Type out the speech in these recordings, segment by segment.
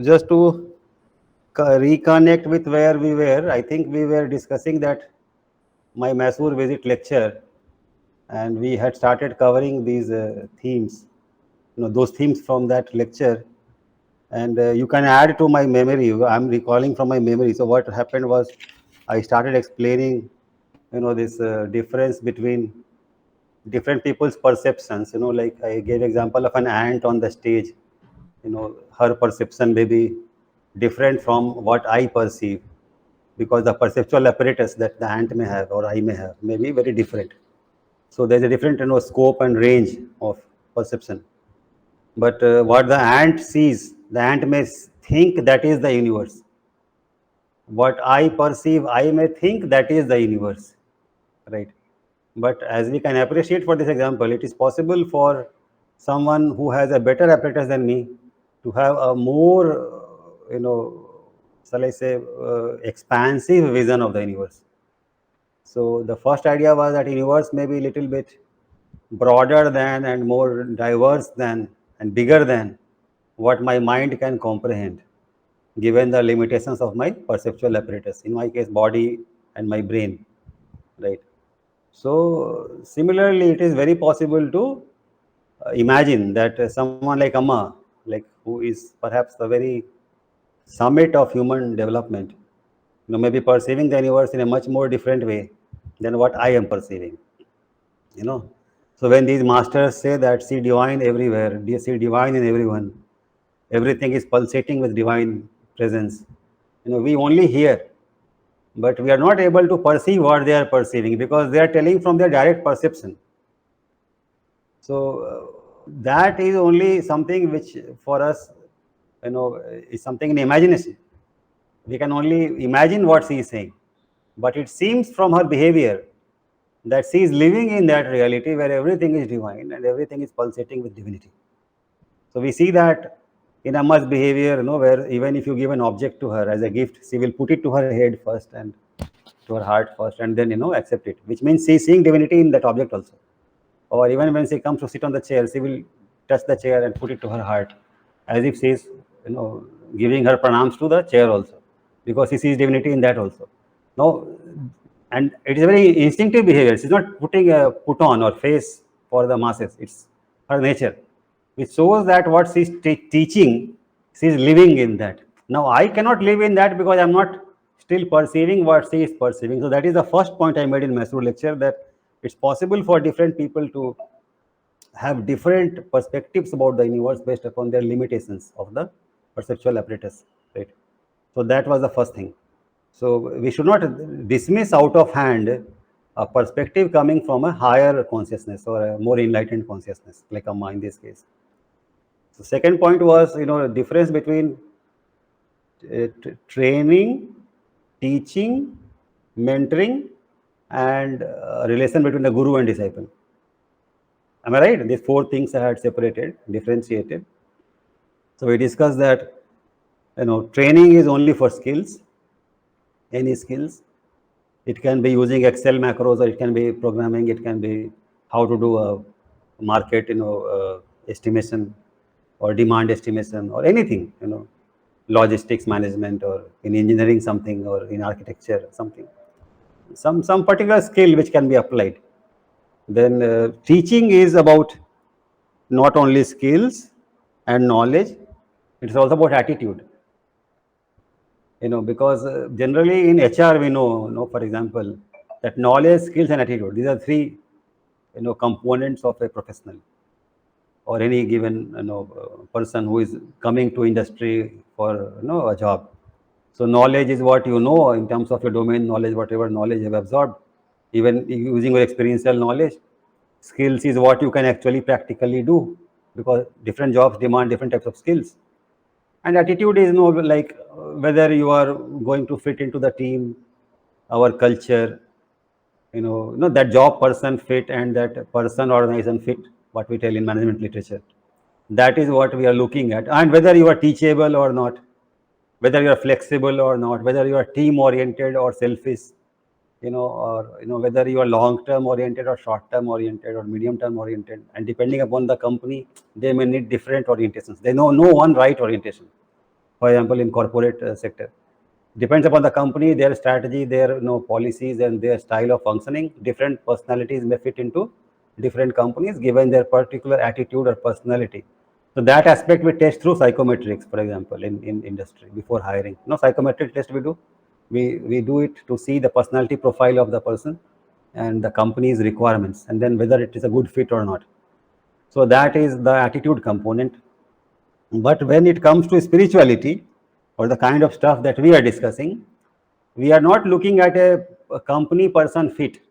Just to reconnect with where we were, I think we were discussing that my Mysore visit lecture, and we had started covering these themes, those themes from that lecture. And you can add to my memory. I'm recalling from my memory. So what happened was, I started explaining, this difference between different people's perceptions. Like I gave example of an ant on the stage. Her perception may be different from what I perceive, because the perceptual apparatus that the ant may have or I may have may be very different. So there's a different scope and range of perception. But what the ant sees, the ant may think that is the universe. What I perceive, I may think that is the universe, right? But as we can appreciate for this example, it is possible for someone who has a better apparatus than me to have a more, shall I say, expansive vision of the universe. So the first idea was that universe may be a little bit broader than and more diverse than and bigger than what my mind can comprehend, given the limitations of my perceptual apparatus, in my case body and my brain, right? So similarly, it is very possible to imagine that someone like Amma, like who is perhaps the very summit of human development, may be perceiving the universe in a much more different way than what I am perceiving. you know so when these masters say that see divine everywhere, see divine in everyone, everything is pulsating with divine presence, we only hear, but we are not able to perceive what they are perceiving, because they are telling from their direct perception. So that is only something which for us, is something in imagination. We can only imagine what she is saying, but it seems from her behavior that she is living in that reality where everything is divine and everything is pulsating with divinity. So we see that in Amma's behavior, where even if you give an object to her as a gift, she will put it to her head first and to her heart first, and then accept it, which means she is seeing divinity in that object also. Or even when she comes to sit on the chair, she will touch the chair and put it to her heart, as if she is giving her pranams to the chair also, because she sees divinity in that also. Now, and it is a very instinctive behavior. She's not putting a put on or face for the masses. It's her nature, which shows that what she's teaching, she's living in that. Now, I cannot live in that because I'm not still perceiving what she is perceiving. So that is the first point I made in Mysore lecture, that it's possible for different people to have different perspectives about the universe based upon their limitations of the perceptual apparatus, right? So that was the first thing. So we should not dismiss out of hand a perspective coming from a higher consciousness or a more enlightened consciousness, like Amma in this case. The second point was, the difference between training, teaching, mentoring, and relation between the guru and disciple. Am I right? These four things I had separated, differentiated. So we discussed that, training is only for skills, any skills. It can be using Excel macros, or it can be programming, it can be how to do a market, estimation or demand estimation or anything, logistics management, or in engineering something, or in architecture something. Some particular skill which can be applied. Then teaching is about not only skills and knowledge, it's also about attitude. Because generally in HR we know, for example, that knowledge, skills, and attitude, these are three, components of a professional or any given, person who is coming to industry for, a job. So knowledge is what you know in terms of your domain knowledge, whatever knowledge you have absorbed, even using your experiential knowledge. Skills is what you can actually practically do, because different jobs demand different types of skills. And attitude is like whether you are going to fit into the team, our culture, that job person fit and that person organization fit, what we tell in management literature. That is what we are looking at. And whether you are teachable or not, whether you are flexible or not, whether you are team oriented or selfish, or whether you are long term oriented or short term oriented or medium term oriented, and depending upon the company, they may need different orientations. They know no one right orientation. for example, in corporate sector. Depends upon the company, their strategy, their policies, and their style of functioning. Different personalities may fit into different companies given their particular attitude or personality. So that aspect we test through psychometrics, for example, in industry before hiring. Psychometric test we do. We do it to see the personality profile of the person and the company's requirements, and then whether it is a good fit or not. So that is the attitude component. But when it comes to spirituality or the kind of stuff that we are discussing, we are not looking at a company person fit.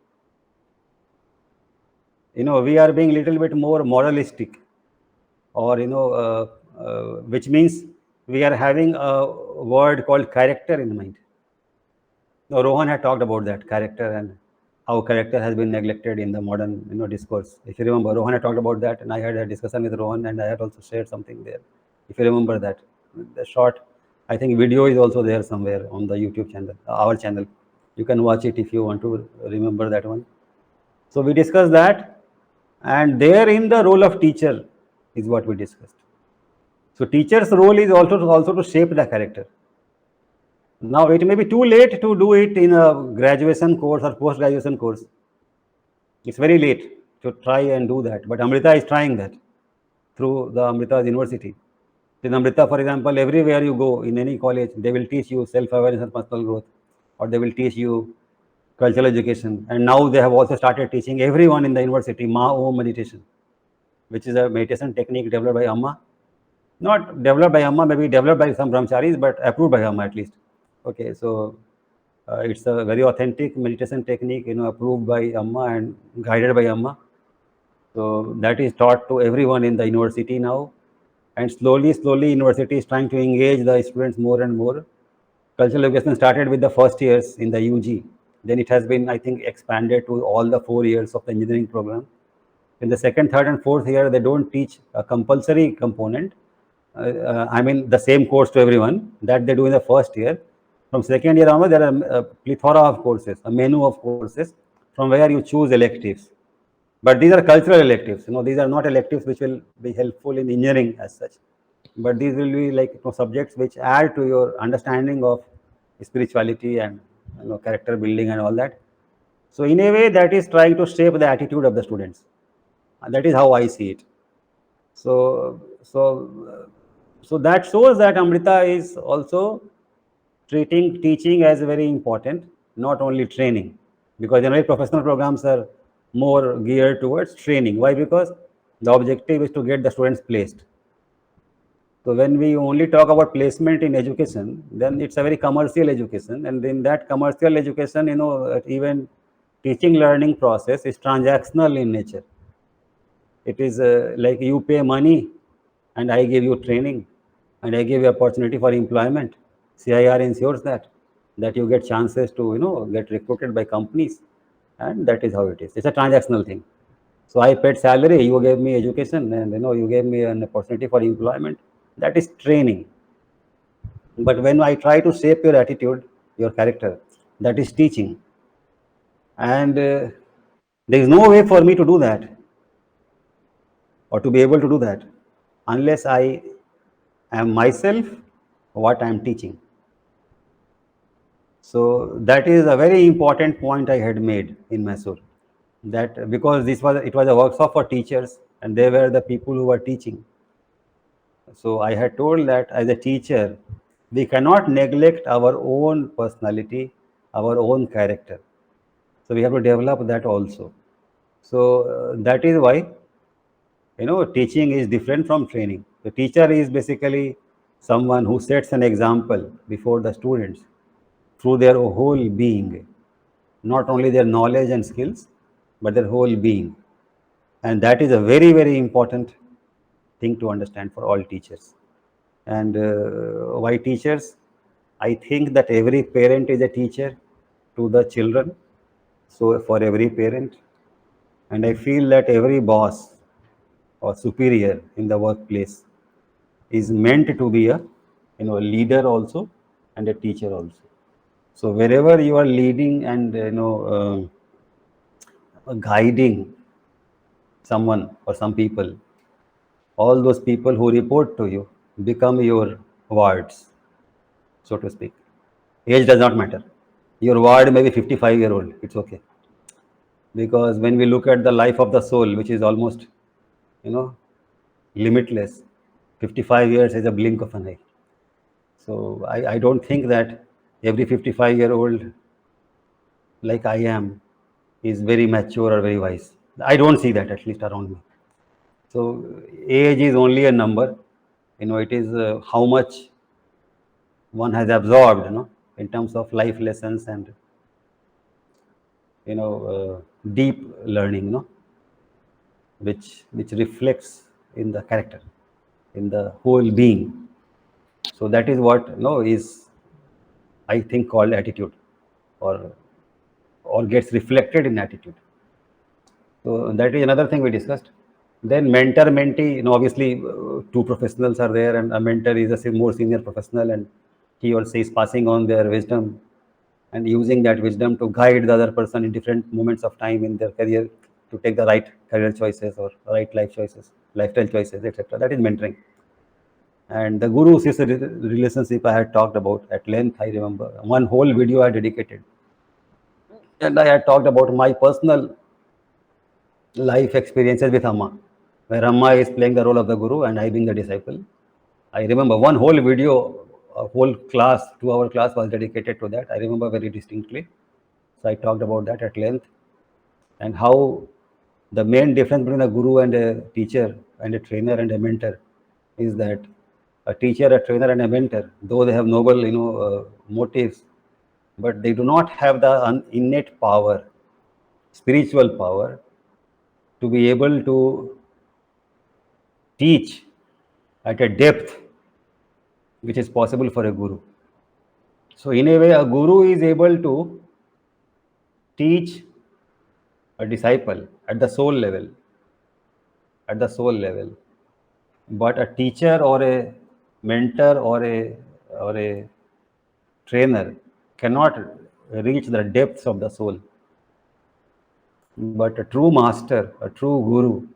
We are being little bit more moralistic, or which means we are having a word called character in mind. Now, Rohan had talked about that character and how character has been neglected in the modern discourse. If you remember, Rohan had talked about that, and I had a discussion with Rohan, and I had also shared something there. If you remember that, the short, I think video is also there somewhere on the YouTube channel, our channel. You can watch it if you want to remember that one. So we discussed that, and therein the role of teacher is what we discussed. So teacher's role is also to shape the character. Now it may be too late to do it in a graduation course or post-graduation course. It's very late to try and do that, but Amrita is trying that through the Amrita's University. In Amrita, for example, everywhere you go in any college, they will teach you self-awareness and personal growth, or they will teach you cultural education. And now they have also started teaching everyone in the university Ma meditation, which is a meditation technique developed by Amma. Not developed by Amma, maybe developed by some brahmacharis, but approved by Amma at least. Okay, so it's a very authentic meditation technique, approved by Amma and guided by Amma. So that is taught to everyone in the university now, and slowly, university is trying to engage the students more and more. Cultural education started with the first years in the UG. Then it has been, I think, expanded to all the 4 years of the engineering program. In the second, third, and fourth year, they don't teach a compulsory component. I mean, the same course to everyone that they do in the first year. From second year onward, there are a plethora of courses, a menu of courses from where you choose electives. But these are cultural electives. These are not electives which will be helpful in engineering as such. But these will be like subjects which add to your understanding of spirituality and character building and all that. So in a way, that is trying to shape the attitude of the students. And that is how I see it. So that shows that Amrita is also treating teaching as very important, not only training, because generally professional programs are more geared towards training. Why? Because the objective is to get the students placed. So when we only talk about placement in education, then it's a very commercial education, and in that commercial education, even teaching learning process is transactional in nature. It is like you pay money, and I give you training, and I give you opportunity for employment. CIR ensures that you get chances to get recruited by companies, and that is how it is. It's a transactional thing. So I paid salary, you gave me education, and you gave me an opportunity for employment. That is training. But when I try to shape your attitude, your character, that is teaching. And there is no way for me to do that, or to be able to do that, unless I am myself what I am teaching. So that is a very important point I had made in Mysore, that because it was a workshop for teachers, and they were the people who were teaching. So I had told that as a teacher, we cannot neglect our own personality, our own character. So we have to develop that also. So that is why teaching is different from training. The teacher is basically someone who sets an example before the students through their whole being, not only their knowledge and skills, but their whole being. And that is a very, very important thing to understand for all teachers. And why teachers? I think that every parent is a teacher to the children. So for every parent, and I feel that every boss or superior in the workplace is meant to be a leader also, and a teacher also. So wherever you are leading and guiding someone or some people, all those people who report to you become your wards. so to speak. Age does not matter. Your ward may be 55-year-old, it's okay. Because when we look at the life of the soul, which is almost, limitless, 55 years is a blink of an eye. So I don't think that every 55-year-old like I am is very mature or very wise. I don't see that, at least around me. So age is only a number. It is how much one has absorbed, in terms of life lessons and deep learning, which reflects in the character, in the whole being. So that is what is, I think, called attitude, or gets reflected in attitude. So that is another thing we discussed. Then mentor mentee, obviously two professionals are there, and a mentor is a more senior professional, and he or she is passing on their wisdom and using that wisdom to guide the other person in different moments of time in their career to take the right career choices or right life choices, lifestyle choices, etc. That is mentoring. And the guru sister relationship I had talked about at length. I remember one whole video I dedicated, and I had talked about my personal life experiences with Amma, where Amma is playing the role of the guru and I being the disciple. I remember one whole video, a whole class, 2-hour class was dedicated to that. I remember very distinctly. So I talked about that at length, and how the main difference between a guru and a teacher and a trainer and a mentor is that a teacher, a trainer, and a mentor, though they have noble, motives, but they do not have the innate power, spiritual power, to be able to teach at a depth which is possible for a guru. So in a way, a guru is able to teach a disciple at the soul level, but a teacher or a mentor or a trainer cannot reach the depths of the soul. But a true master, a true guru,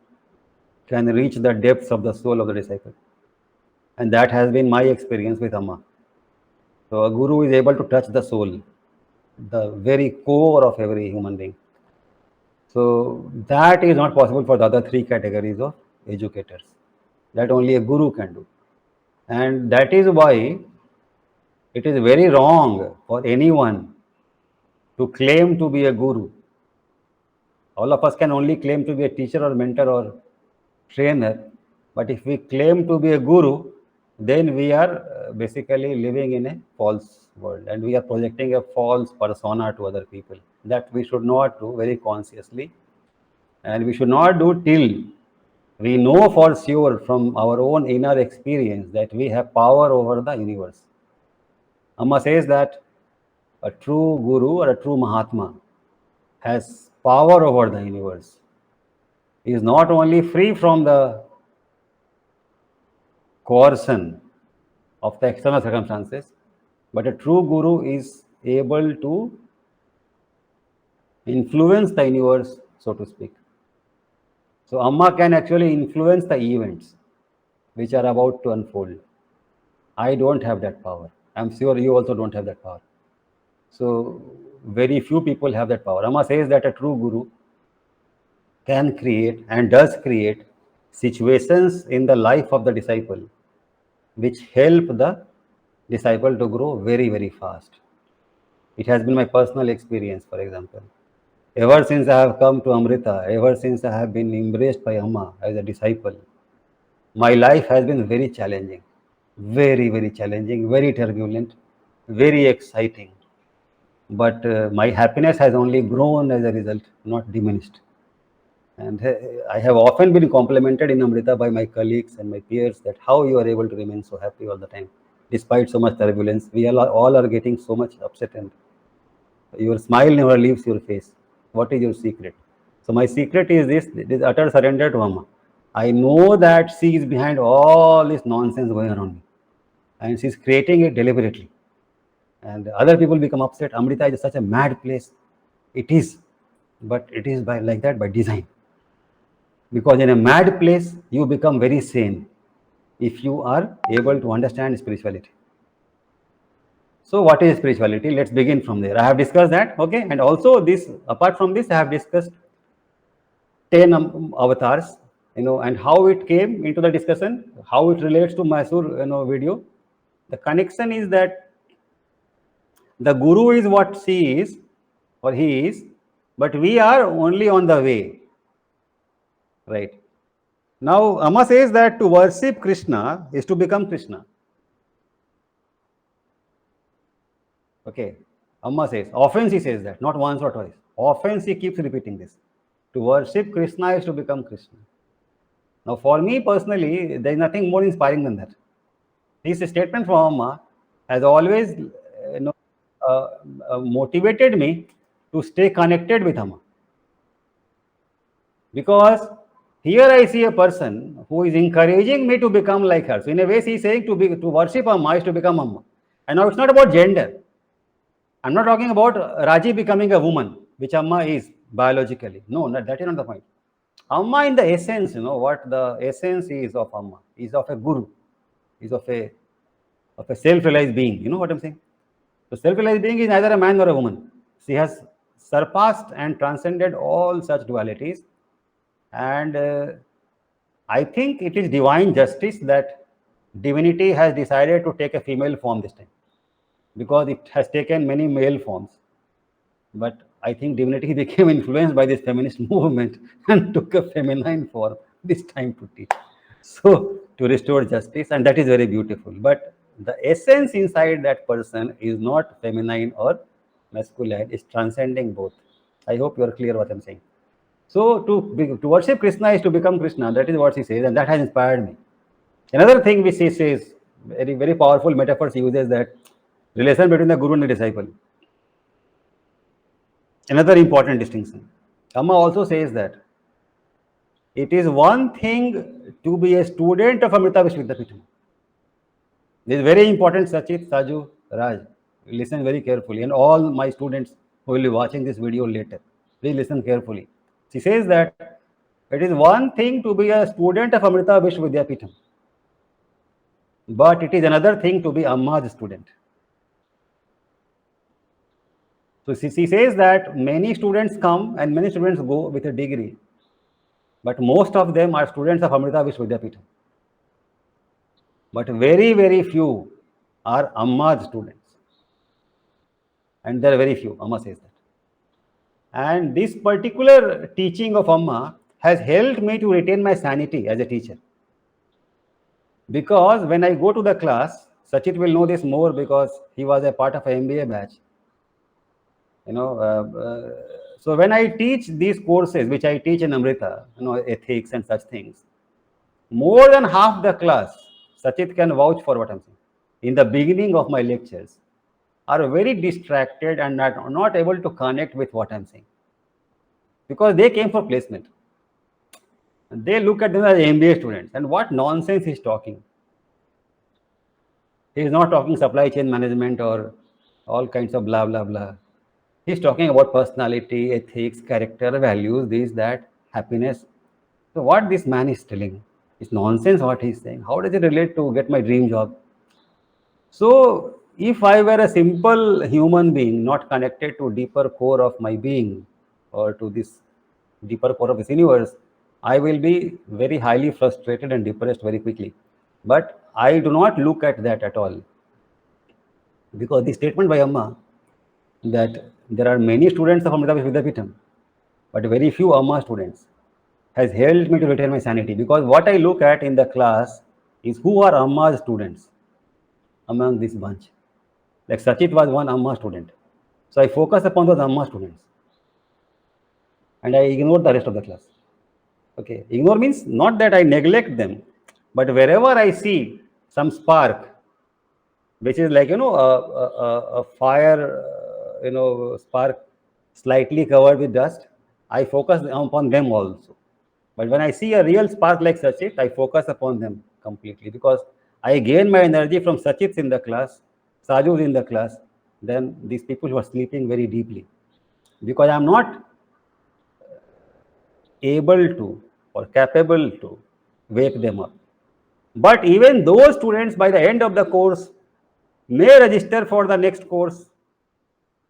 can reach the depths of the soul of the disciple. And that has been my experience with Amma. So a guru is able to touch the soul, the very core of every human being. So that is not possible for the other three categories of educators. That only a guru can do. And that is why it is very wrong for anyone to claim to be a guru. All of us can only claim to be a teacher or mentor or trainer. But if we claim to be a guru, then we are basically living in a false world, and we are projecting a false persona to other people. That we should not do very consciously, and we should not do till we know for sure from our own inner experience that we have power over the universe. Amma says that a true guru or a true Mahatma has power over the universe. He is not only free from the coercion of the external circumstances, but a true guru is able to influence the universe, so to speak. So Amma can actually influence the events which are about to unfold. I don't have that power. I'm sure you also don't have that power. So very few people have that power. Amma says that a true guru can create and does create situations in the life of the disciple which help the disciple to grow very, very fast. It has been my personal experience, for example. Ever since I have come to Amrita, ever since I have been embraced by Amma as a disciple, my life has been very challenging, very challenging, very turbulent, very exciting. But my happiness has only grown as a result, not diminished. And I have often been complimented in Amrita by my colleagues and my peers that how you are able to remain so happy all the time, despite so much turbulence. We all are getting so much upset, and your smile never leaves your face. What is your secret? So my secret is this utter surrender to Amma. I know that she is behind all this nonsense going around me, and she's creating it deliberately. And other people become upset. Amrita is such a mad place. It is, but it is by like that by design. Because in a mad place, you become very sane if you are able to understand spirituality. So what is spirituality? Let's begin from there. I have discussed that, okay, and also this, apart from this, I have discussed 10 avatars, and how it came into the discussion, how it relates to Mysore, video. The connection is that the guru is what she is or he is, but we are only on the way, right? Now, Amma says that to worship Krishna is to become Krishna. Okay, Amma says, often she says that, not once or twice. Often she keeps repeating this. To worship Krishna is to become Krishna. Now, for me personally, there is nothing more inspiring than that. This statement from Amma has always, motivated me to stay connected with Amma. Because here I see a person who is encouraging me to become like her. So in a way, she is saying to worship Amma is to become Amma. And now it's not about gender. I'm not talking about Rajiv becoming a woman, which Amma is biologically. No, that is not the point. Amma in the essence, what the essence is of Amma, is of a guru, is of a self-realized being. You know what I'm saying? So self-realized being is neither a man nor a woman. She has surpassed and transcended all such dualities. And I think it is divine justice that divinity has decided to take a female form this time, because it has taken many male forms. But I think divinity became influenced by this feminist movement and took a feminine form this time to teach. So, to restore justice, and that is very beautiful. But the essence inside that person is not feminine or masculine, it's transcending both. I hope you are clear what I'm saying. So, to worship Krishna is to become Krishna. That is what she says, and that has inspired me. Another thing which she says, very, very powerful metaphor she uses, that relation between the guru and the disciple. Another important distinction. Amma also says that it is one thing to be a student of Amrita Vishnu. This is very important, Saschit, Saju, Raj. Listen very carefully, and all my students who will be watching this video later, please listen carefully. She says that it is one thing to be a student of Amrita Vishnu, but it is another thing to be Amma's student. So she says that many students come and many students go with a degree, but most of them are students of Amrita Vishnu. But very, very few are Amma's students. And there are very few, Amma says that. And this particular teaching of Amma has helped me to retain my sanity as a teacher. Because when I go to the class, Saschit will know this more because he was a part of an MBA batch. So when I teach these courses, which I teach in Amrita, ethics and such things, more than half the class, Saschit can vouch for what I'm saying, in the beginning of my lectures, are very distracted and not able to connect with what I'm saying, because they came for placement. And they look at them as MBA students, and what nonsense he's talking. He's not talking supply chain management or all kinds of blah, blah, blah. He's talking about personality, ethics, character, values, this, that, happiness. So what this man is telling is nonsense what he's saying. How does it relate to get my dream job? So if I were a simple human being, not connected to deeper core of my being or to this deeper core of this universe, I will be very highly frustrated and depressed very quickly. But I do not look at that at all, because the statement by Amma that there are many students of Amrita Vidyapitam, but very few Amma students, has helped me to retain my sanity, because what I look at in the class is who are Amma's students among this bunch. Like Saschit was one Amma student. So I focus upon those Amma students and I ignore the rest of the class. Okay, ignore means not that I neglect them, but wherever I see some spark, which is like, a fire, spark slightly covered with dust, I focus upon them also. But when I see a real spark like Saschit, I focus upon them completely, because I gain my energy from Saschit's in the class, Saju's in the class, then these people who are sleeping very deeply, because I am not able to or capable to wake them up. But even those students, by the end of the course, may register for the next course,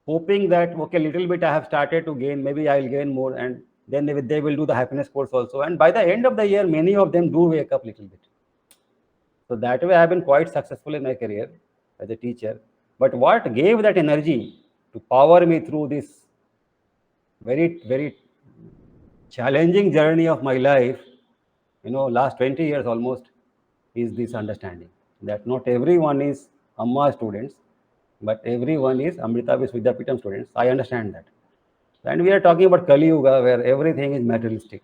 hoping that, okay, little bit I have started to gain, maybe I'll gain more, and then they will do the happiness course also. And by the end of the year, many of them do wake up little bit. So that way I have been quite successful in my career as a teacher. But what gave that energy to power me through this very, very challenging journey of my life, last 20 years almost, is this understanding that not everyone is Amma students, but everyone is Amrita Vidyapitam students. I understand that. And we are talking about Kali Yuga, where everything is materialistic,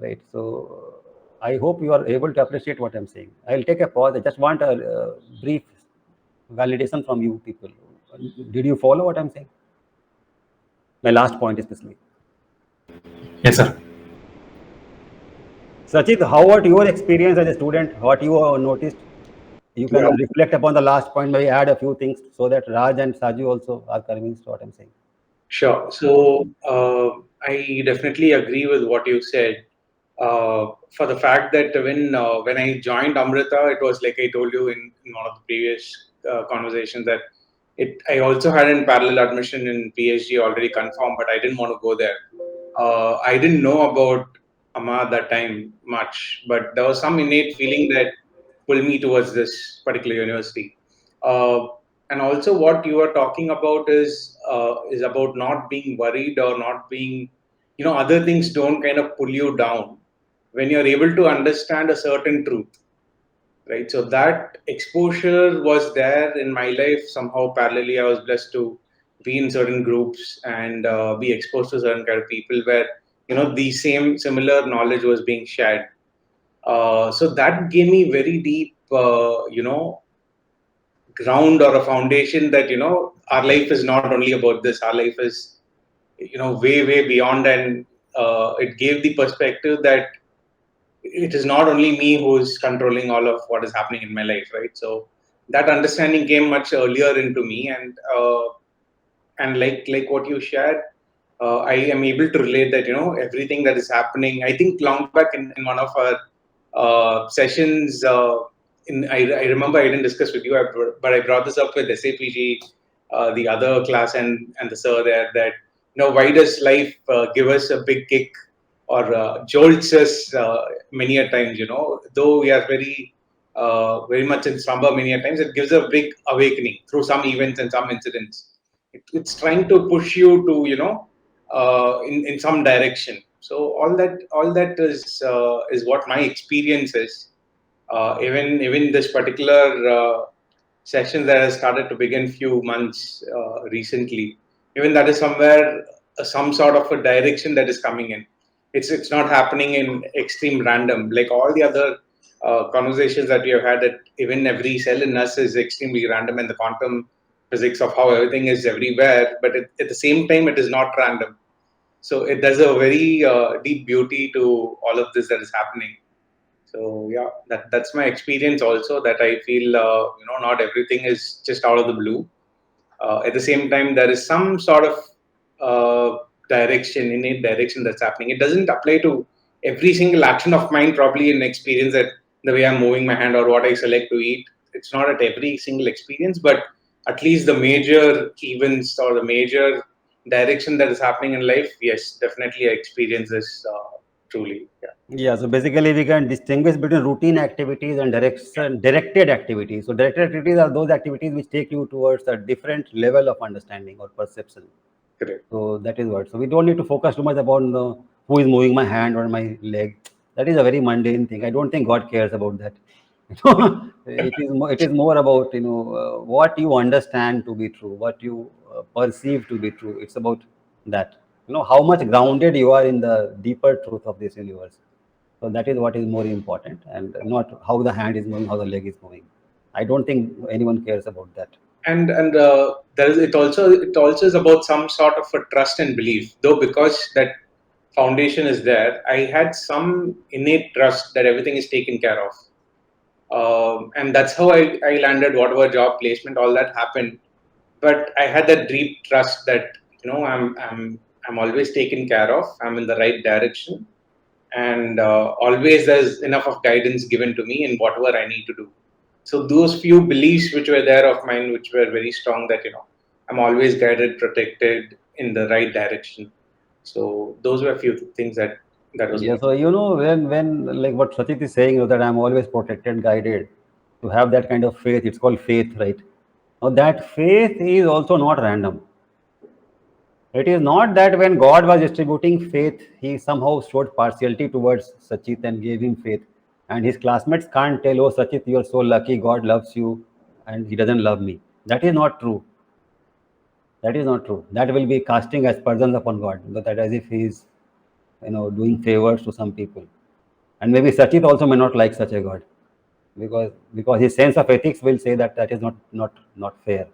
right? So I hope you are able to appreciate what I'm saying. I'll take a pause. I just want a brief validation from you people. Did you follow what I'm saying? My last point especially. Yes, sir. Sachit, how about your experience as a student? What you noticed? You can Yeah, reflect upon the last point, maybe add a few things so that Raj and Saju also are convinced what I'm saying. sure. So I definitely agree with what you said. For the fact that when I joined Amrita, it was like I told you in one of the previous conversations that I also had in parallel admission in PhD already confirmed, but I didn't want to go there. I didn't know about Amma at that time much, but there was some innate feeling that pulled me towards this particular university. Uh, and also, what you are talking about is about not being worried or not being, other things don't kind of pull you down when you're able to understand a certain truth, right? So that exposure was there in my life. Somehow parallelly I was blessed to be in certain groups and be exposed to certain kind of people where the same similar knowledge was being shared. So that gave me very deep ground or a foundation that our life is not only about this. Our life is way beyond, and it gave the perspective that it is not only me who's controlling all of what is happening in my life, right? So that understanding came much earlier into me, and like what you shared, I am able to relate that everything that is happening. I think long back in one of our sessions, I remember I didn't discuss with you, but I brought this up with SAPG, the other class, and the sir there, that why does life give us a big kick or jolts us many a times, though we are very much in slumber many a times, it gives a big awakening through some events and some incidents. It's trying to push you to, in some direction. So all that is what my experience is. Even this particular session that has started to begin few months recently, even that is somewhere some sort of a direction that is coming in. It's not happening in extreme random like all the other conversations that we have had, that even every cell in us is extremely random, and the quantum physics of how everything is everywhere, but at the same time it is not random. So there's a very deep beauty to all of this that is happening. So yeah, that's my experience also, that I feel not everything is just out of the blue. At the same time, there is some sort of innate direction that's happening. It doesn't apply to every single action of mine, probably in experience, that the way I'm moving my hand or what I select to eat. It's not at every single experience, but at least the major events or the major direction that is happening in life, yes, definitely I experience this truly. Yeah. Yeah, so basically we can distinguish between routine activities and directed activities. So directed activities are those activities which take you towards a different level of understanding or perception. Correct. So that is what. So we don't need to focus too much upon who is moving my hand or my leg. That is a very mundane thing. I don't think God cares about that. It is more about what you understand to be true, what you perceive to be true. It's about that. How much grounded you are in the deeper truth of this universe. So that is what is more important, and not how the hand is moving, how the leg is moving. I don't think anyone cares about that. And there is it also is about some sort of a trust and belief, though, because that foundation is there. I had some innate trust that everything is taken care of, and that's how I landed whatever job placement, all that happened. But I had that deep trust that I'm always taken care of, I'm in the right direction, and always there's enough of guidance given to me in whatever I need to do. So those few beliefs which were there of mine, which were very strong, that I'm always guided, protected in the right direction. So those were a few things that was Yeah, very so when like what Saschit is saying, that I'm always protected, guided, to have that kind of faith, it's called faith, right? Now that faith is also not random. It is not that when God was distributing faith, he somehow showed partiality towards Saschit and gave him faith. And his classmates can't tell, oh Saschit, you're so lucky, God loves you and he doesn't love me. That is not true. That is not true. That will be casting aspersions upon God, that as if he is, doing favors to some people. And maybe Saschit also may not like such a God, because his sense of ethics will say that that is not fair,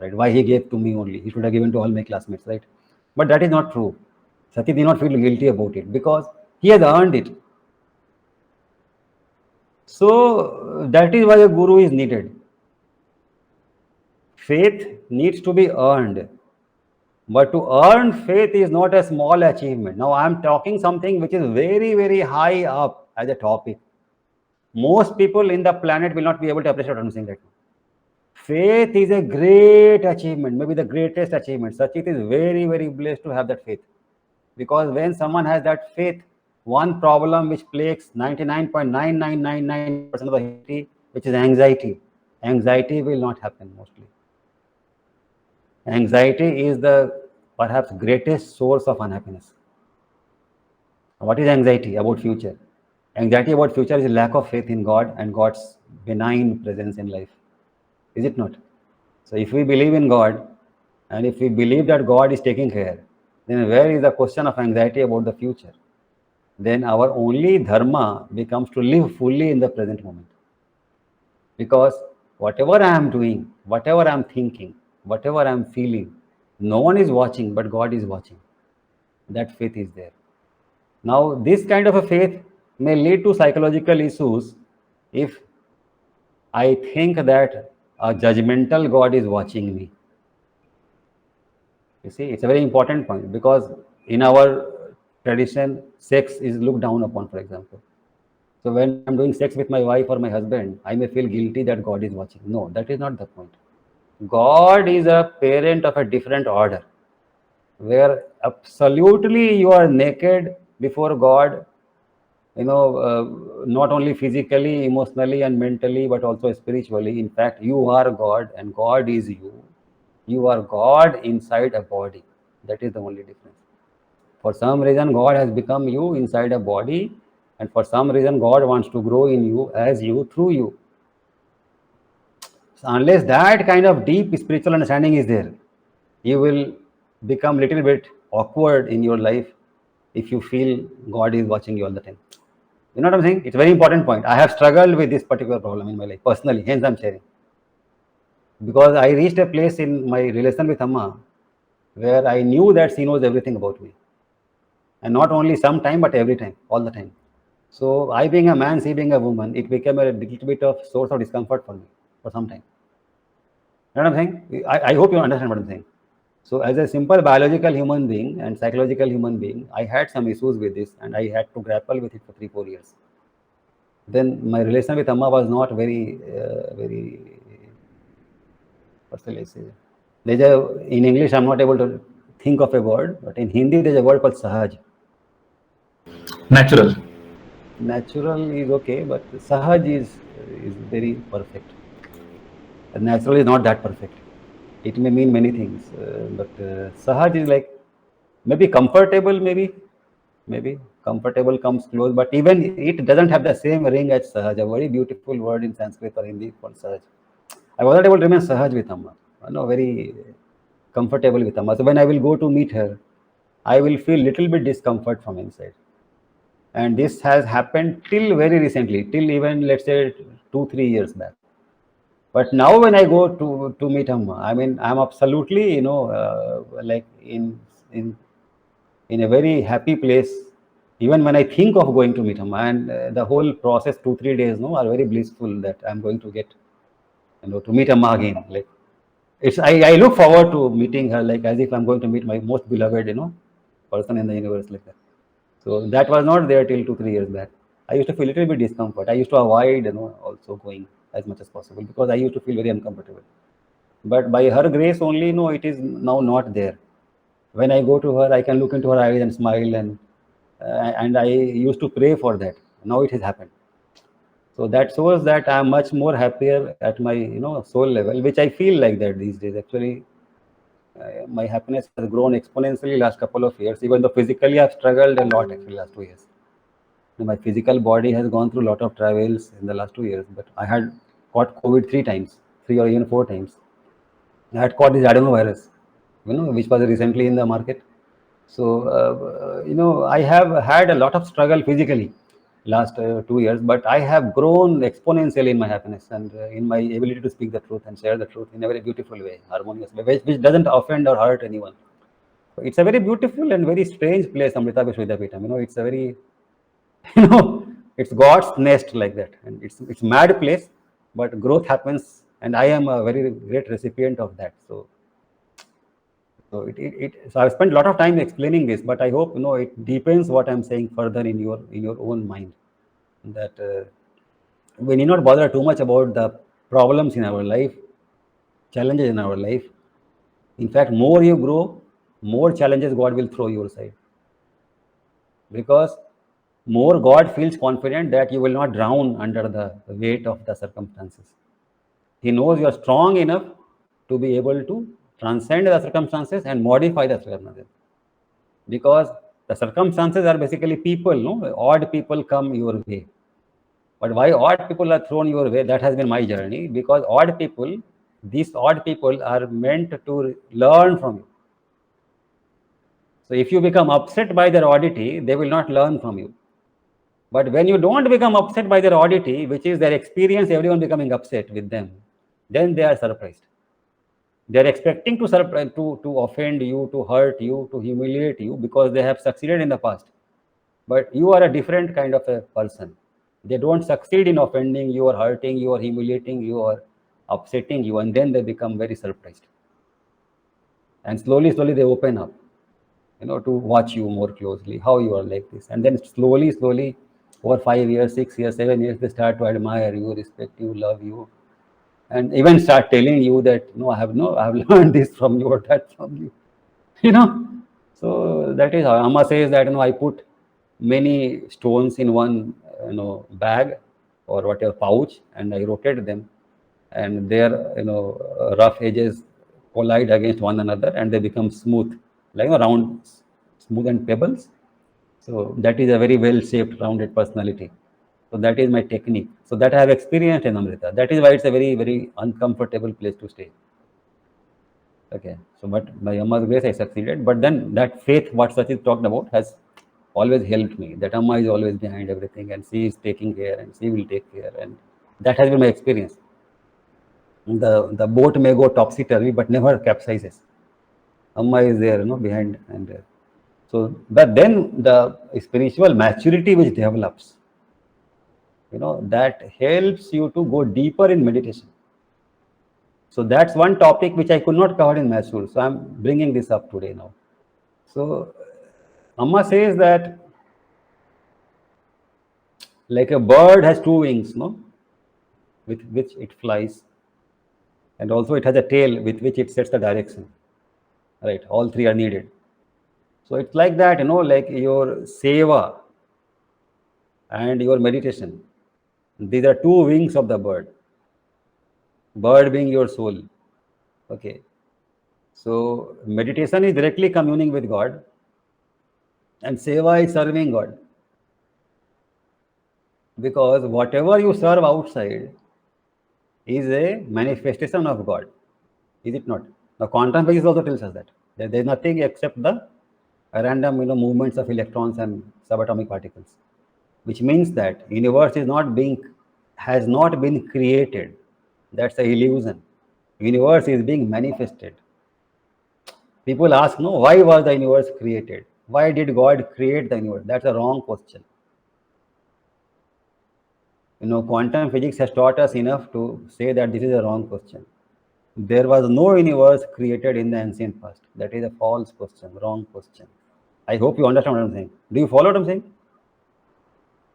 right? Why he gave to me only? He should have given to all my classmates, right? But that is not true. Saschit did not feel guilty about it because he has earned it. So that is why a guru is needed. Faith needs to be earned. But to earn faith is not a small achievement. Now I am talking something which is very, very high up as a topic. Most people in the planet will not be able to appreciate what I'm saying right now. Faith is a great achievement, maybe the greatest achievement. Sachit is very, very blessed to have that faith. Because when someone has that faith, one problem which plagues 99.9999% of the humanity, which is anxiety. Anxiety will not happen mostly. Anxiety is the perhaps greatest source of unhappiness. What is anxiety about future? Anxiety about future is a lack of faith in God and God's benign presence in life. Is it not? So if we believe in God and if we believe that God is taking care, then where is the question of anxiety about the future? Then our only dharma becomes to live fully in the present moment. Because whatever I am doing, whatever I am thinking, whatever I am feeling, no one is watching, but God is watching. That faith is there. Now, this kind of a faith may lead to psychological issues if I think that a judgmental God is watching me. You see, it's a very important point because in our tradition, sex is looked down upon, for example. So when I'm doing sex with my wife or my husband, I may feel guilty that God is watching. No, that is not the point. God is a parent of a different order where absolutely you are naked before God, not only physically, emotionally, and mentally, but also spiritually. In fact, you are God and God is you. You are God inside a body. That is the only difference. For some reason, God has become you inside a body, and for some reason, God wants to grow in you, as you, through you. So unless that kind of deep spiritual understanding is there, you will become little bit awkward in your life if you feel God is watching you all the time. You know what I'm saying? It's a very important point. I have struggled with this particular problem in my life personally, hence I'm sharing. Because I reached a place in my relation with Amma where I knew that she knows everything about me. And not only sometime, but every time, all the time. So I being a man, she being a woman, it became a little bit of source of discomfort for me for some time. You know what I'm saying? I hope you understand what I'm saying. So as a simple biological human being and psychological human being, I had some issues with this and I had to grapple with it for 3-4 years. Then my relation with Amma was not very, what shall I say? In English, I'm not able to think of a word, but in Hindi, there's a word called sahaj. Natural. Natural is okay, but sahaj is very perfect. Natural is not that perfect. It may mean many things, but sahaj is like maybe comfortable, maybe comfortable comes close, but even it doesn't have the same ring as sahaj. A very beautiful word in Sanskrit or Hindi called sahaj. I was not able to remain sahaj with Amma. Very comfortable with Amma. So when I will go to meet her, I will feel little bit discomfort from inside. And this has happened till very recently, till even let's say 2-3 years back. But now when I go to meet Amma, I mean I'm absolutely like in in a very happy place. Even when I think of going to meet Amma, and the whole process 2-3 days are very blissful that I'm going to get to meet Amma again. Like I look forward to meeting her like as if I'm going to meet my most beloved person in the universe like that. So that was not there till 2-3 years back. I used to feel a little bit discomfort. I used to avoid also going. as much as possible, because I used to feel very uncomfortable. But by her grace only, no, it is now not there. When I go to her, I can look into her eyes and smile, and I used to pray for that. Now it has happened. So that shows that I am much more happier at my soul level, which I feel like that these days. Actually, my happiness has grown exponentially last couple of years. Even though physically I've struggled a lot actually last 2 years. My physical body has gone through a lot of travels in the last 2 years. But I had caught COVID 3 times, 3 or even 4 times. I had caught this adenovirus, which was recently in the market. So, I have had a lot of struggle physically last 2 years, but I have grown exponentially in my happiness and in my ability to speak the truth and share the truth in a very beautiful way, harmonious way, which doesn't offend or hurt anyone. It's a very beautiful and very strange place, Amrita Vishnu. It's a very, it's God's nest like that, and it's mad place, but growth happens, and I am a very great recipient of that. So I've spent a lot of time explaining this, but I hope it deepens what I'm saying further in your own mind. That we need not bother too much about the problems in our life, challenges in our life. In fact, more you grow, more challenges God will throw your side, because more God feels confident that you will not drown under the weight of the circumstances. He knows you are strong enough to be able to transcend the circumstances and modify the circumstances. Because the circumstances are basically people, odd people come your way. But why odd people are thrown your way, that has been my journey. Because these odd people are meant to learn from you. So if you become upset by their oddity, they will not learn from you. But when you don't become upset by their oddity, which is their experience, everyone becoming upset with them, then they are surprised. They are expecting to offend you, to hurt you, to humiliate you, because they have succeeded in the past. But you are a different kind of a person. They don't succeed in offending you or hurting you or humiliating you or upsetting you, and then they become very surprised. And slowly they open up, to watch you more closely, how you are like this. And then slowly, over 5 years, 6 years, 7 years, they start to admire you, respect you, love you, and even start telling you that, I have learned this from you or that from you. So that is how Amma says that, I put many stones in one, bag or whatever pouch, and I rotate them, and their, rough edges collide against one another, and they become smooth, like round, smooth and pebbles. So that is a very well-shaped, rounded personality. So that is my technique. So that I have experienced in Amrita. That is why it's a very, very uncomfortable place to stay. Okay. So, but by Amma's grace, I succeeded. But then that faith, what Saschit talked about, has always helped me. That Amma is always behind everything, and she is taking care, and she will take care, and that has been my experience. The boat may go topsy turvy, but never capsizes. Amma is there, behind, and so. But then the spiritual maturity which develops, that helps you to go deeper in meditation. So that's one topic which I could not cover in Mysore. So I'm bringing this up today now. So Amma says that like a bird has two wings, with which it flies, and also it has a tail with which it sets the direction. Right, all three are needed. So it's like that, like your seva and your meditation. These are two wings of the bird. Bird being your soul. Okay. So meditation is directly communing with God, and seva is serving God. Because whatever you serve outside is a manifestation of God, is it not? The quantum physics also tells us that there is nothing except the random movements of electrons and subatomic particles, which means that universe has not been created. That's an illusion. Universe is being manifested. People ask, no, why was the universe created? Why did God create the universe? That's a wrong question. Quantum physics has taught us enough to say that this is a wrong question. There was no universe created in the ancient past. That is a false question, wrong question. I hope you understand what I'm saying. Do you follow what I'm saying?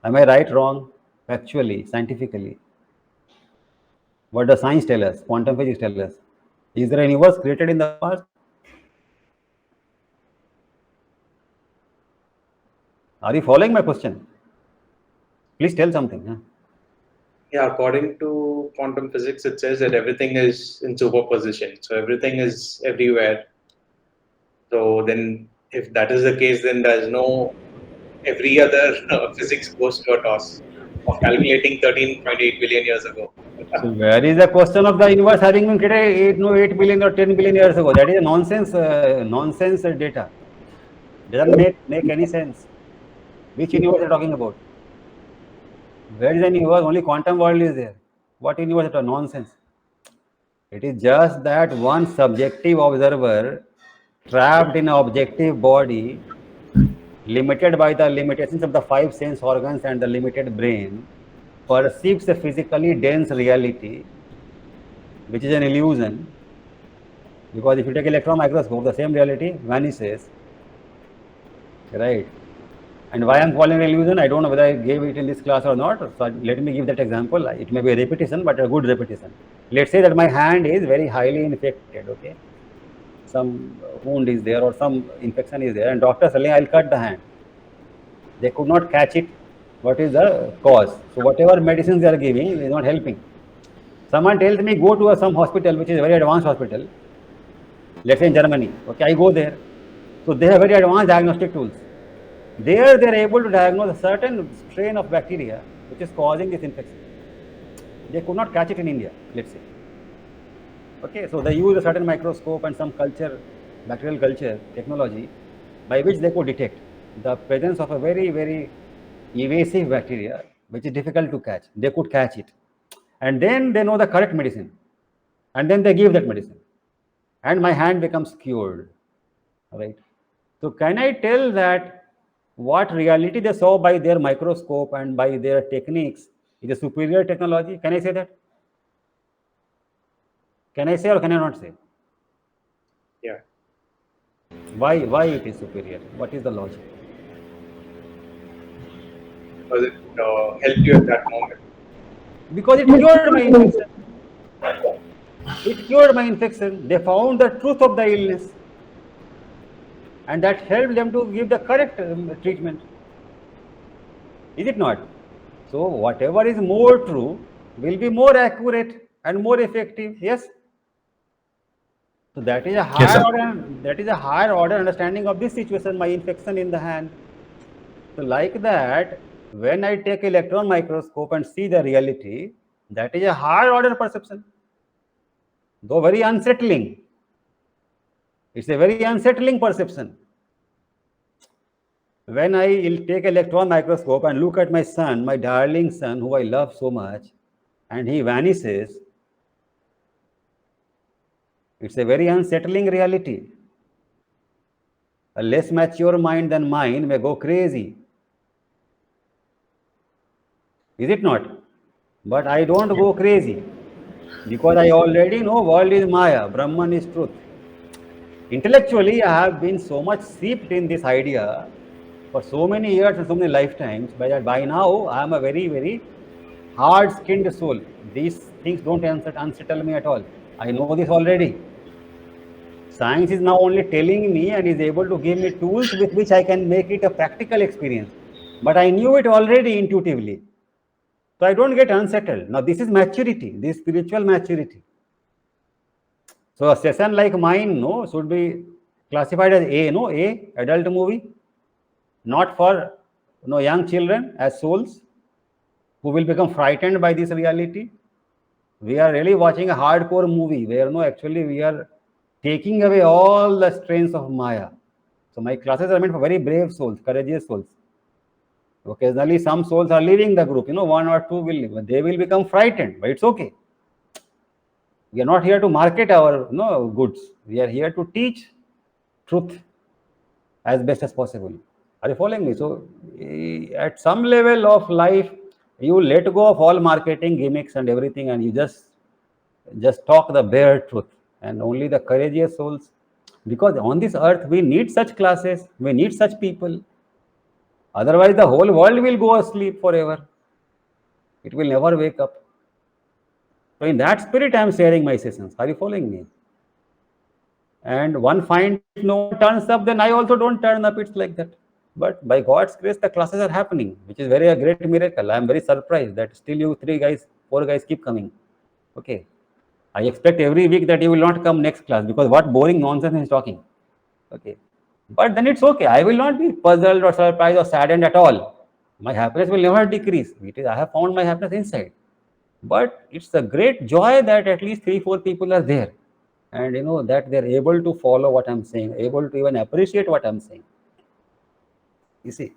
Am I right, wrong, factually, scientifically? What does science tell us? Quantum physics tell us. Is there a universe created in the past? Are you following my question? Please tell something. Huh? Yeah, according to quantum physics, it says that everything is in superposition. So everything is everywhere. So then, if that is the case, then there's no every other physics goes to a toss of calculating 13.8 billion years ago. So where is the question of the universe having been created 8 billion or 10 billion years ago? That is a nonsense data. Doesn't make any sense. Which universe are you talking about? Where is the universe? Only quantum world is there. What universe is that? Nonsense. It is just that one subjective observer trapped in an objective body, limited by the limitations of the five sense organs and the limited brain, perceives a physically dense reality, which is an illusion. Because if you take electron microscope, the same reality vanishes, right? And why I'm calling it illusion, I don't know whether I gave it in this class or not. So let me give that example. It may be a repetition, but a good repetition. Let's say that my hand is very highly infected, okay? Some wound is there or some infection is there, and doctor saying I'll cut the hand. They could not catch it. What is the cause? So whatever medicines they are giving is not helping. Someone tells me go to some hospital which is a very advanced hospital. Let's say in Germany. Okay, I go there. So they have very advanced diagnostic tools. There they are able to diagnose a certain strain of bacteria which is causing this infection. They could not catch it in India, let's say. Okay, so they use a certain microscope and some culture, bacterial culture technology, by which they could detect the presence of a very, very evasive bacteria which is difficult to catch. They could catch it. And then they know the correct medicine. And then they give that medicine. And my hand becomes cured. Right? So can I tell that what reality they saw by their microscope and by their techniques is a superior technology? Can I say that? Can I say or can I not say? Yeah. Why it is superior? What is the logic? Does it help you at that moment? Because it cured my infection. It cured my infection. They found the truth of the illness. And that helped them to give the correct treatment. Is it not? So whatever is more true will be more accurate and more effective. Yes. So that is a Yes, higher sir. order. That is a higher order understanding of this situation. My infection in the hand. So like that, when I take electron microscope and see the reality, that is a higher order perception. Though very unsettling. It's a very unsettling perception. When I take electron microscope and look at my son, my darling son, who I love so much, and he vanishes, it's a very unsettling reality. A less mature mind than mine may go crazy. Is it not? But I don't go crazy because I already know world is Maya, Brahman is truth. Intellectually, I have been so much steeped in this idea for so many years and so many lifetimes, but by now I am a very, very hard-skinned soul. These things don't unsettle me at all. I know this already. Science is now only telling me and is able to give me tools with which I can make it a practical experience. But I knew it already intuitively. So I don't get unsettled. Now this is maturity, this is spiritual maturity. So a session like mine, no, should be classified as A, adult movie, not for young children as souls who will become frightened by this reality. We are really watching a hardcore movie where actually we are taking away all the strains of Maya. So my classes are meant for very brave souls, courageous souls. Occasionally some souls are leaving the group, one or two will leave. They will become frightened, but it's okay. We are not here to market our goods. We are here to teach truth as best as possible. Are you following me? So at some level of life, you let go of all marketing gimmicks and everything, and you just talk the bare truth. And only the courageous souls, because on this earth we need such classes, we need such people. Otherwise, the whole world will go asleep forever. It will never wake up. So in that spirit, I am sharing my sessions. Are you following me? And one finds no one turns up, then I also don't turn up. It's like that. But by God's grace, the classes are happening, which is very a great miracle. I am very surprised that still you 4 guys keep coming. Okay. I expect every week that you will not come next class because what boring nonsense is talking. Okay. But then it's okay. I will not be puzzled or surprised or saddened at all. My happiness will never decrease. It is, I have found my happiness inside. But it's a great joy that at least 3-4 people are there. And that they're able to follow what I'm saying, able to even appreciate what I'm saying. You see.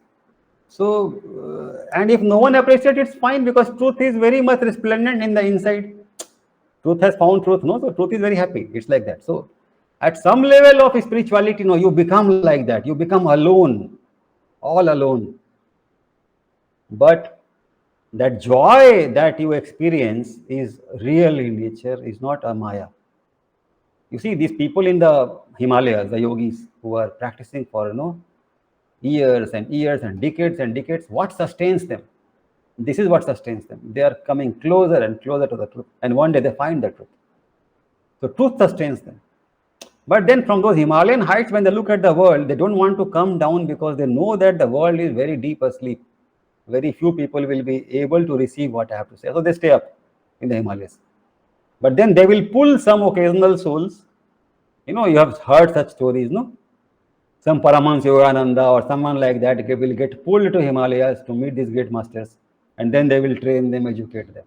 So, and if no one appreciates, it's fine because truth is very much resplendent in the inside. Truth has found truth, no? So truth is very happy. It's like that. So at some level of spirituality, you become like that. You become alone, all alone. But that joy that you experience is real in nature, is not a Maya. You see, these people in the Himalayas, the yogis who are practicing for years and years and decades, what sustains them? This is what sustains them. They are coming closer and closer to the truth, and one day they find the truth. So truth sustains them. But then from those Himalayan heights, when they look at the world, they don't want to come down because they know that the world is very deep asleep. Very few people will be able to receive what I have to say. So they stay up in the Himalayas. But then they will pull some occasional souls. You have heard such stories, no? Some Paramahansa Yogananda or someone like that will get pulled to Himalayas to meet these great masters, and then they will train them, educate them.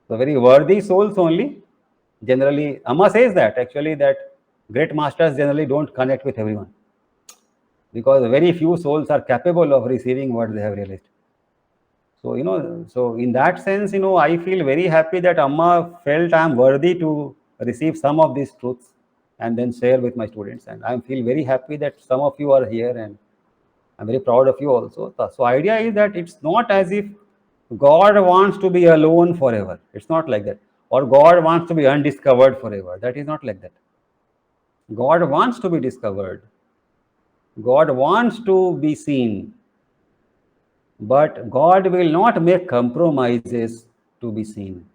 So very worthy souls only. Generally, Amma says that actually that great masters generally don't connect with everyone because very few souls are capable of receiving what they have realized. So, so in that sense, I feel very happy that Amma felt I am worthy to receive some of these truths and then share with my students. And I feel very happy that some of you are here, and I'm very proud of you also. So idea is that it's not as if God wants to be alone forever. It's not like that. Or God wants to be undiscovered forever. That is not like that. God wants to be discovered. God wants to be seen. But God will not make compromises to be seen.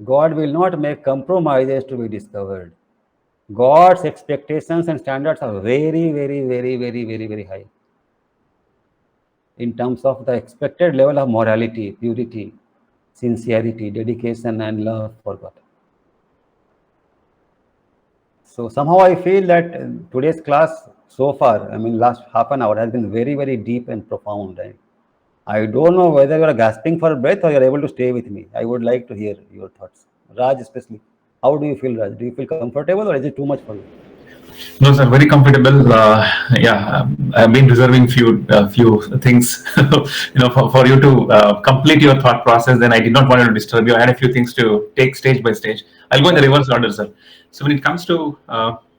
God will not make compromises to be discovered. God's expectations and standards are very, very, very, very, very, very high in terms of the expected level of morality, purity, sincerity, dedication, and love for God. So somehow I feel that today's class so far, last half an hour has been very, very deep and profound. I don't know whether you are gasping for breath or you are able to stay with me. I would like to hear your thoughts. Raj, especially. How do you feel, Raj? Do you feel comfortable or is it too much for you? No, sir, very comfortable. I've been reserving few things, for you to complete your thought process. Then I did not want to disturb you. I had a few things to take stage by stage. I'll go in the reverse order, sir. So when it comes to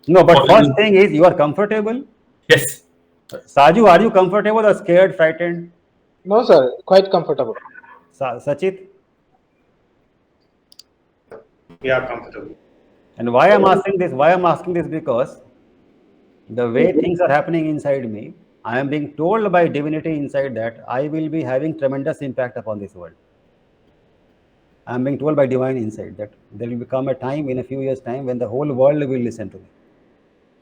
no, but first thing is you are comfortable. Yes. Saju, are you comfortable or scared, frightened? No, sir, quite comfortable. Sachit? Yeah, comfortable. And why I'm asking this? Why I'm asking this because the way things are happening inside me, I am being told by divinity inside that I will be having tremendous impact upon this world. I am being told by divine insight that there will become a time in a few years' time when the whole world will listen to me.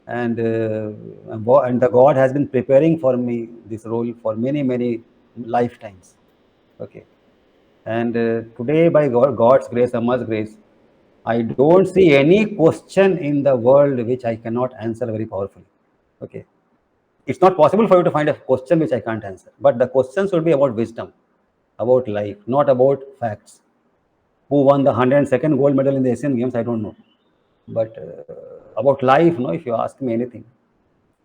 And the God has been preparing for me this role for many, many lifetimes. Okay. And today, by God's grace, Amma's grace, I don't see any question in the world which I cannot answer very powerfully. Okay. It's not possible for you to find a question which I can't answer. But the question should be about wisdom, about life, not about facts. Who won the 102nd gold medal in the Asian Games, I don't know. But about life, if you ask me anything,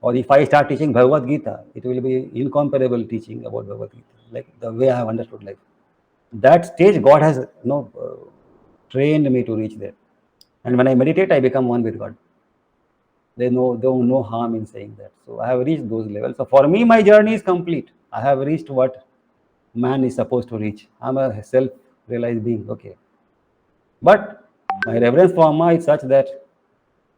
or if I start teaching Bhagavad Gita, it will be incomparable teaching about Bhagavad Gita, like the way I have understood life. That stage, God has trained me to reach there. And when I meditate, I become one with God. There's no harm in saying that. So I have reached those levels. So for me, my journey is complete. I have reached what man is supposed to reach. I'm a self-realized being. Okay. But my reverence for Amma is such that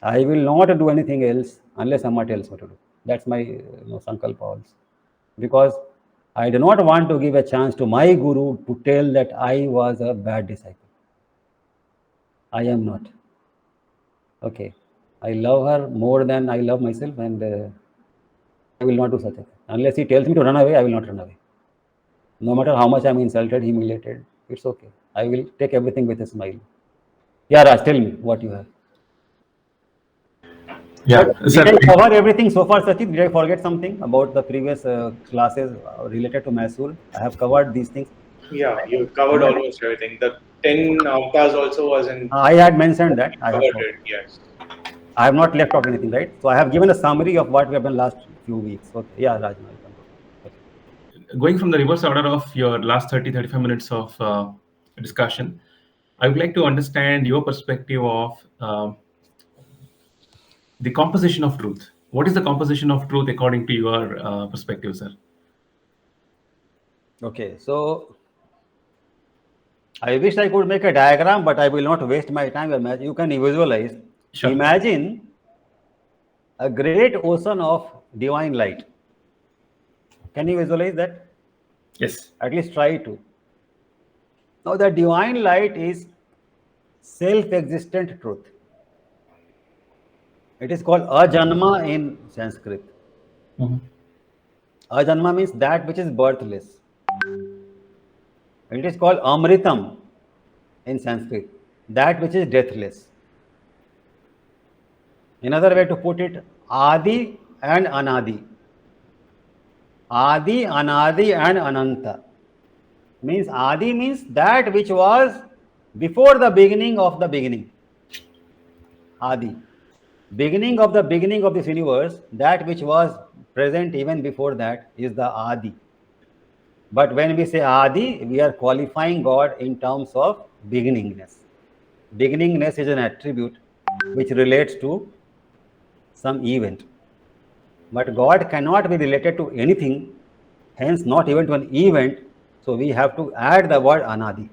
I will not do anything else unless Amma tells me to do. That's my sankalpa also. Because I do not want to give a chance to my guru to tell that I was a bad disciple. I am not. Okay. I love her more than I love myself, and I will not do such a thing. Unless he tells me to run away, I will not run away. No matter how much I am insulted, humiliated, it's okay. I will take everything with a smile. Yeah, Raj, tell me what you have. Yeah, But sir. did I cover everything so far, Saschit? Did I forget something about the previous classes related to Mysore? I have covered these things. Yeah, you covered almost everything. The 10 avatars also wasn't I had mentioned that. I have covered covered. it. Yes. I have not left out anything, right? So I have given a summary of what we have done last few weeks. Okay. Yeah, Raj, now you can go. Okay. Going from the reverse order of your last 30-35 minutes of discussion, I would like to understand your perspective of the composition of truth. What is the composition of truth according to your perspective, sir? Okay. So I wish I could make a diagram, but I will not waste my time. You can visualize. Sure. Imagine a great ocean of divine light. Can you visualize that? Yes. At least try to. Now, the divine light is self-existent truth. It is called ajanma in Sanskrit. Mhm. Ajanma means that which is birthless. It is called Amritam in Sanskrit, that which is deathless. Another way to put it, Adi and Anadi. Adi, Anadi and Ananta. Means Adi means that which was before the beginning of the beginning. Adi. Beginning of this universe, that which was present even before that is the Adi. But when we say Adi, we are qualifying God in terms of beginningness. Beginningness is an attribute which relates to some event. But God cannot be related to anything, hence not even to an event. So we have to add the word Anadi.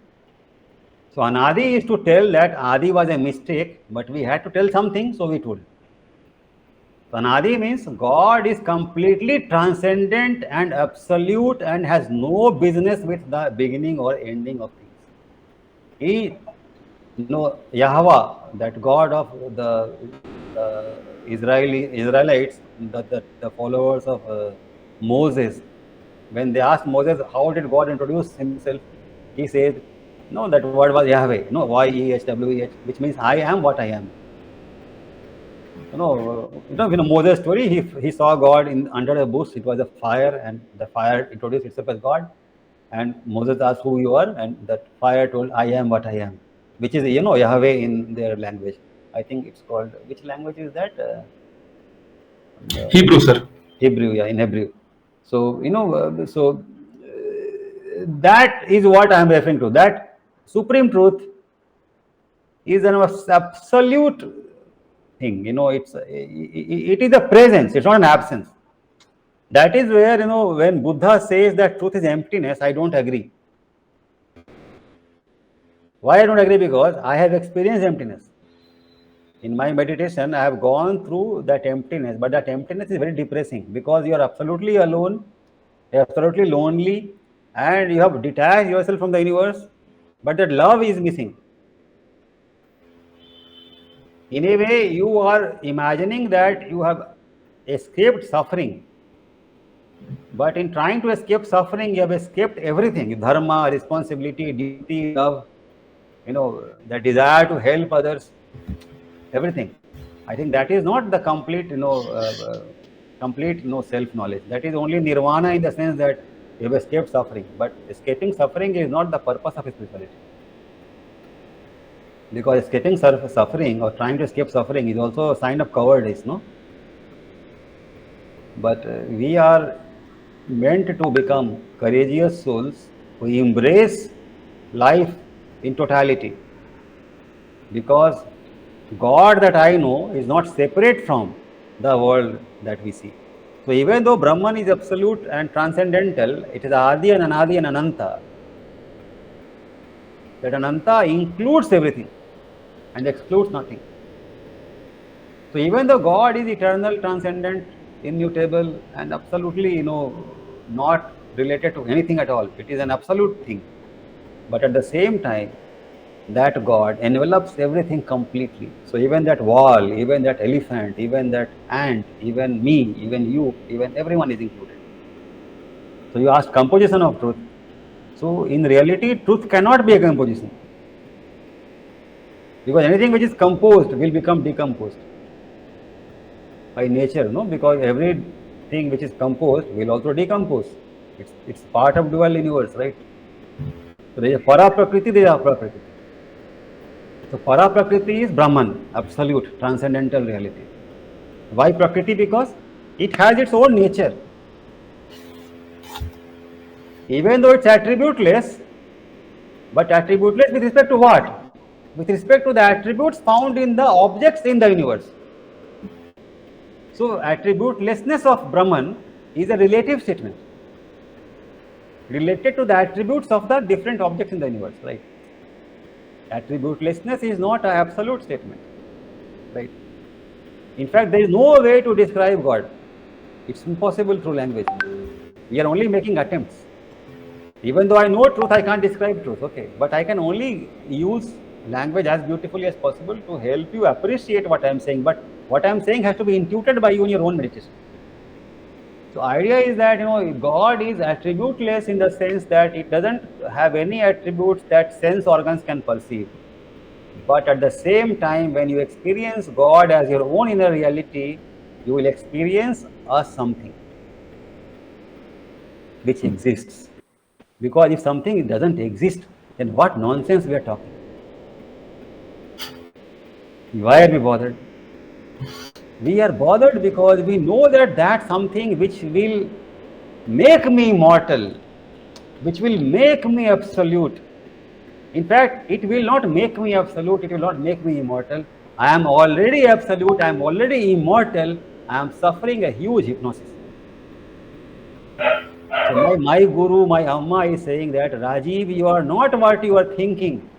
So Anadi is to tell that Adi was a mistake, but we had to tell something, so we told. So Anadi means God is completely transcendent and absolute and has no business with the beginning or ending of things. He, Yahweh, that God of the Israelites, the followers of Moses, when they asked Moses, how did God introduce himself? He said, no, that word was Yahweh, no, Y-E-H-W-E-H, which means I am what I am. Moses' story, he saw God under a bush. It was a fire, and the fire introduced itself as God. And Moses asked who you are, and that fire told, I am what I am, which is, Yahweh in their language. I think it's called, which language is that? Hebrew, sir. Hebrew, yeah, in Hebrew. So, that is what I am referring to. That supreme truth is an absolute thing. It is a presence. It's not an absence. That is where, when Buddha says that truth is emptiness, I don't agree. Why I don't agree? Because I have experienced emptiness. In my meditation, I have gone through that emptiness, but that emptiness is very depressing because you are absolutely alone, you are absolutely lonely, and you have detached yourself from the universe, but that love is missing. In a way, you are imagining that you have escaped suffering. But in trying to escape suffering, you have escaped everything: dharma, responsibility, duty, love, the desire to help others, everything. I think that is not the complete, self-knowledge. That is only nirvana in the sense that you have escaped suffering. But escaping suffering is not the purpose of spirituality. Because escaping suffering or trying to escape suffering is also a sign of cowardice, no? But we are meant to become courageous souls who embrace life in totality. Because God that I know is not separate from the world that we see. So even though Brahman is absolute and transcendental, it is Adi and Anadi and Ananta. That Ananta includes everything and excludes nothing. So even though God is eternal, transcendent, immutable, and absolutely, not related to anything at all, it is an absolute thing. But at the same time, that God envelops everything completely. So even that wall, even that elephant, even that ant, even me, even you, even everyone is included. So you asked composition of truth. So in reality, truth cannot be a composition. Because anything which is composed will become decomposed by nature, no? Because everything which is composed will also decompose. It's part of dual universe, right? So there is a para prakriti, there is apara prakriti. So para prakriti is Brahman, absolute, transcendental reality. Why prakriti? Because it has its own nature. Even though it's attributeless, but attributeless with respect to what? With respect to the attributes found in the objects in the universe. So attributelessness of Brahman is a relative statement related to the attributes of the different objects in the universe, right? Attributelessness is not an absolute statement, right? In fact, there is no way to describe God. It's impossible through language. We are only making attempts. Even though I know truth, I can't describe truth, okay? But I can only use language as beautifully as possible to help you appreciate what I am saying. But what I am saying has to be intuited by you in your own meditation. So idea is that God is attributeless in the sense that it doesn't have any attributes that sense organs can perceive. But at the same time, when you experience God as your own inner reality, you will experience a something which exists. Because if something doesn't exist, then what nonsense we are talking? Why are we bothered? We are bothered because we know that that something which will make me immortal, which will make me absolute. In fact, it will not make me absolute, it will not make me immortal. I am already absolute, I am already immortal, I am suffering a huge hypnosis. So my guru, my Amma is saying that, Rajiv, you are not what you are thinking.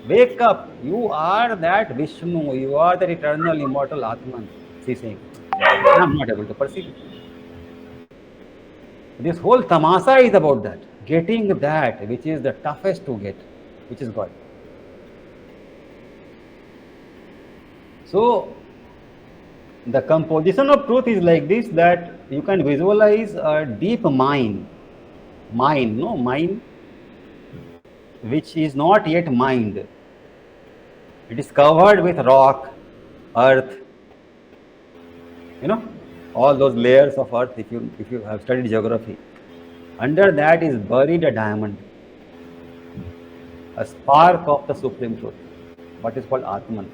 Wake up, you are that Vishnu, you are that eternal immortal Atman. She is saying, I am not able to perceive it. This whole tamasa is about that, getting that which is the toughest to get, which is God. So the composition of truth is like this, that you can visualize a deep mine, which is not yet mined. It is covered with rock, earth, all those layers of earth. If you have studied geography, under that is buried a diamond, a spark of the supreme truth, what is called Atman.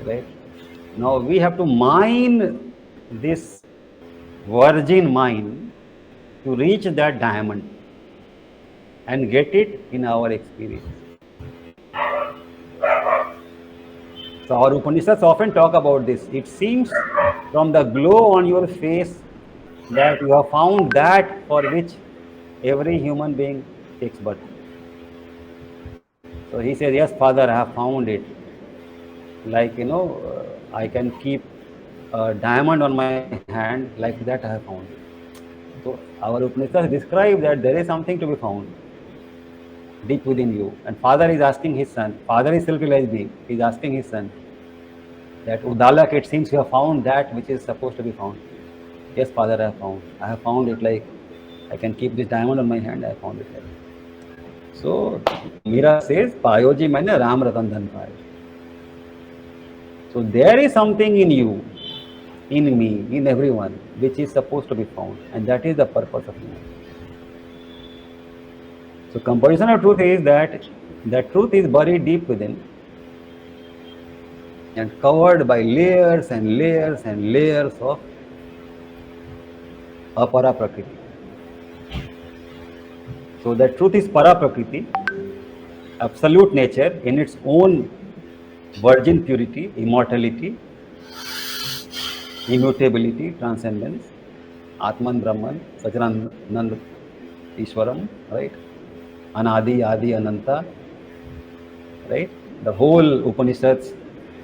Right? Now we have to mine this virgin mine to reach that diamond and get it in our experience. So our Upanishads often talk about this. It seems from the glow on your face that you have found that for which every human being takes birth. So he says, yes, Father, I have found it. Like, I can keep a diamond on my hand, like that I have found it. So our Upanishads describe that there is something to be found deep within you. And Father is asking his son, Father is self-realized being, he is asking his son that, Udalak, it seems you have found that which is supposed to be found. Yes, Father, I have found it, like I can keep this diamond on my hand, I have found it. Like. So Mira says, Payoji maine Ram Ratan Dhan Payo. So there is something in you, in me, in everyone, which is supposed to be found, and that is the purpose of life. So composition of truth is that the truth is buried deep within and covered by layers and layers and layers of apara prakriti. So the truth is para prakriti, absolute nature in its own virgin purity, immortality, immutability, transcendence, Atman Brahman, Sachidanand Ishwaram, right? Anadi, Adi, Ananta, right? The whole Upanishads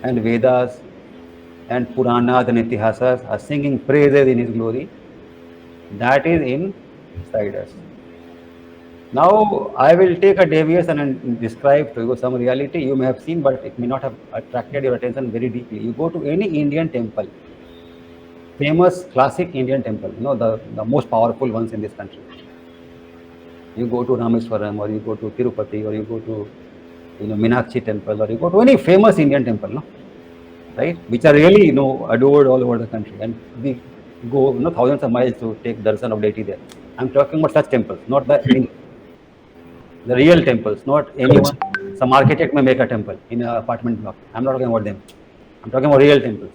and Vedas and Puranas and Itihasas are singing praises in his glory. That is inside us. Now, I will take a deviation and describe to you some reality you may have seen, but it may not have attracted your attention very deeply. You go to any Indian temple, famous classic Indian temple, the most powerful ones in this country. You go to Rameswaram, or you go to Tirupati, or you go to Meenakshi temple, or you go to any famous Indian temple, no? Right? Which are really adored all over the country, and we go thousands of miles to take darshan of deity there. I'm talking about such temples, not the real temples, not anyone. Some architect may make a temple in an apartment block. I'm not talking about them. I'm talking about real temples.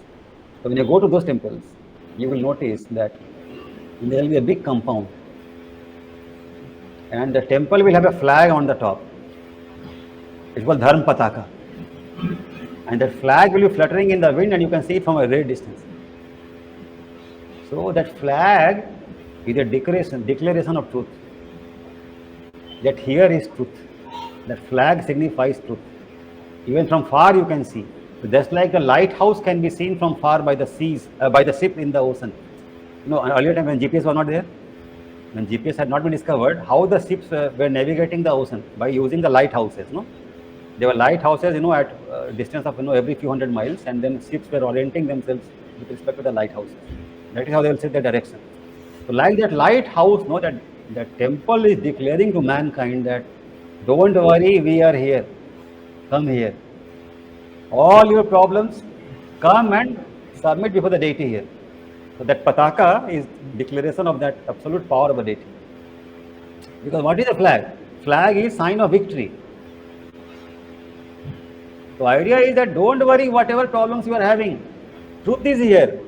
So when you go to those temples, you will notice that there will be a big compound, and the temple will have a flag on the top. It's called Dharm Pataka, and that flag will be fluttering in the wind, and you can see it from a great distance. So that flag is a declaration of truth. That here is truth. That flag signifies truth. Even from far you can see. So just like the lighthouse can be seen from far by the seas, by the ship in the ocean. Earlier time when GPS was not there, when GPS had not been discovered, how the ships were navigating the ocean by using the lighthouses. There were lighthouses, at distance of every few hundred miles, and then ships were orienting themselves with respect to the lighthouses. That is how they will set the direction. So like that lighthouse, that temple is declaring to mankind that don't worry, we are here. Come here. All your problems, come and submit before the deity here. So that pataka is declaration of that absolute power of a deity. Because what is a flag? Flag is sign of victory. So idea is that don't worry whatever problems you are having. Truth is here.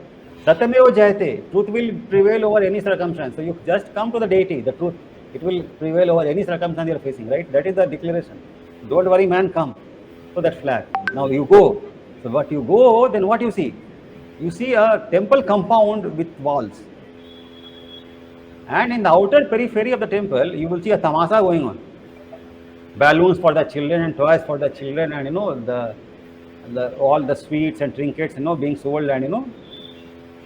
Satyameva jayate. Truth will prevail over any circumstance. So you just come to the deity, the truth. It will prevail over any circumstance you are facing, right? That is the declaration. Don't worry, man, come. So that flag. Now you go. So what you go, then what you see? You see a temple compound with walls. And in the outer periphery of the temple, you will see a tamasa going on. Balloons for the children and toys for the children, and all the sweets and trinkets being sold, and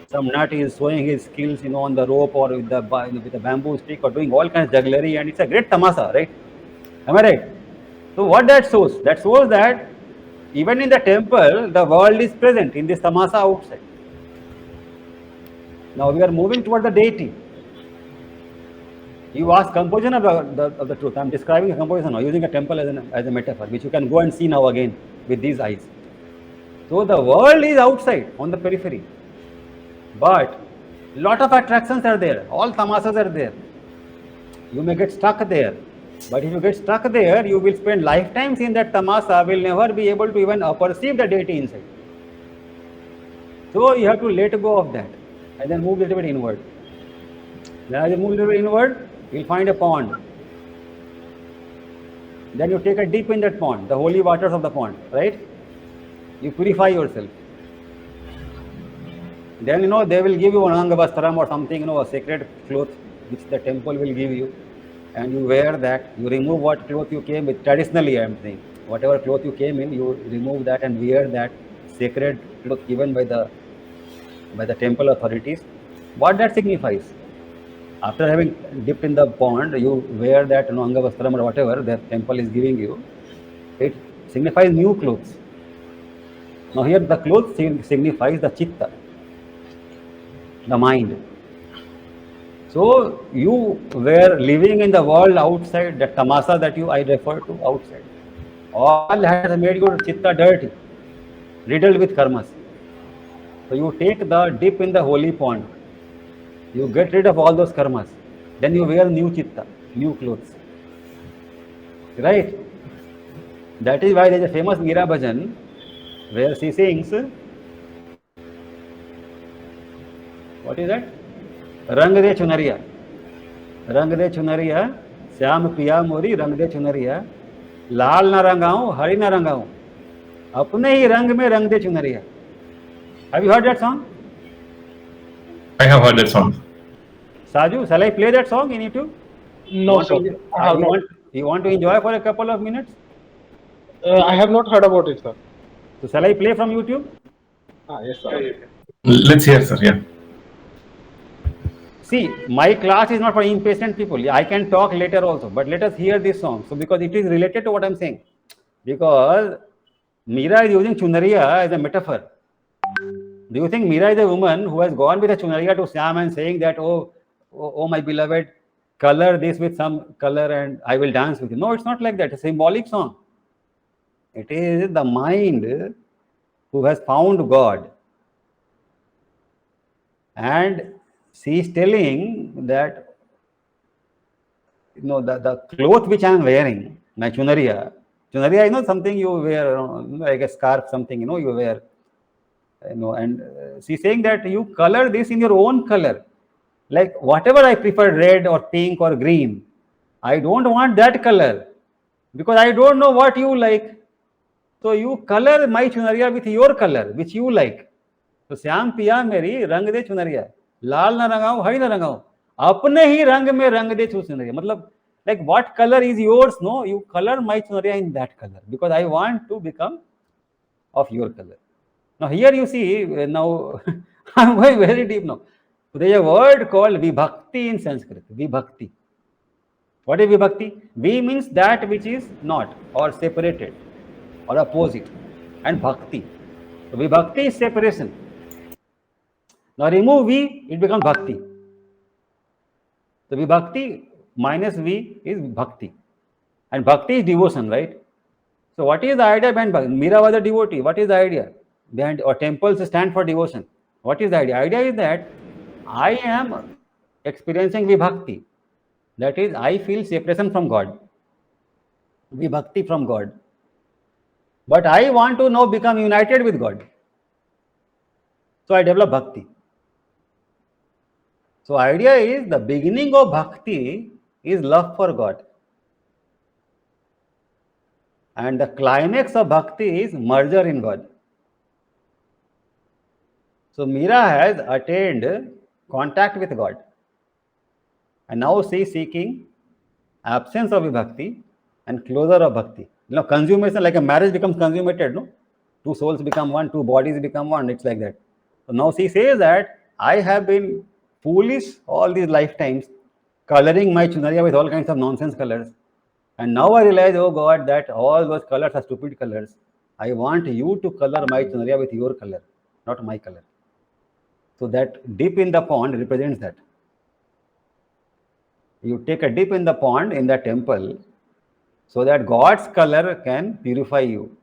some nut is showing his skills on the rope or with the bamboo stick, or doing all kinds of jugglery, and it's a great tamasa, right? Am I right? So what that shows? That shows that even in the temple, the world is present in this tamasa outside. Now we are moving toward the deity. You ask composition of the truth. I'm describing a composition now, using a temple as a metaphor, which you can go and see now again with these eyes. So the world is outside on the periphery, but lot of attractions are there. All tamasas are there. You may get stuck there, but if you get stuck there, you will spend lifetimes in that tamasa. Will never be able to even perceive the deity inside. So you have to let go of that and then move a little bit inward. Then as you move a little bit inward, you'll find a pond. Then you take a dip in that pond, the holy waters of the pond, right? You purify yourself. Then they will give you an angavastaram or something, a sacred cloth which the temple will give you, and you wear that. You remove what cloth you came with. Traditionally, I am saying, whatever cloth you came in, you remove that and wear that sacred cloth given by the temple authorities. What that signifies? After having dipped in the pond, you wear that angavastaram or whatever the temple is giving you. It signifies new clothes. Now here the clothes signifies the chitta, the mind. So you were living in the world outside, that tamasa that I refer to outside. All has made your chitta dirty, riddled with karmas. So you take the dip in the holy pond. You get rid of all those karmas. Then you wear new chitta, new clothes. Right? That is why there is a famous Meera bhajan where she sings, what is that? Rang de chunariya. Rang de chunariya, Syam piya mori rang de chunariya. Lal na rangaun, hari na rangaun. Apne hi rang mein rang de chunariya. Have you heard that song? I have heard that song. Saju, shall I play that song in YouTube? No, sir. I have not. You want to enjoy for a couple of minutes? I have not heard about it, sir. So shall I play from YouTube? Yes, sir. Let's hear, sir. Yeah. See, my class is not for impatient people. I can talk later also, but let us hear this song. So, because it is related to what I'm saying. Because Meera is using Chunariya as a metaphor. Do you think Meera is a woman who has gone with a Chunariya to Syam and saying that, oh, my beloved, color this with some color and I will dance with you? No, it's not like that. It's a symbolic song. It is the mind who has found God. And she is telling that, the cloth which I am wearing, my chunariya is something you wear, like a scarf, something, you wear, and she's saying that you color this in your own color. Like whatever I prefer, red or pink or green, I don't want that color because I don't know what you like. So you color my chunariya with your color, which you like. तो श्याम पिया मेरी रंग दे चुनरिया, लाल ना रंगाऊं, हरी ना रंगाऊं, अपने ही रंग में रंग दे चुनरिया. मतलब like what color is yours? No, you color my chunariya in that color because I want to become of your color. Now here you see, now I'm going very deep now. So there is a word called Vibhakti in Sanskrit. Vibhakti. What is Vibhakti? V means that which is not or separated or opposite, and Bhakti. So Vibhakti is separation. Now remove V, it becomes Bhakti. So Vibhakti minus V is Bhakti. And Bhakti is devotion, right? So what is the idea behind Bhakti? Meera was a devotee. What is the idea behind, or temples stand for devotion? What is the idea? Idea is that I am experiencing Vibhakti. That is, I feel separation from God. Vibhakti from God. But I want to now become united with God. So I develop Bhakti. So idea is the beginning of Bhakti is love for God. And the climax of Bhakti is merger in God. So Meera has attained contact with God. And now she is seeking absence of Vibhakti and closure of Bhakti. Consummation, like a marriage becomes consummated, no? Two souls become one, two bodies become one, it's like that. So now she says that I have been foolish all these lifetimes, coloring my chunariya with all kinds of nonsense colors. And now I realize, oh God, that all those colors are stupid colors. I want you to color my chunariya with your color, not my color. So that dip in the pond represents that. You take a dip in the pond in the temple so that God's color can purify you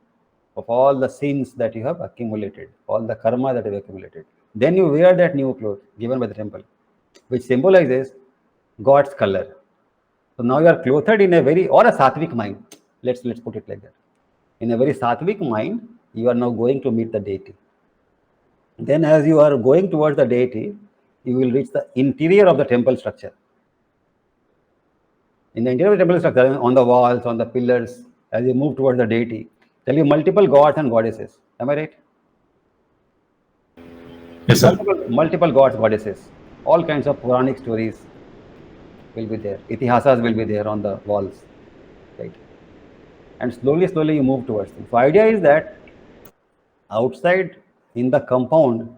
of all the sins that you have accumulated, all the karma that you have accumulated. Then you wear that new cloth given by the temple, which symbolizes God's color. So now you are clothed in a very, or a sattvic mind. Let's put it like that. In a very sattvic mind, you are now going to meet the deity. Then as you are going towards the deity, you will reach the interior of the temple structure. In the interior of the temple structure, on the walls, on the pillars, as you move towards the deity, tell you multiple gods and goddesses. Am I right? Yes, sir. Multiple gods, goddesses. All kinds of Puranic stories will be there. Itihasas will be there on the walls. Right? And slowly you move towards them. So idea is that outside in the compound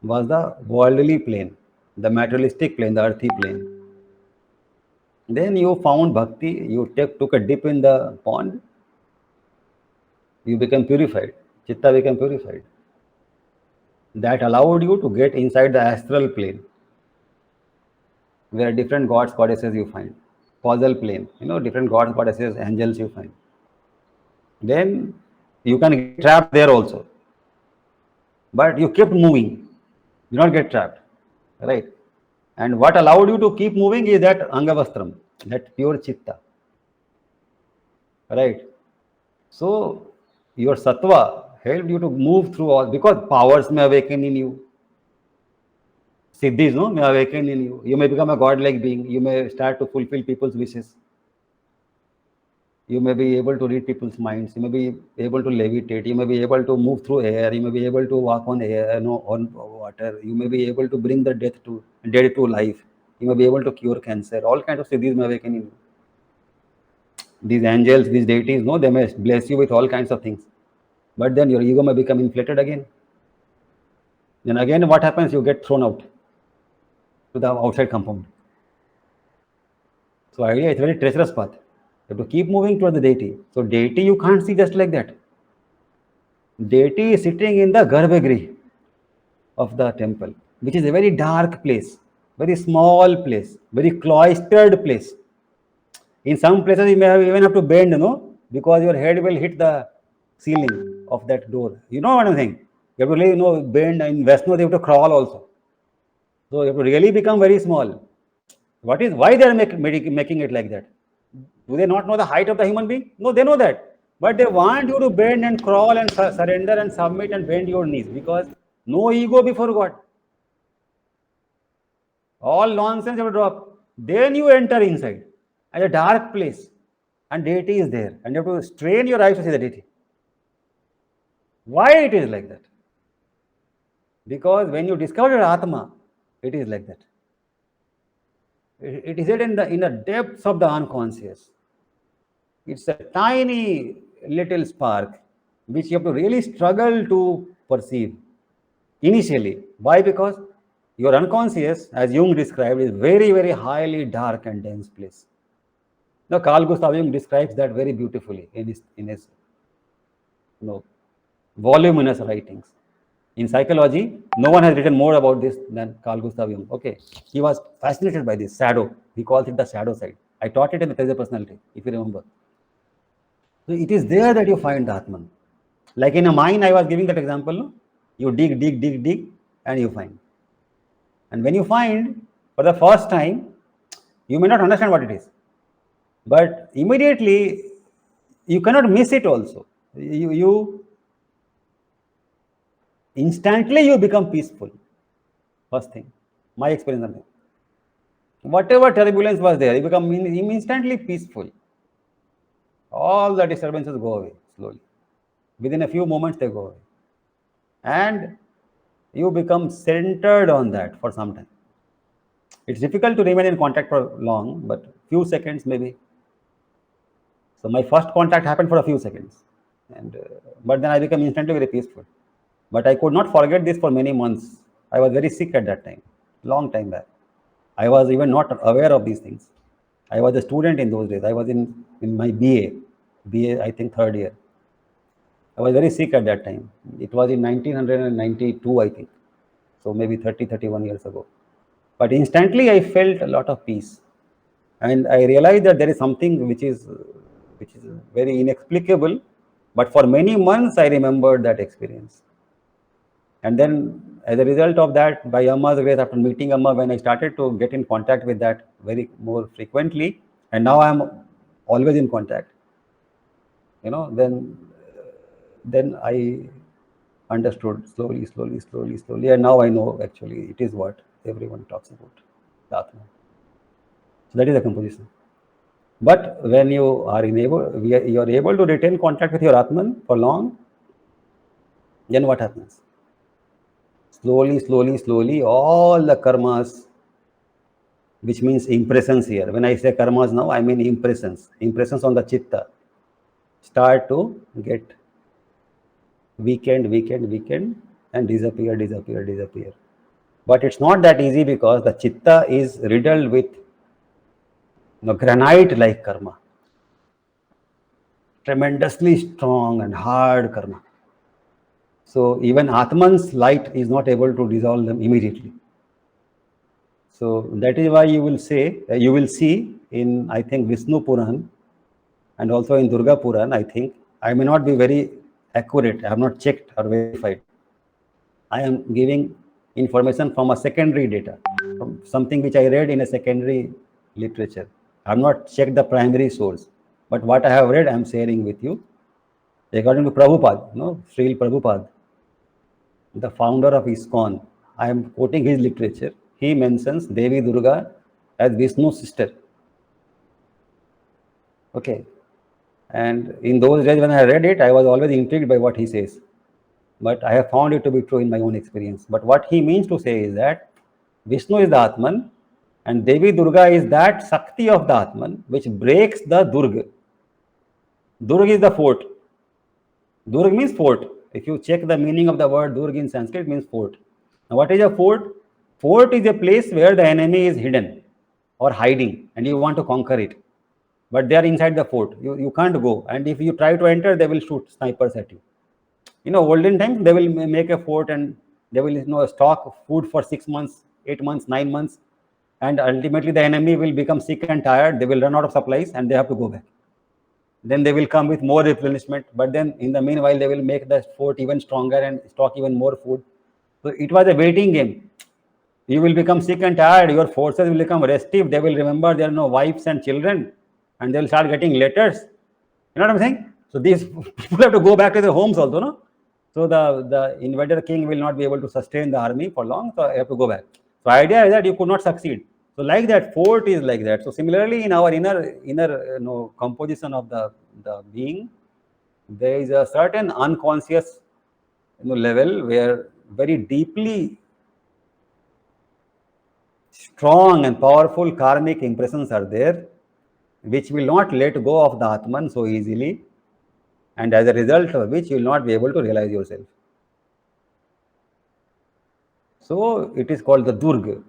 was the worldly plane, the materialistic plane, the earthy plane. Then you found Bhakti, you took a dip in the pond, you became purified, Chitta became purified. That allowed you to get inside the astral plane, where different gods, goddesses you find. Causal plane, different gods, goddesses, angels you find. Then you can get trapped there also. But you kept moving, you not get trapped, right? And what allowed you to keep moving is that Angavastram, that pure Chitta, right? So your Sattva helped you to move through all, because powers may awaken in you. Siddhis may awaken in you. You may become a godlike being. You may start to fulfill people's wishes. You may be able to read people's minds. You may be able to levitate. You may be able to move through air. You may be able to walk on air, on water. You may be able to bring the dead to life. You may be able to cure cancer. All kinds of siddhis may awaken in you. These angels, these deities, they may bless you with all kinds of things. But then your ego may become inflated again. Then again, what happens? You get thrown out. to the outside compound. So idea, it's a very treacherous path. You have to keep moving toward the deity. So deity you can't see just like that. Deity is sitting in the Garbhagriha of the temple, which is a very dark place, very small place, very cloistered place. In some places, you may have even have to bend, because your head will hit the ceiling of that door. You know what I'm saying? You have to really, bend. In Vishnu, they have to crawl also. So you have to really become very small. Why they are making it like that? Do they not know the height of the human being? No, they know that. But they want you to bend and crawl and surrender and submit and bend your knees, because no ego before God. All nonsense you have to drop. Then you enter inside at a dark place, and deity is there, and you have to strain your eyes to see the deity. Why it is like that? Because when you discover your Atma, it is like that. It is in the depths of the unconscious. It's a tiny little spark which you have to really struggle to perceive initially. Why? Because your unconscious, as Jung described, is very, very highly dark and dense place. Now, Carl Gustav Jung describes that very beautifully in his voluminous writings. In psychology, no one has written more about this than Carl Gustav Jung. Okay, he was fascinated by this shadow. He calls it the shadow side. I taught it in the Theory of Personality, if you remember. So it is there that you find the Atman. Like in a mine, I was giving that example. No? You dig, and you find. And when you find for the first time, you may not understand what it is, but immediately you cannot miss it. Also, you instantly you become peaceful. First thing, my experience of it. Whatever turbulence was there, you become instantly peaceful. All the disturbances go away slowly. Within a few moments, they go away. And you become centered on that for some time. It's difficult to remain in contact for long, but few seconds maybe. So my first contact happened for a few seconds, and but then I became instantly very peaceful. But I could not forget this for many months. I was very sick at that time, long time back. I was even not aware of these things. I was a student in those days. I was in my BA, I think third year. I was very sick at that time. It was in 1992, I think. So maybe 31 years ago. But instantly I felt a lot of peace. And I realized that there is something which is very inexplicable. But for many months, I remembered that experience. And then as a result of that, by Amma's grace, after meeting Amma, when I started to get in contact with that very more frequently, and now I am always in contact, then I understood slowly, and now I know actually it is what everyone talks about, the Atma. So that is the composition. But when you are you are able to retain contact with your Atman for long, then what happens? Slowly, all the karmas, which means impressions here. When I say karmas now, I mean impressions on the chitta, start to get weakened, and disappear. But it's not that easy, because the chitta is riddled with granite-like karma, tremendously strong and hard karma. So even Atman's light is not able to dissolve them immediately. So that is why you will see in, I think, Vishnu Puran and also in Durga Puran, I think, I may not be very accurate, I have not checked or verified. I am giving information from a secondary data, from something which I read in a secondary literature. I have not checked the primary source, but what I have read, I am sharing with you. According to Prabhupada, Srila Prabhupada, the founder of ISKCON, I am quoting his literature. He mentions Devi Durga as Vishnu's sister. Okay. And in those days when I read it, I was always intrigued by what he says. But I have found it to be true in my own experience. But what he means to say is that Vishnu is the Atman, and Devi Durga is that Shakti of the Atman which breaks the Durga. Durga is the fort. Durga means fort. If you check the meaning of the word Durga in Sanskrit, it means fort. Now, what is a fort? Fort is a place where the enemy is hidden or hiding and you want to conquer it. But they are inside the fort. You can't go. And if you try to enter, they will shoot snipers at you. Olden times, they will make a fort and they will stock food for 6 months, 8 months, 9 months. And ultimately, the enemy will become sick and tired. They will run out of supplies and they have to go back. Then they will come with more replenishment. But then in the meanwhile, they will make the fort even stronger and stock even more food. So it was a waiting game. You will become sick and tired. Your forces will become restive. They will remember there are no wives and children. And they will start getting letters. You know what I'm saying? So these people have to go back to their homes also, no? So the invader king will not be able to sustain the army for long, so you have to go back. So idea is that you could not succeed. So like that, fort is like that. So similarly, in our inner composition of the being, there is a certain unconscious level where very deeply strong and powerful karmic impressions are there, which will not let go of the Atman so easily, and as a result of which you will not be able to realize yourself. So it is called the Durga,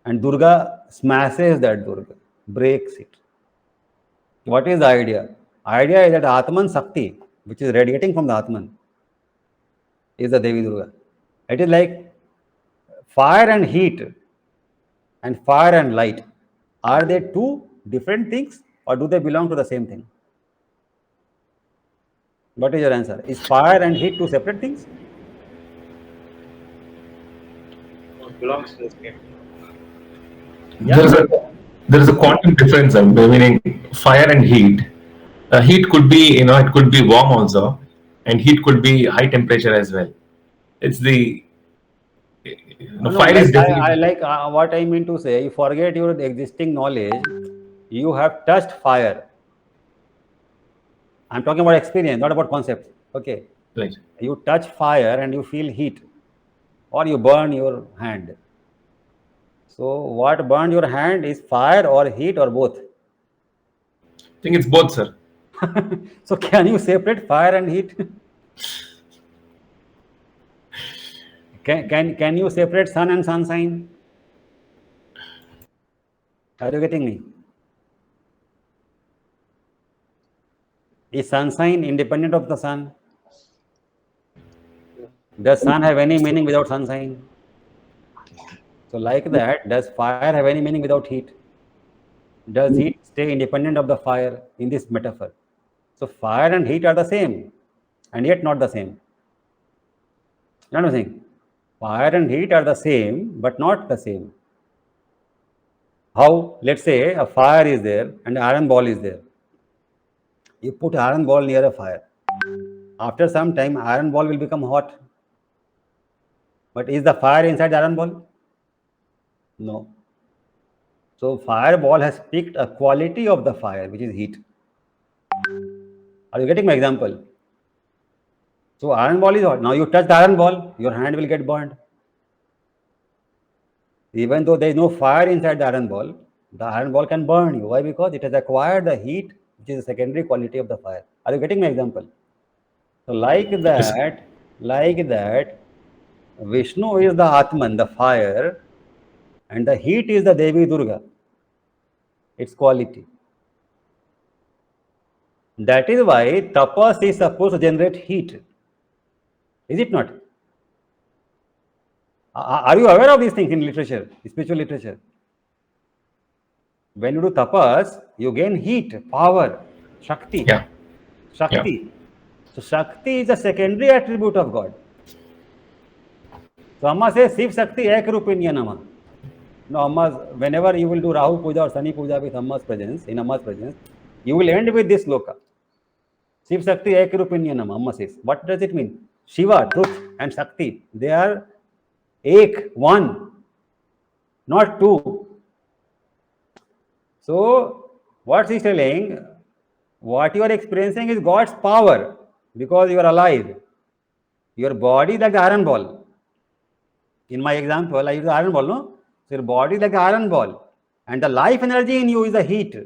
and Durga smashes that Durga, breaks it. What is the idea? Idea is that Atman Shakti, which is radiating from the Atman, is the Devi Durga. It is like fire and heat and fire and light. Are they two different things or do they belong to the same thing? What is your answer? Is fire and heat two separate things? It belongs to the same. Yeah. There is a quantum difference, meaning fire and heat. Heat could be, it could be warm also, and heat could be high temperature as well. It's the fire is definitely. I like what I mean to say. You forget your existing knowledge. You have touched fire. I'm talking about experience, not about concepts. Okay. Right. You touch fire and you feel heat, or you burn your hand. So what burned your hand is fire or heat or both? I think it's both, sir. So can you separate fire and heat? Can you separate sun and sunshine? Are you getting me? Is sunshine independent of the sun? Does sun have any meaning without sunshine? So like that, does fire have any meaning without heat? Does heat stay independent of the fire in this metaphor? So fire and heat are the same and yet not the same. You know what I'm saying? Fire and heat are the same but not the same. How? Let's say a fire is there and an iron ball is there. You put iron ball near a fire. After some time, iron ball will become hot. But is the fire inside the iron ball? No. So fireball has picked a quality of the fire, which is heat. Are you getting my example? So iron ball is hot. Now you touch the iron ball, your hand will get burned. Even though there is no fire inside the iron ball can burn you. Why? Because it has acquired the heat, which is a secondary quality of the fire. Are you getting my example? So like that, Vishnu is the Atman, the fire, and the heat is the Devi Durga, its quality. That is why tapas is supposed to generate heat. Is it not? Are you aware of these things in literature, spiritual literature? When you do tapas, you gain heat, power, Shakti. Yeah. Shakti. Yeah. So Shakti is a secondary attribute of God. So Amma says, Shiv Shakti ek rupinyan Amma. Now Amma's, whenever you will do Rahu Puja or Sani Puja with Amma's presence, in Amma's presence, you will end with this sloka. Shiv Shakti ek rupinyan Amma, Amma says. What does it mean? Shiva, truth, and Shakti, they are ek, one, not two. So what she's telling, what you are experiencing is God's power because you are alive. Your body is like the iron ball. In my example, I use the iron ball, no? So your body is like the iron ball. And the life energy in you is the heat.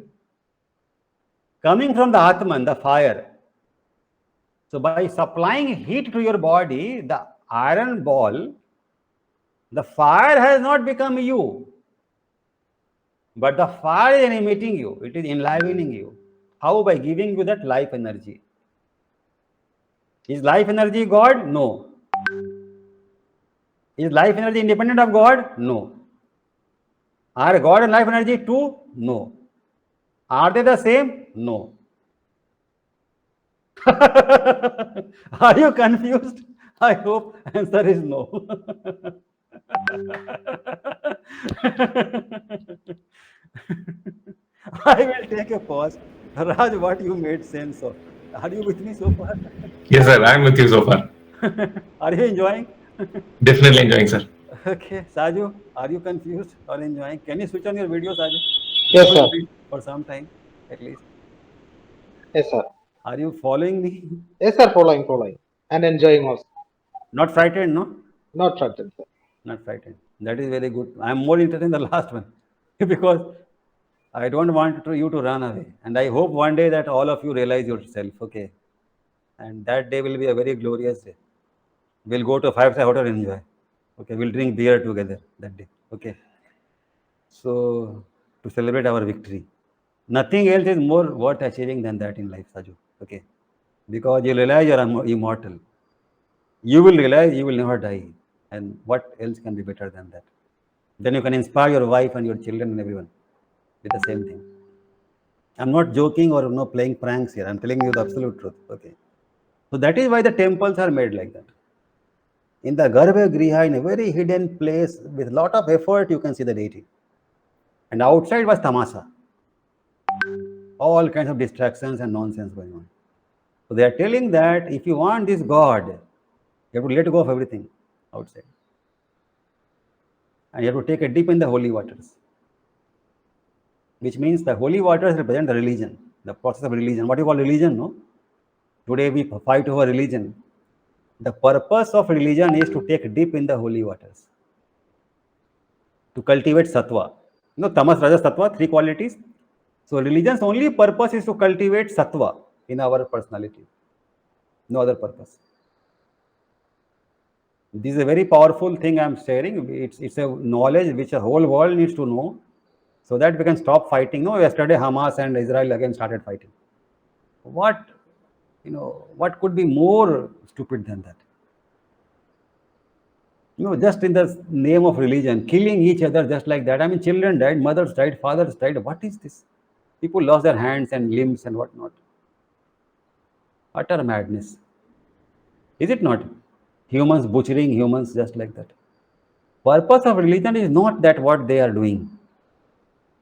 Coming from the Atman, the fire. So by supplying heat to your body, the iron ball The fire has not become you, but the fire is animating you. It is enlivening you. How? By giving you that life energy. Is life energy God? No. Is life energy independent of God? No. Are God and life energy two? No. Are they the same? No. Are you confused? I hope answer is no. I will take a pause. Raj, what you made sense of? Are you with me so far? Yes, sir. I'm with you so far. Are you enjoying? Definitely enjoying, sir. Okay, Saju, are you confused or enjoying? Can you switch on your video, Saju? Yes, Don't sir. be for some time at least. Yes, sir. Are you following me? Yes, sir. Following, and enjoying also. Not frightened, no? Not certain, sir. Not frightened. That is very good. I am more interested in the last one because I don't want you to run away. And I hope one day that all of you realize yourself, okay? And that day will be a very glorious day. We'll go to a five-star hotel and enjoy. Okay, we'll drink beer together that day. Okay. So to celebrate our victory. Nothing else is more worth achieving than that in life, Saju. Okay. Because you realize you are immortal. You will realize you will never die. And what else can be better than that? Then you can inspire your wife and your children and everyone with the same thing. I'm not joking or playing pranks here. I'm telling you the absolute truth. Okay. So that is why the temples are made like that. In the Garbhagriha, in a very hidden place, with a lot of effort, you can see the deity. And outside was tamasa. All kinds of distractions and nonsense going on. So they are telling that if you want this God, you have to let go of everything outside. And you have to take a dip in the holy waters. Which means the holy waters represent the religion, the process of religion. What you call religion, no? Today we fight over religion. The purpose of religion is to take dip in the holy waters, to cultivate sattva. Tamas, rajas, sattva, three qualities. So religion's only purpose is to cultivate sattva in our personality. No other purpose. This is a very powerful thing I'm sharing. It's a knowledge which the whole world needs to know so that we can stop fighting. Yesterday Hamas and Israel again started fighting. What could be more stupid than that? Just in the name of religion, killing each other just like that. I mean, children died, mothers died, fathers died. What is this? People lost their hands and limbs and whatnot. Utter madness. Is it not? Humans butchering humans just like that. Purpose of religion is not that what they are doing.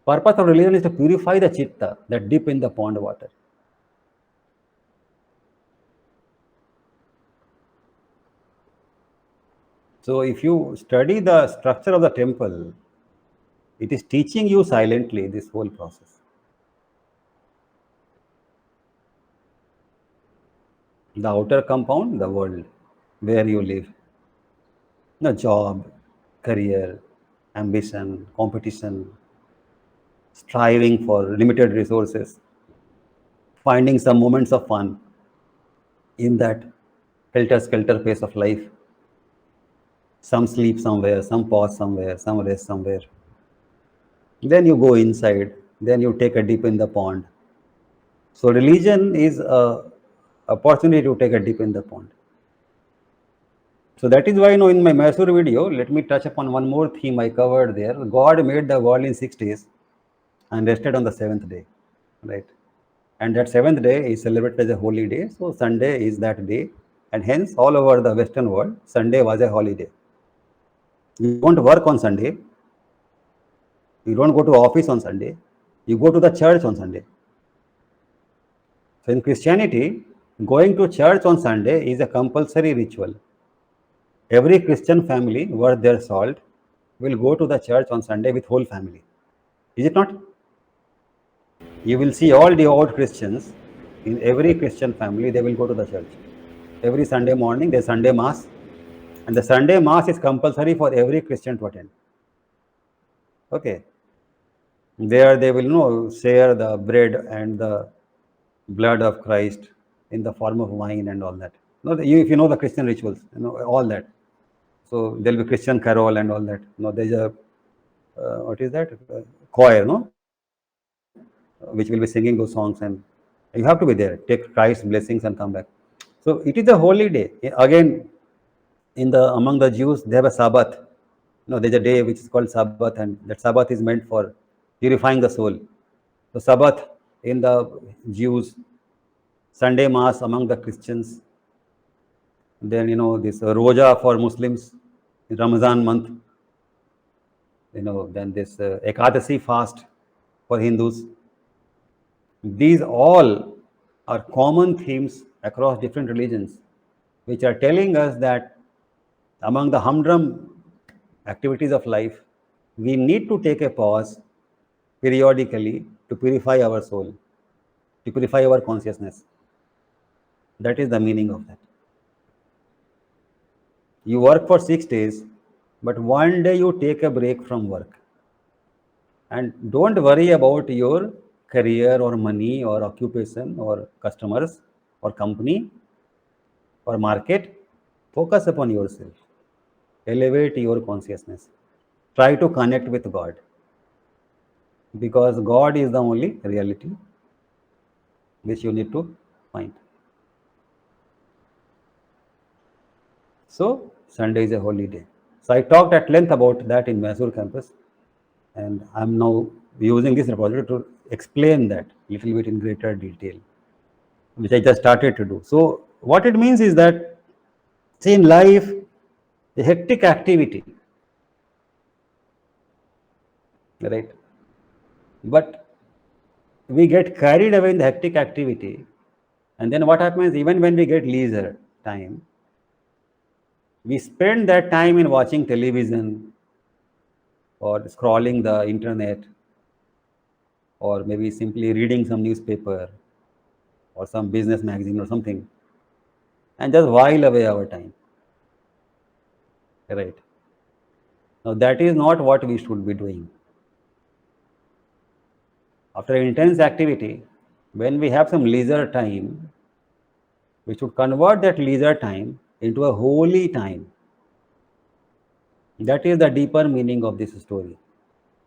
Purpose of religion is to purify the chitta, that dip in the pond water. So if you study the structure of the temple, it is teaching you silently this whole process. The outer compound, the world, where you live. The job, career, ambition, competition, striving for limited resources, finding some moments of fun in that helter-skelter pace of life. Some sleep somewhere, some pause somewhere, some rest somewhere. Then you go inside, then you take a dip in the pond. So religion is a opportunity to take a dip in the pond. So that is why in my Mysore video, let me touch upon one more theme I covered there. God made the world in 6 days and rested on the 7th day, right? And that 7th day is celebrated as a holy day. So Sunday is that day, and hence all over the Western world, Sunday was a holiday. You don't work on Sunday. You don't go to office on Sunday. You go to the church on Sunday. So in Christianity, going to church on Sunday is a compulsory ritual. Every Christian family worth their salt will go to the church on Sunday with whole family. Is it not? You will see all devout Christians in every Christian family, they will go to the church. Every Sunday morning, there's Sunday Mass. And the Sunday Mass is compulsory for every Christian to attend. Okay. There they will share the bread and the blood of Christ in the form of wine and all that. If you know the Christian rituals, all that. So there'll be Christian carol and all that. No, there's a what is that choir, no, which will be singing those songs, and you have to be there. Take Christ's blessings and come back. So it is a holy day. Again, in the among the Jews, they have a Sabbath. No, there's a day which is called Sabbath, and that Sabbath is meant for purifying the soul. So Sabbath in the Jews, Sunday Mass among the Christians, then this Roja for Muslims, Ramazan month, then this Ekadasi fast for Hindus. These all are common themes across different religions, which are telling us that among the humdrum activities of life, we need to take a pause periodically to purify our soul, to purify our consciousness. That is the meaning of that. You work for 6 days, but one day you take a break from work. And don't worry about your career or money or occupation or customers or company or market. Focus upon yourself. Elevate your consciousness. Try to connect with God, because God is the only reality which you need to find. So Sunday is a holy day. So I talked at length about that in Mysore campus, and I'm now using this repository to explain that a little bit in greater detail, which I just started to do. So what it means is that, see, in life, the hectic activity, right? But we get carried away in the hectic activity, and then what happens, even when we get leisure time, we spend that time in watching television or scrolling the internet, or maybe simply reading some newspaper or some business magazine or something, and just while away our time, right? Now that is not what we should be doing. After intense activity, when we have some leisure time, we should convert that leisure time into a holy time. That is the deeper meaning of this story.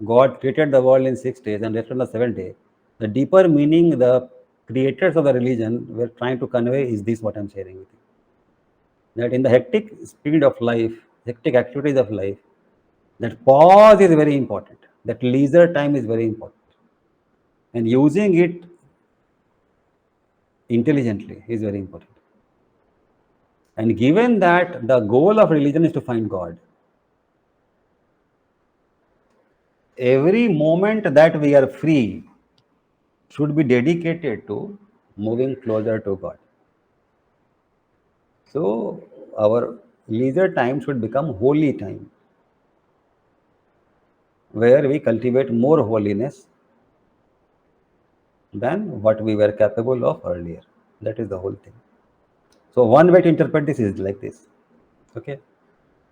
God created the world in 6 days and rested on the 7th day. The deeper meaning the creators of the religion were trying to convey is this, what I'm sharing with you. That in the hectic speed of life, hectic activities of life, that pause is very important. That leisure time is very important. And using it intelligently is very important. And given that the goal of religion is to find God, every moment that we are free should be dedicated to moving closer to God. So our leisure time should become holy time, where we cultivate more holiness than what we were capable of earlier. That is the whole thing. So one way to interpret this is like this, okay,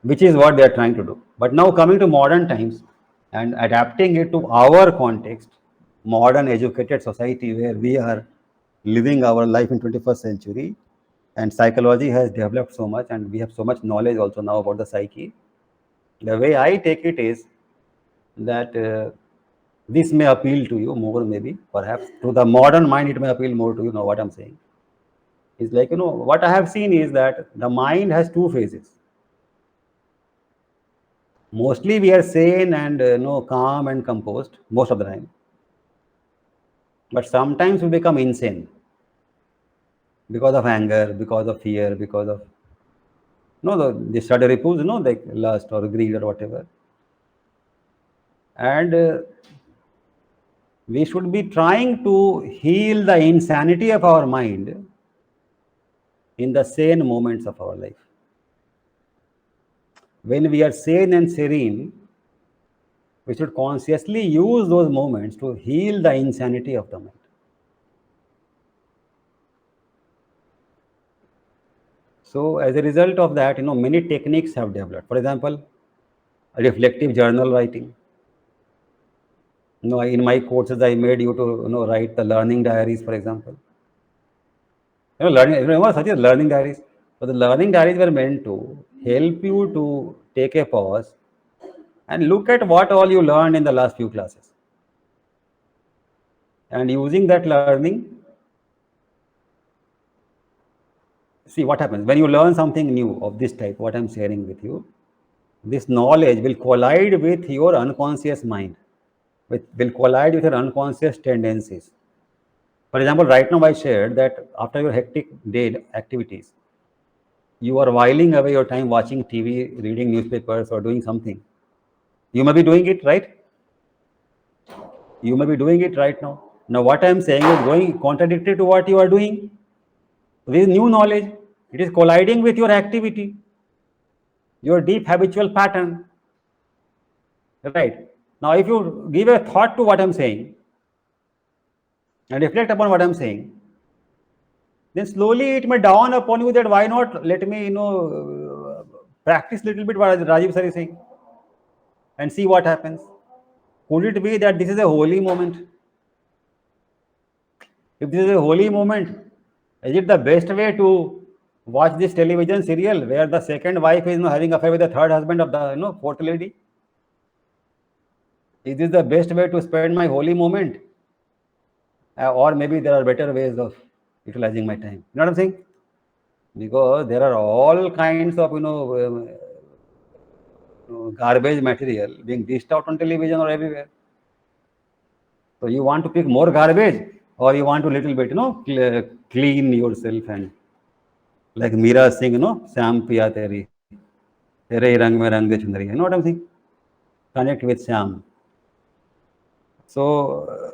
which is what they are trying to do. But now coming to modern times and adapting it to our context, modern educated society where we are living our life in 21st century, and psychology has developed so much and we have so much knowledge also now about the psyche. The way I take it is that this may appeal to you more, maybe, perhaps. To the modern mind, it may appeal more to you, know what I'm saying. It's like, what I have seen is that the mind has two phases. Mostly we are sane and calm and composed most of the time. But sometimes we become insane because of anger, because of fear, because of the study repose, like lust or greed or whatever. And we should be trying to heal the insanity of our mind in the sane moments of our life. When we are sane and serene, we should consciously use those moments to heal the insanity of the mind. So as a result of that, many techniques have developed. For example, reflective journal writing. In my courses, I made you to write the learning diaries, for example. Learning, remember such as learning diaries. So the learning diaries were meant to help you to take a pause and look at what all you learned in the last few classes. And using that learning, see what happens when you learn something new of this type, what I'm sharing with you. This knowledge will collide with your unconscious mind, will collide with your unconscious tendencies. For example, right now I shared that after your hectic day activities, you are whiling away your time watching TV, reading newspapers, or doing something. You may be doing it, right? You may be doing it right now. Now, what I am saying is going contradictory to what you are doing. This is new knowledge. It is colliding with your activity, your deep habitual pattern. Right. Now, if you give a thought to what I am saying and reflect upon what I am saying, then slowly it may dawn upon you that why not let me, practice little bit what Rajiv sir is saying and see what happens. Could it be that this is a holy moment? If this is a holy moment, is it the best way to watch this television serial where the second wife is having affair with the third husband of the fourth lady? Is this the best way to spend my holy moment? Or maybe there are better ways of utilizing my time. You know what I'm saying? Because there are all kinds of garbage material being dished out on television or everywhere. So you want to pick more garbage, or you want to little bit clean yourself and like Meera Singh, Syam piya teri, tere rang mein rang de chundari. You know what I'm saying? Connect with Syam. So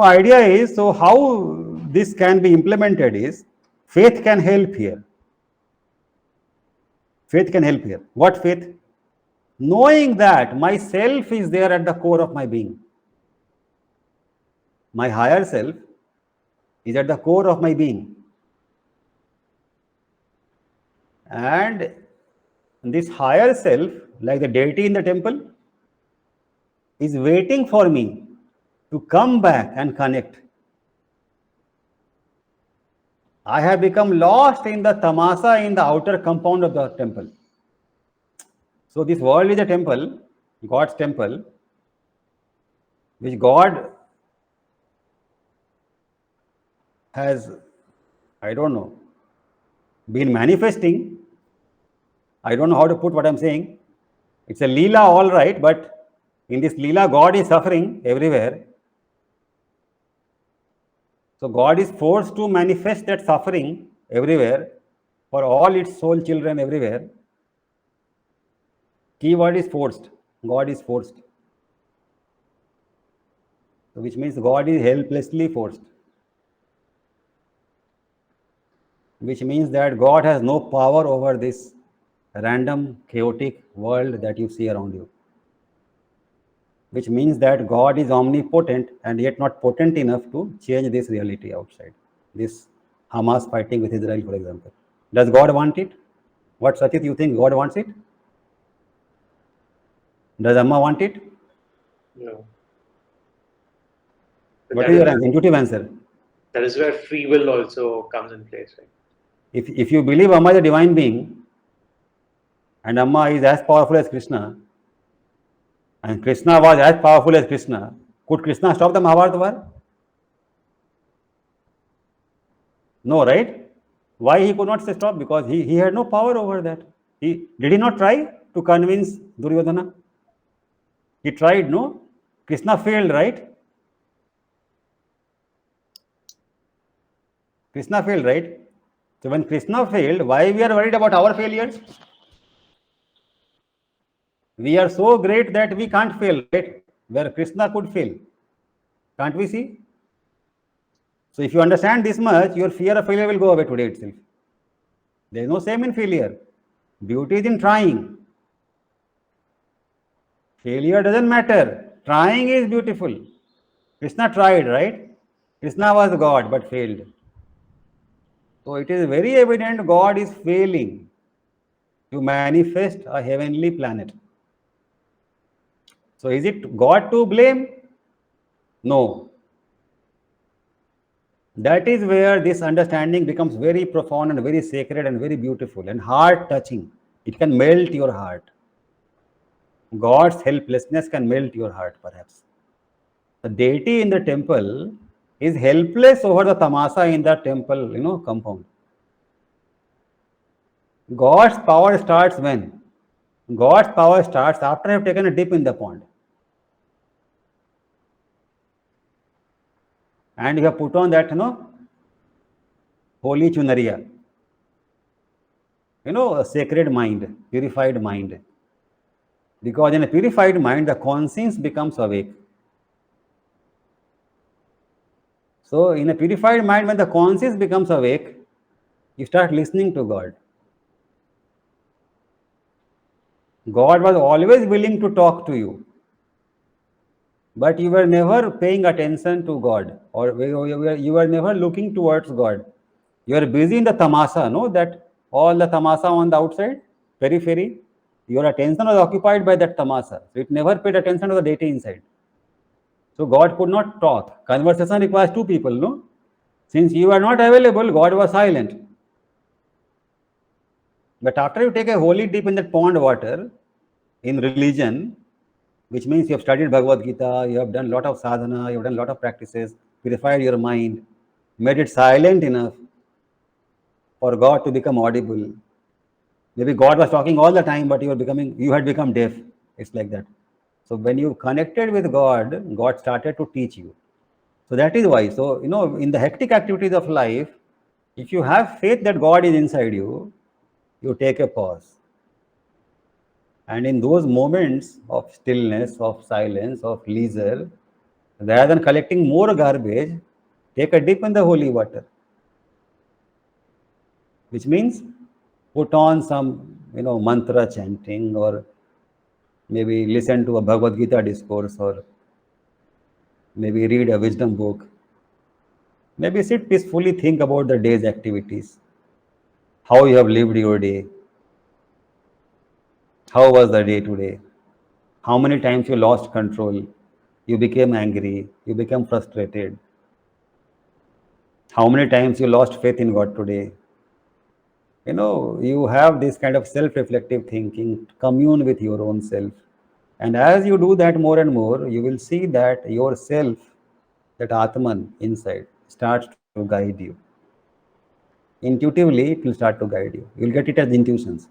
idea is, so how this can be implemented is, faith can help here. Faith can help here. What faith? Knowing that myself is there at the core of my being. My higher self is at the core of my being. And this higher self, like the deity in the temple, is waiting for me to come back and connect. I have become lost in the tamasa in the outer compound of the temple. So this world is a temple, God's temple, which God has, I don't know, been manifesting. I don't know how to put what I'm saying. It's a Leela, all right, but in this Leela, God is suffering everywhere. So God is forced to manifest that suffering everywhere for all its soul children everywhere. Keyword is forced. God is forced. So which means God is helplessly forced. Which means that God has no power over this random, chaotic world that you see around you. Which means that God is omnipotent and yet not potent enough to change this reality outside. This Hamas fighting with Israel, for example. Does God want it? What, Saschit, you think God wants it? Does Amma want it? No. What is your intuitive answer? That is where free will also comes in place, right? If you believe Amma is a divine being, and Amma is as powerful as Krishna, and Krishna was as powerful as Krishna, could Krishna stop the Mahabharata war? No, right? Why he could not stop? Because he had no power over that. Did he not try to convince Duryodhana? He tried, no? Krishna failed, right? Krishna failed, right? So when Krishna failed, why we are worried about our failures? We are so great that we can't fail, right? Where Krishna could fail. Can't we see? So if you understand this much, your fear of failure will go away today itself. There is no shame in failure. Beauty is in trying. Failure doesn't matter. Trying is beautiful. Krishna tried, right? Krishna was God but failed. So it is very evident God is failing to manifest a heavenly planet. So is it God to blame? No. That is where this understanding becomes very profound and very sacred and very beautiful and heart touching. It can melt your heart. God's helplessness can melt your heart, perhaps. The deity in the temple is helpless over the tamasa in the temple, compound. God's power starts when? God's power starts after you have taken a dip in the pond. And you have put on that, holy chunaria. A sacred mind, purified mind. Because in a purified mind, the conscience becomes awake. So, in a purified mind, when the conscience becomes awake, you start listening to God. God was always willing to talk to you, but you were never paying attention to God, or you were never looking towards God. You are busy in the tamasa, that all the tamasa on the outside, periphery, your attention was occupied by that tamasa. So it never paid attention to the deity inside. So God could not talk. Conversation requires two people, no? Since you are not available, God was silent. But after you take a holy dip in that pond water, in religion, which means you have studied Bhagavad Gita, you have done a lot of sadhana, you have done a lot of practices, purified your mind, made it silent enough for God to become audible. Maybe God was talking all the time, but you had become deaf. It's like that. So when you connected with God, God started to teach you. So that is why. So, in the hectic activities of life, if you have faith that God is inside you, you take a pause. And in those moments of stillness, of silence, of leisure, rather than collecting more garbage, take a dip in the holy water. Which means put on some, mantra chanting, or maybe listen to a Bhagavad Gita discourse, or maybe read a wisdom book. Maybe sit peacefully, think about the day's activities, how you have lived your day, how was the day today, how many times you lost control, you became angry, you became frustrated, how many times you lost faith in God today. You have this kind of self-reflective thinking, commune with your own self. And as you do that more and more, you will see that yourself, that Atman inside, starts to guide you. Intuitively, it will start to guide you. You will get it as intuitions.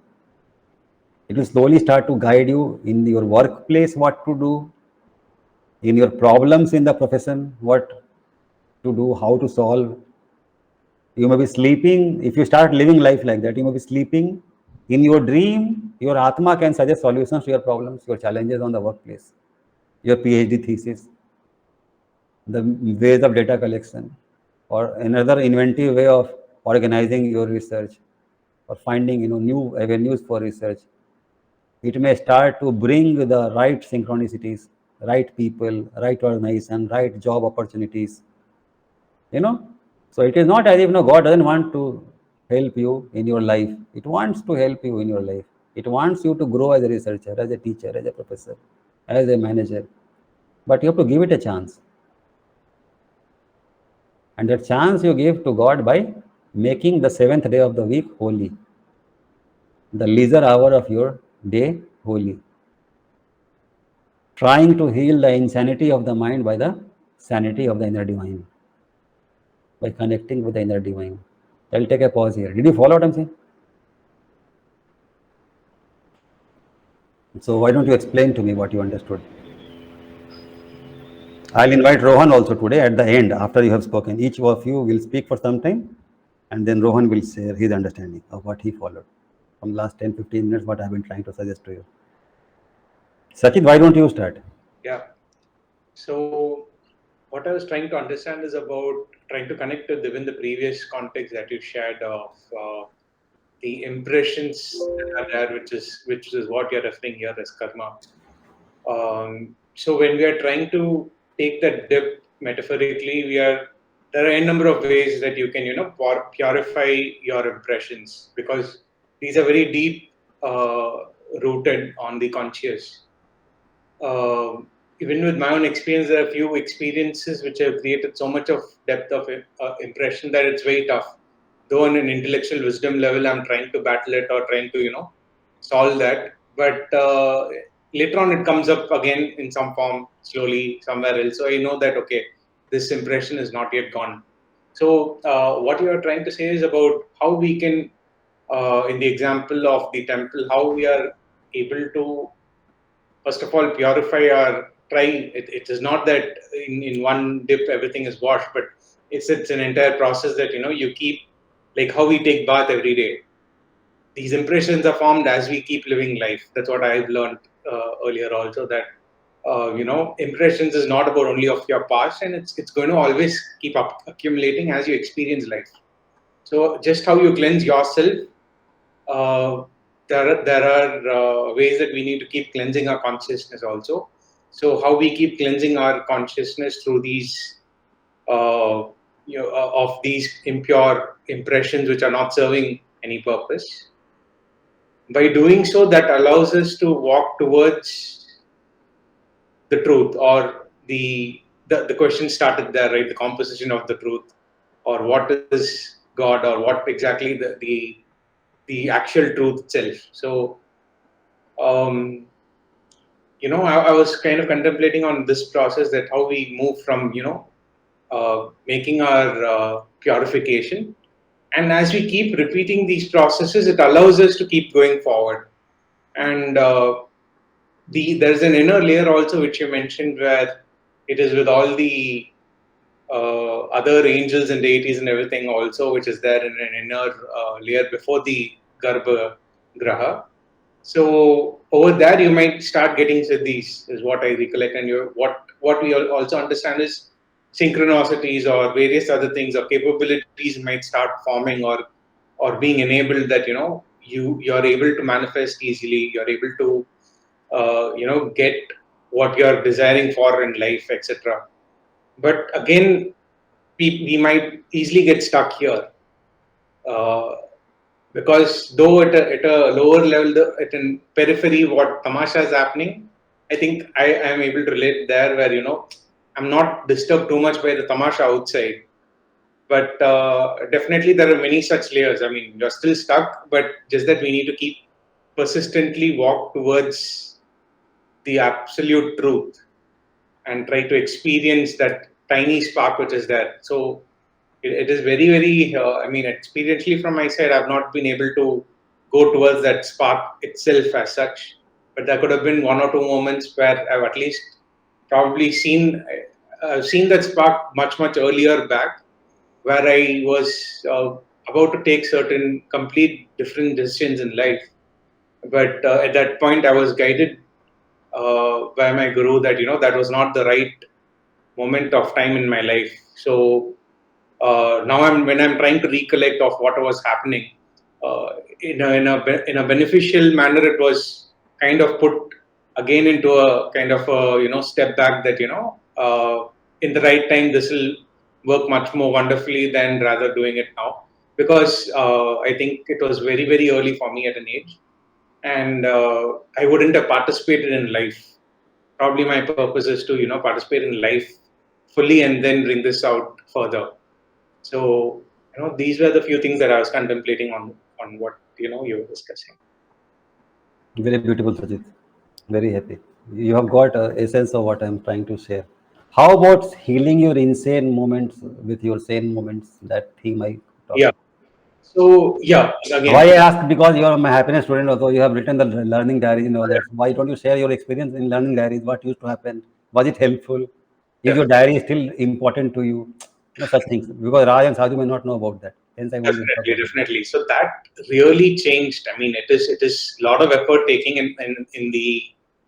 It will slowly start to guide you in your workplace, what to do, in your problems in the profession, what to do, how to solve. You may be sleeping. If you start living life like that, you may be sleeping. In your dream, your Atma can suggest solutions to your problems, your challenges on the workplace, your PhD thesis, the ways of data collection, or another inventive way of organizing your research, or finding new avenues for research. It may start to bring the right synchronicities, right people, right organization, right job opportunities. So it is not as if God doesn't want to help you in your life. It wants to help you in your life. It wants you to grow as a researcher, as a teacher, as a professor, as a manager. But you have to give it a chance. And that chance you give to God by making the seventh day of the week holy, the leisure hour of your day holy. Trying to heal the insanity of the mind by the sanity of the inner divine, by connecting with the inner divine. I'll take a pause here. Did you follow what I'm saying? So why don't you explain to me what you understood? I'll invite Rohan also today at the end, after you have spoken. Each of you will speak for some time, and then Rohan will share his understanding of what he followed from last 10-15 minutes, what I've been trying to suggest to you. Saschit, why don't you start? Yeah. So what I was trying to understand is about trying to connect with even the previous context that you shared of the impressions that are there, which is what you're referring here as karma. So when we are trying to take that dip metaphorically, there are a number of ways that you can purify your impressions, because these are very deep rooted on the conscious. Even with my own experience, there are a few experiences which have created so much of depth of impression that it's very tough. Though on an intellectual wisdom level, I'm trying to battle it or trying to solve that. But later on, it comes up again in some form, slowly, somewhere else. So I know that, okay, this impression is not yet gone. So what you are trying to say is about how we can, in the example of the temple, how we are able to, first of all, purify our it is not that in one dip everything is washed, but it's an entire process that you keep, like how we take bath every day. These impressions are formed as we keep living life. That's what I've learned earlier also, that impressions is not about only of your past, and it's going to always keep accumulating as you experience life. So just how you cleanse yourself, uh, there are ways that we need to keep cleansing our consciousness also. So how we keep cleansing our consciousness through these of these impure impressions which are not serving any purpose. By doing so, that allows us to walk towards the truth, or the question started there, right? The composition of the truth, or what is God, or what exactly the actual truth itself. So I was kind of contemplating on this process, that how we move from making our purification, and as we keep repeating these processes, it allows us to keep going forward. And there's an inner layer also which you mentioned, where it is with all the other angels and deities and everything also, which is there in an inner layer before the Garbhagriha. So over there, you might start getting siddhis, is what I recollect. And what we also understand is synchronicities or various other things, or capabilities might start forming, or being enabled, that you're able to manifest easily. You're able to get what you're desiring for in life, etc. But again, we might easily get stuck here. Because though at a lower level, at a periphery, what tamasha is happening, I think I am able to relate there, where I'm not disturbed too much by the tamasha outside. But definitely there are many such layers. I mean, you're still stuck, but just that we need to keep persistently walk towards the absolute truth and try to experience that tiny spark which is there. So it is very, very, I mean, experientially from my side, I've not been able to go towards that spark itself as such. But there could have been one or two moments where I've at least probably seen that spark much, much earlier back, where I was about to take certain complete different decisions in life. But at that point, I was guided by my guru that, that was not the right moment of time in my life. So now when I'm trying to recollect of what was happening, in a beneficial manner, it was kind of put again into a kind of a step back, that in the right time this will work much more wonderfully than rather doing it now, because I think it was very, very early for me at an age, and I wouldn't have participated in life. Probably my purpose is to participate in life fully and then bring this out further. So these were the few things that I was contemplating on what you were discussing. Very beautiful, Sajid. Very happy. You have got a sense of what I'm trying to share. How about healing your insane moments with your sane moments? That theme I talk. Yeah. So yeah, again. Why I ask, because you are my happiness student also. You have written the learning diaries and all that. Why don't you share your experience in learning diaries? What used to happen? Was it helpful? Is your diary still important to you? Such things. Because Raj and Sadhu may not know about that. Hence, I want to talk about Definitely. So that really changed. I mean, it is a lot of effort taking in the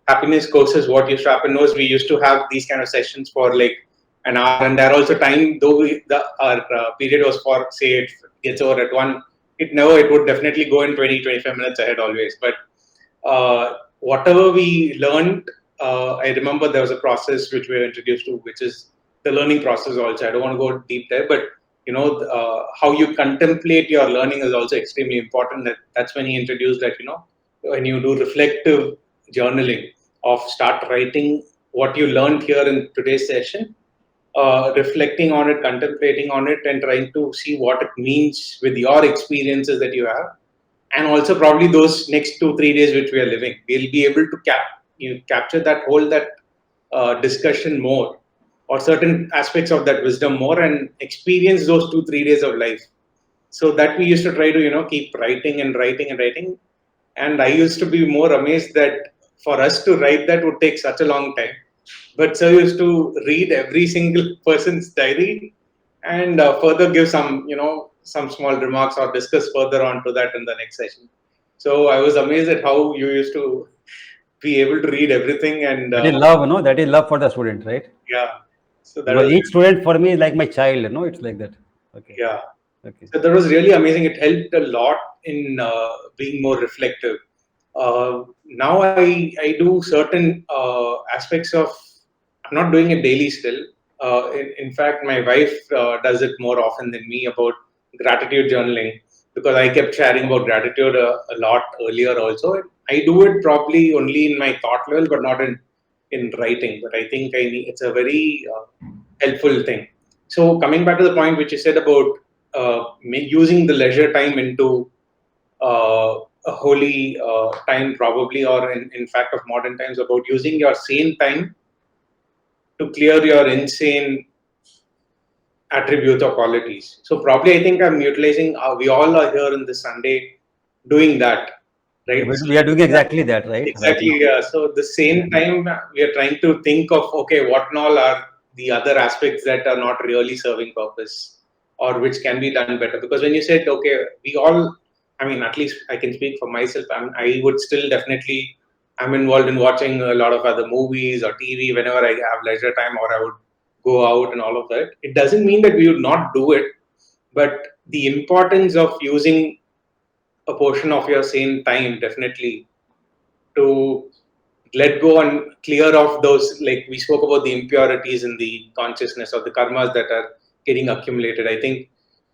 happiness courses. What used to happen was, we used to have these kind of sessions for like an hour, and there also time, though our period was for, say, it gets over at 1. It would definitely go in 20-25 minutes ahead always. But whatever we learned, I remember there was a process which we were introduced to, which is the learning process also. I don't want to go deep there, but how you contemplate your learning is also extremely important. That's when he introduced that, when you do reflective journaling, of start writing what you learned here in today's session, reflecting on it, contemplating on it, and trying to see what it means with your experiences that you have, and also probably those next 2-3 days which we are living, we'll be able to capture that whole discussion more, or certain aspects of that wisdom more, and experience those 2-3 days of life. So that we used to try to keep writing and writing and writing. And I used to be more amazed that for us to write that would take such a long time. But sir used to read every single person's diary and further give some small remarks or discuss further on to that in the next session. So I was amazed at how you used to be able to read everything, and That is love, no? That is love for the student, right? yeah. So that Because was each student for me is like my child, no? It's like that. Okay. yeah. Okay. So that was really amazing. It helped a lot in being more reflective. Now I do certain aspects of. I'm not doing it daily still. In fact, my wife does it more often than me about gratitude journaling, because I kept sharing about gratitude a lot earlier also. I do it probably only in my thought level, but not in writing. But I think it's a very helpful thing. So coming back to the point which you said about using the leisure time into a holy time, probably, or in fact of modern times, about using your sane time to clear your insane attributes or qualities. So probably I think I'm utilizing, we all are here in this Sunday doing that, Yeah, right? we are doing exactly that, right? Right Exactly, now. yeah. So the same time we are trying to think of, okay, what and all are the other aspects that are not really serving purpose, or which can be done better. Because when you said, okay, we all, I mean, at least I can speak for myself. I would still definitely, I'm involved in watching a lot of other movies or TV whenever I have leisure time, or I would go out and all of that. It doesn't mean that we would not do it, but the importance of using a portion of your same time, definitely, to let go and clear off those, like we spoke about, the impurities in the consciousness or the karmas that are getting accumulated. I think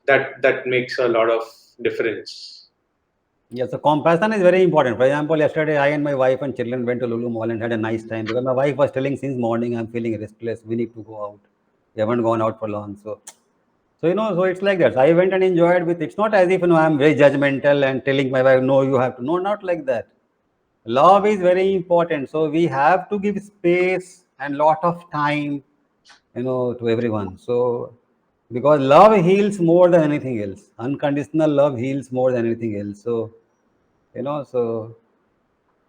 that makes a lot of difference. Yeah, so compassion is very important. For example, yesterday I and my wife and children went to Lulu Mall and had a nice time, because my wife was telling since morning I'm feeling restless. We need to go out. We haven't gone out for long, so so it's like that. So I went and enjoyed with. It's not as if I'm very judgmental and telling my wife, no, you have to. No, not like that. Love is very important. So we have to give space and lot of time, to everyone. So because love heals more than anything else. Unconditional love heals more than anything else. So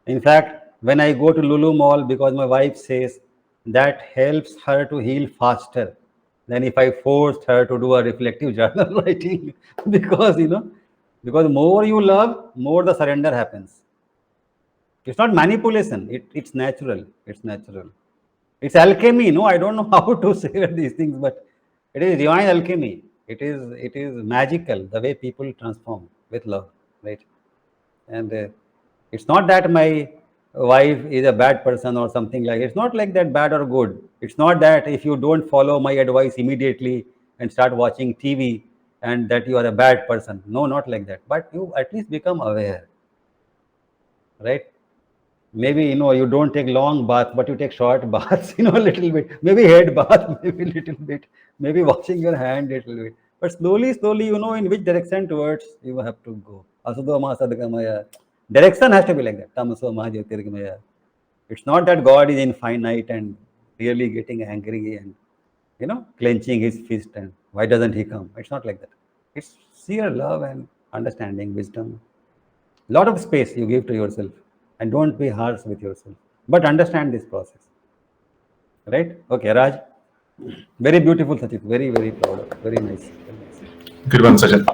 in fact, when I go to Lulu Mall, because my wife says that helps her to heal faster than if I forced her to do a reflective journal writing. Because more you love, more the surrender happens. It's not manipulation. It's natural. It's natural. It's alchemy. No, I don't know how to say these things, but it is divine alchemy. It is magical the way people transform with love, right? And it's not that my wife is a bad person or something like. It's not like that, bad or good. It's not that if you don't follow my advice immediately and start watching TV and that you are a bad person. No, not like that. But you at least become aware, right? Maybe you don't take long baths, but you take short baths, a little bit. Maybe head bath, maybe little bit. Maybe washing your hand a little bit. But slowly, slowly, in which direction towards you have to go. Asudoma sadgamaya. Direction has to be like that. Tamasoma jyotirgamaya. It's not that God is infinite and really getting angry and clenching his fist and why doesn't he come? It's not like that. It's sheer love and understanding, wisdom. Lot of space you give to yourself, and don't be harsh with yourself, but understand this process, right? Okay, Raj. Very beautiful, Sachit. Very, very proud of. Very nice. Very nice. Good one, Sajid.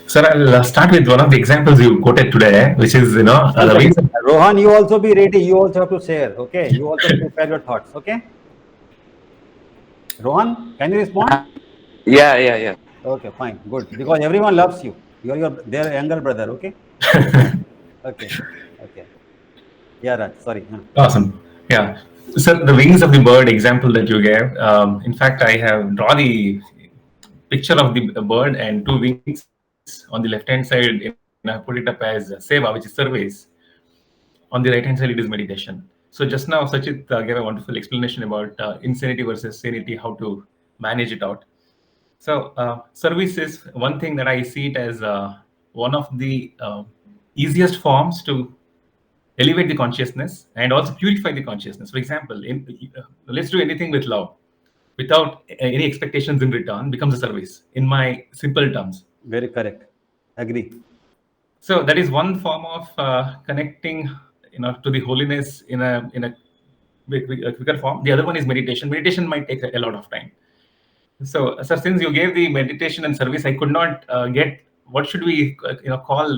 Sir, I'll start with one of the examples you quoted today, which is, One the second. reason. Rohan, you also be ready. You also have to share. Okay. You also prepare your thoughts. Okay. Rohan, can you respond? Yeah. Okay, fine. Good. Because everyone loves you. You're their younger brother. Okay. Okay. Okay. Yeah, Raj. Sorry. Huh. Awesome. Yeah. Sir, the wings of the bird example that you gave, in fact, I have drawn the picture of the bird and two wings on the left hand side, I put it up as Seva, which is service. On the right hand side, it is meditation. So just now, Sachit gave a wonderful explanation about insanity versus sanity, how to manage it out. So service is one thing that I see it as one of the easiest forms to elevate the consciousness and also purify the consciousness. For example, let's do anything with love without any expectations in return becomes a service, in my simple terms. Very correct. Agree. So that is one form of connecting, to the holiness in a quicker form. The other one is meditation. Meditation might take a lot of time. So, sir, since you gave the meditation and service, I could not get what should we call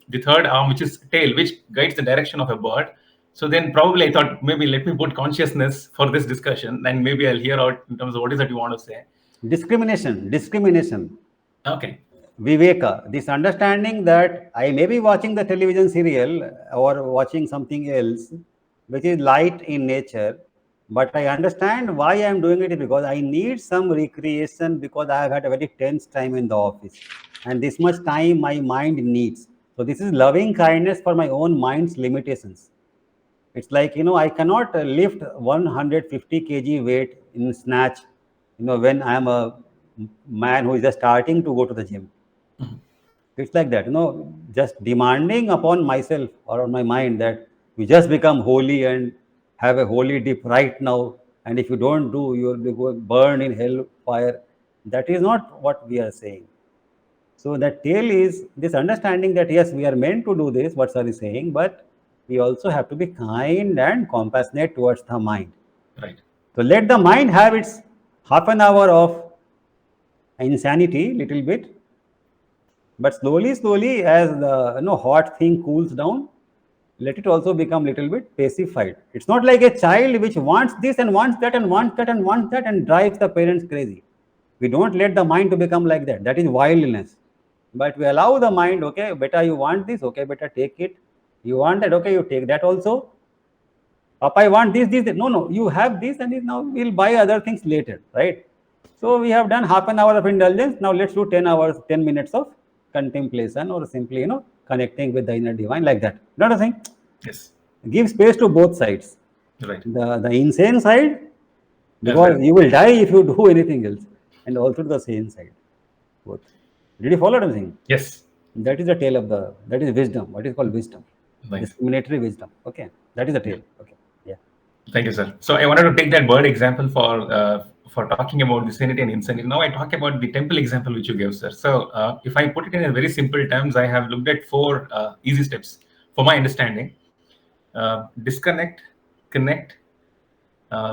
the third arm, which is tail, which guides the direction of a bird. So then probably I thought maybe let me put consciousness for this discussion, and maybe I'll hear out in terms of what is that you want to say. Discrimination. Okay. Viveka, this understanding that I may be watching the television serial or watching something else which is light in nature, but I understand why I am doing it because I need some recreation because I have had a very tense time in the office and this much time my mind needs. So this is loving kindness for my own mind's limitations. It's like, I cannot lift 150 kg weight in snatch, when I am a man who is just starting to go to the gym. It's like that, just demanding upon myself or on my mind that you just become holy and have a holy dip right now. And if you don't do, you'll be burned in hell fire. That is not what we are saying. So that tail is this understanding that yes, we are meant to do this, what sir is saying, but we also have to be kind and compassionate towards the mind. Right. So let the mind have its half an hour of insanity, little bit, but slowly, as the hot thing cools down, let it also become little bit pacified. It's not like a child which wants this and wants that and wants that and wants that and drives the parents crazy. We don't let the mind to become like that. That is wildness. But we allow the mind, okay, beta, you want this, okay, beta, take it. You want that, okay, you take that also. Papa, I want this. No, you have this and this. Now we'll buy other things later, right? So we have done half an hour of indulgence. Now let's do 10 minutes of contemplation or simply, connecting with the inner divine like that. You know what I'm saying? Yes. Give space to both sides. Right. The insane side, because right. you will die if you do anything else, and also to the sane side. Both. Did you follow what I'm saying? Yes. That is the tail of that is wisdom. What is called wisdom? Nice. Discriminatory wisdom. Okay. That is the tail. Okay. Yeah. Thank you, sir. So I wanted to take that bird example for talking about the sanity and insanity. Now I talk about the temple example which you gave, sir. So if I put it in a very simple terms, I have looked at 4 easy steps for my understanding. Disconnect, connect,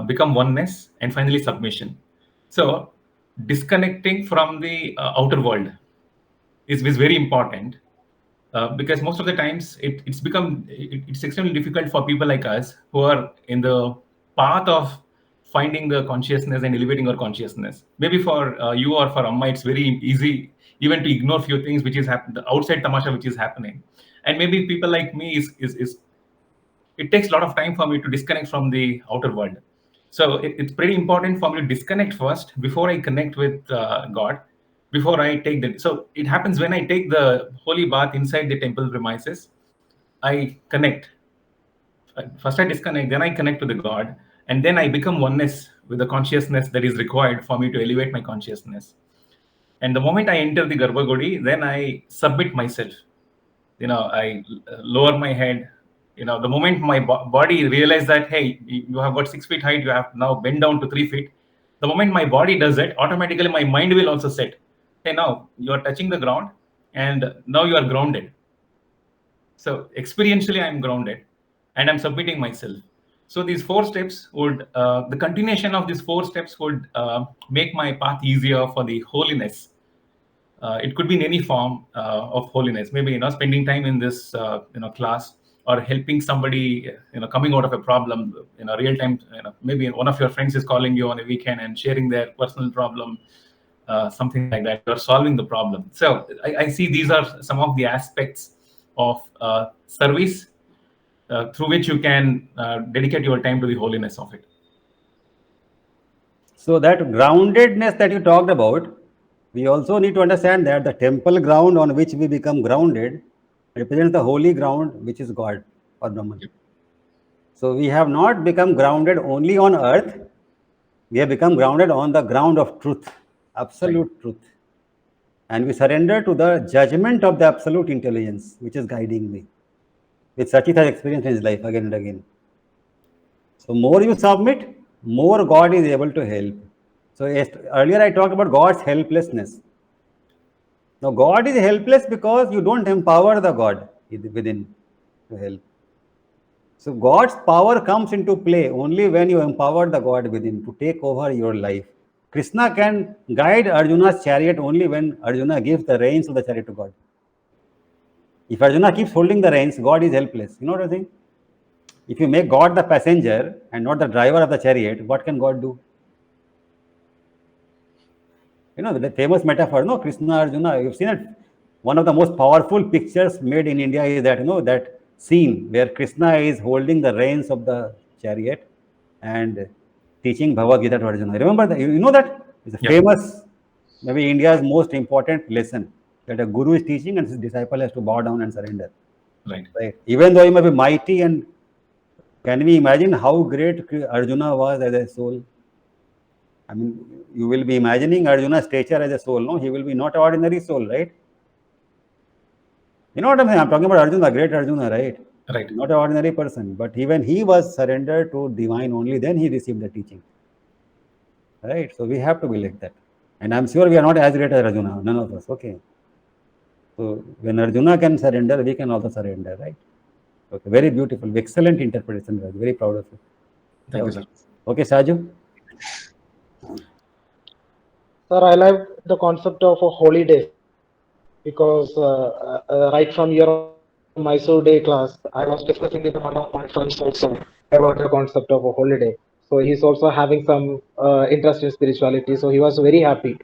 become oneness, and finally submission. So disconnecting from the outer world is very important. Because most of the times it's extremely difficult for people like us who are in the path of finding the consciousness and elevating our consciousness. Maybe for you or for Amma, it's very easy even to ignore few things which is the outside tamasha which is happening. And maybe people like me is it takes a lot of time for me to disconnect from the outer world. So it's pretty important for me to disconnect first before I connect with God. Before I take so it happens when I take the holy bath inside the temple premises, I connect. First I disconnect, then I connect to the God, and then I become oneness with the consciousness that is required for me to elevate my consciousness. And the moment I enter the Garbhagriha, then I submit myself. I lower my head. The moment my body realizes that, hey, you have got 6 feet height, you have now bend down to 3 feet. The moment my body does it, automatically my mind will also set. Hey, now you are touching the ground and now you are grounded. So experientially, I'm grounded and I'm submitting myself. So these 4 steps would, the continuation of these 4 steps would make my path easier for the holiness. It could be in any form of holiness. Maybe spending time in this class, or helping somebody coming out of a problem real time. Maybe one of your friends is calling you on a weekend and sharing their personal problem, something like that. You're solving the problem. So I see these are some of the aspects of service through which you can dedicate your time to the holiness of it. So that groundedness that you talked about, we also need to understand that the temple ground on which we become grounded represents the holy ground, which is God or Brahman. Yep. So we have not become grounded only on earth. We have become grounded on the ground of truth, absolute truth. and we surrender to the judgment of the absolute intelligence which is guiding me, which Saschit has experienced in his life again and again. So more you submit, more God is able to help. So earlier I talked about God's helplessness. Now God is helpless because you don't empower the God within to help. So God's power comes into play only when you empower the God within to take over your life. Krishna can guide Arjuna's chariot only when Arjuna gives the reins of the chariot to God. If Arjuna keeps holding the reins, God is helpless. You know what I think? If you make God the passenger and not the driver of the chariot, what can God do? You know, the famous metaphor, no, Krishna Arjuna, you've seen it. One of the most powerful pictures made in India is that, that scene where Krishna is holding the reins of the chariot and teaching Bhagavad Gita to Arjuna. Remember that? You know that? It's a famous, maybe India's most important lesson that a guru is teaching and his disciple has to bow down and surrender. Right. Even though he may be mighty, and can we imagine how great Arjuna was as a soul? I mean, you will be imagining Arjuna's stature as a soul, no? He will be not an ordinary soul, right? You know what I'm saying? I'm talking about Arjuna, great Arjuna, right? Right. Not an ordinary person. But even he was surrendered to divine only, then he received the teaching. Right? So we have to be like that. And I'm sure we are not as great as Arjuna, none of us, okay? So when Arjuna can surrender, we can also surrender, right? Okay, very beautiful, excellent interpretation, Raj. Very proud of you. Thank you, sir. Okay, Saju? Sir, I like the concept of a holiday, sir, because right from your Mysore Day class, I was discussing with one of my friends also about the concept of a holiday. So he's also having some interest in spirituality, so he was very happy.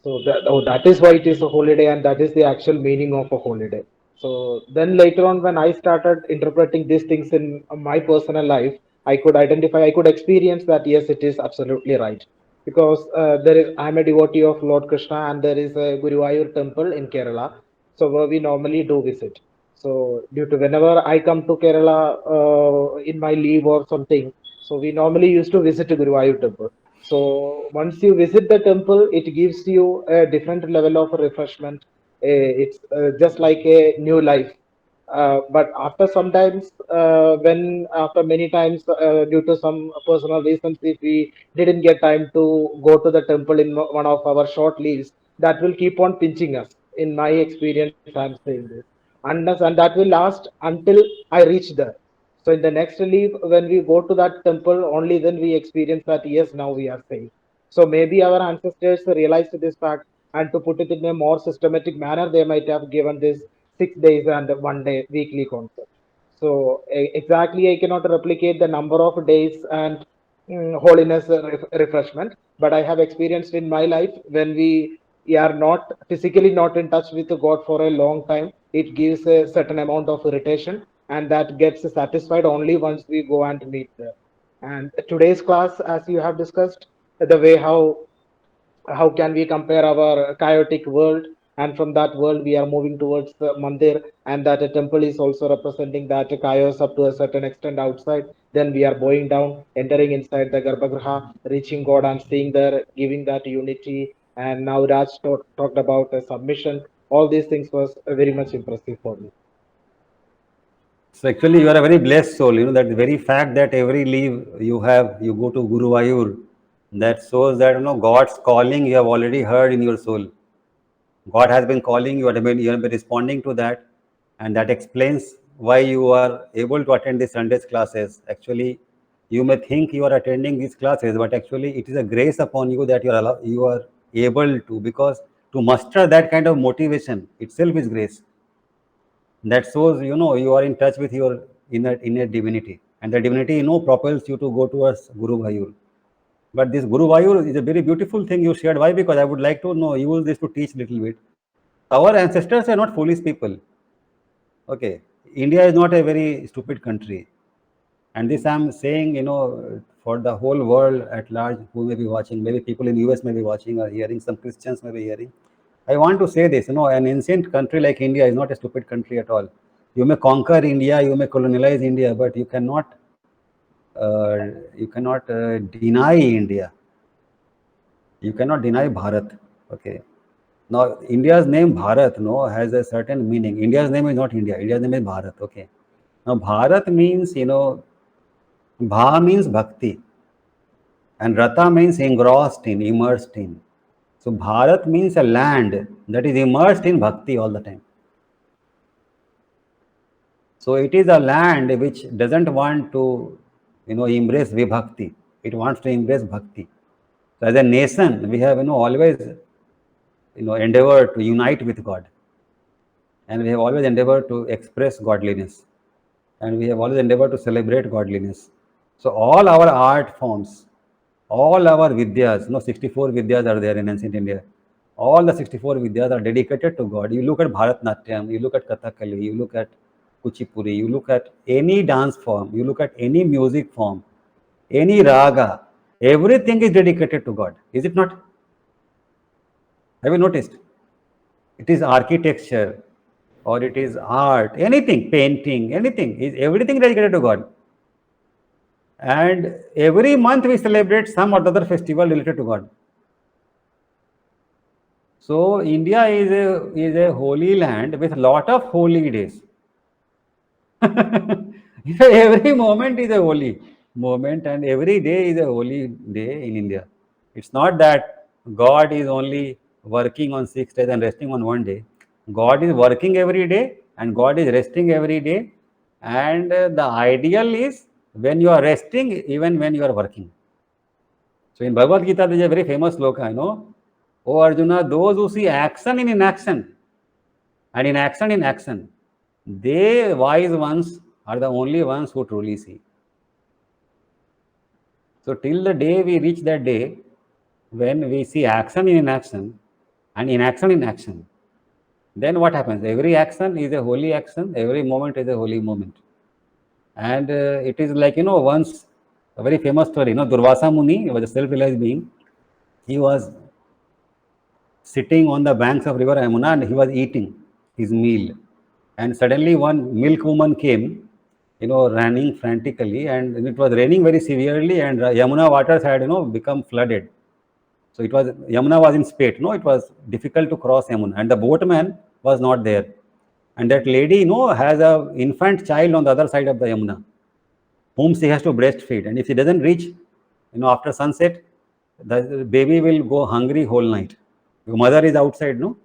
So that is why it is a holiday, and that is the actual meaning of a holiday. So then later on, when I started interpreting these things in my personal life, I could identify, I could experience that yes, it is absolutely right. Because I'm a devotee of Lord Krishna, and there is a Guruvayur temple in Kerala, so where we normally do visit. So due to whenever I come to Kerala in my leave or something, so we normally used to visit Guruvayur temple. So once you visit the temple, it gives you a different level of refreshment. It's just like a new life. But after sometimes, when after many times, due to some personal reasons, if we didn't get time to go to the temple in one of our short leaves, that will keep on pinching us. In my experience, I'm saying this, and that will last until I reach there. So in the next leave, when we go to that temple, only then we experience that yes, now we are safe. So maybe our ancestors realized this fact, and to put it in a more systematic manner, they might have given this 6 days and 1 day weekly concept. So exactly, I cannot replicate the number of days and holiness refreshment, but I have experienced in my life when we are not physically not in touch with God for a long time, it gives a certain amount of irritation, and that gets satisfied only once we go and meet there. And today's class, as you have discussed, the way how can we compare our chaotic world, and from that world we are moving towards the mandir, and that a temple is also representing that chaos up to a certain extent outside, then we are bowing down, entering inside the Garbhagriha, reaching God and seeing there, giving that unity. And now Raj talked about submission. All these things was very much impressive for me. So actually, you are a very blessed soul. You know that very fact that every leave you have, you go to Guru Vayur, that shows that God's calling you have already heard in your soul. God has been calling you, you have been responding to that, and that explains why you are able to attend the Sundays classes. Actually, you may think you are attending these classes, but actually, it is a grace upon you that you are able to, because to muster that kind of motivation itself is grace. That shows you are in touch with your inner divinity, and the divinity propels you to go towards Guru Vayur. But this Guru Vayur is a very beautiful thing you shared. Why? Because I would like to use this to teach little bit. Our ancestors are not foolish people. Okay, India is not a very stupid country, and this I'm saying for the whole world at large who may be watching. Maybe people in US may be watching or hearing. Some Christians may be hearing. I want to say this, an ancient country like India is not a stupid country at all. You may conquer India, you may colonialize India, but you cannot deny India. You cannot deny Bharat. Okay. Now, India's name Bharat, no, has a certain meaning. India's name is not India. India's name is Bharat. Okay. Now, Bharat means, Bha means Bhakti, and Rata means engrossed in, immersed in. So, Bharat means a land that is immersed in Bhakti all the time. So, it is a land which doesn't want to, embrace Vibhakti. It wants to embrace Bhakti. So, as a nation, we have, always, endeavored to unite with God. And we have always endeavored to express godliness. And we have always endeavored to celebrate godliness. So, all our art forms, all our vidyas, 64 vidyas are there in ancient India. All the 64 vidyas are dedicated to God. You look at Bharatnatyam, you look at Kathakali, you look at Kuchipuri, you look at any dance form, you look at any music form, any raga, everything is dedicated to God. Is it not? Have you noticed? It is architecture or it is art, anything, painting, anything, is everything dedicated to God. And every month we celebrate some or the other festival related to God. So India is a holy land with a lot of holy days. Every moment is a holy moment and every day is a holy day in India. It's not that God is only working on 6 days and resting on one day. God is working every day and God is resting every day. And the ideal is when you are resting, even when you are working. So in Bhagavad Gita, there is a very famous sloka, O Arjuna, those who see action in inaction and in action, they wise ones are the only ones who truly see. So till the day we reach that day, when we see action in inaction and inaction in action, then what happens? Every action is a holy action, every moment is a holy moment. And it is like, once a very famous story, Durvasa Muni was a self-realized being. He was sitting on the banks of river Yamuna and he was eating his meal. And suddenly one milk woman came, running frantically, and it was raining very severely and Yamuna waters had, become flooded. So it was, Yamuna was in spate, it was difficult to cross Yamuna and the boatman was not there. And that lady, has a infant child on the other side of the Yamuna, whom she has to breastfeed. And if she doesn't reach, after sunset, the baby will go hungry whole night. The mother is outside, no?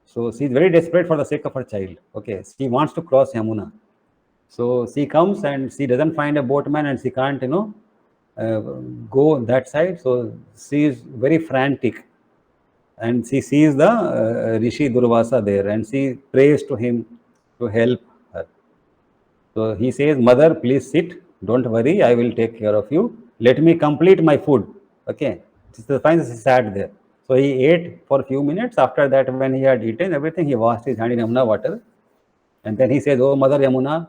So she is very desperate for the sake of her child. Okay, she wants to cross Yamuna. So she comes and she doesn't find a boatman and she can't, go that side. So she is very frantic. And she sees the Rishi Durvasa there and she prays to him to help her. So he says, Mother, please sit. Don't worry. I will take care of you. Let me complete my food. Okay. So finally he sat there. So he ate for a few minutes. After that, when he had eaten everything, he washed his hand in Yamuna water. And then he says, Oh, Mother Yamuna,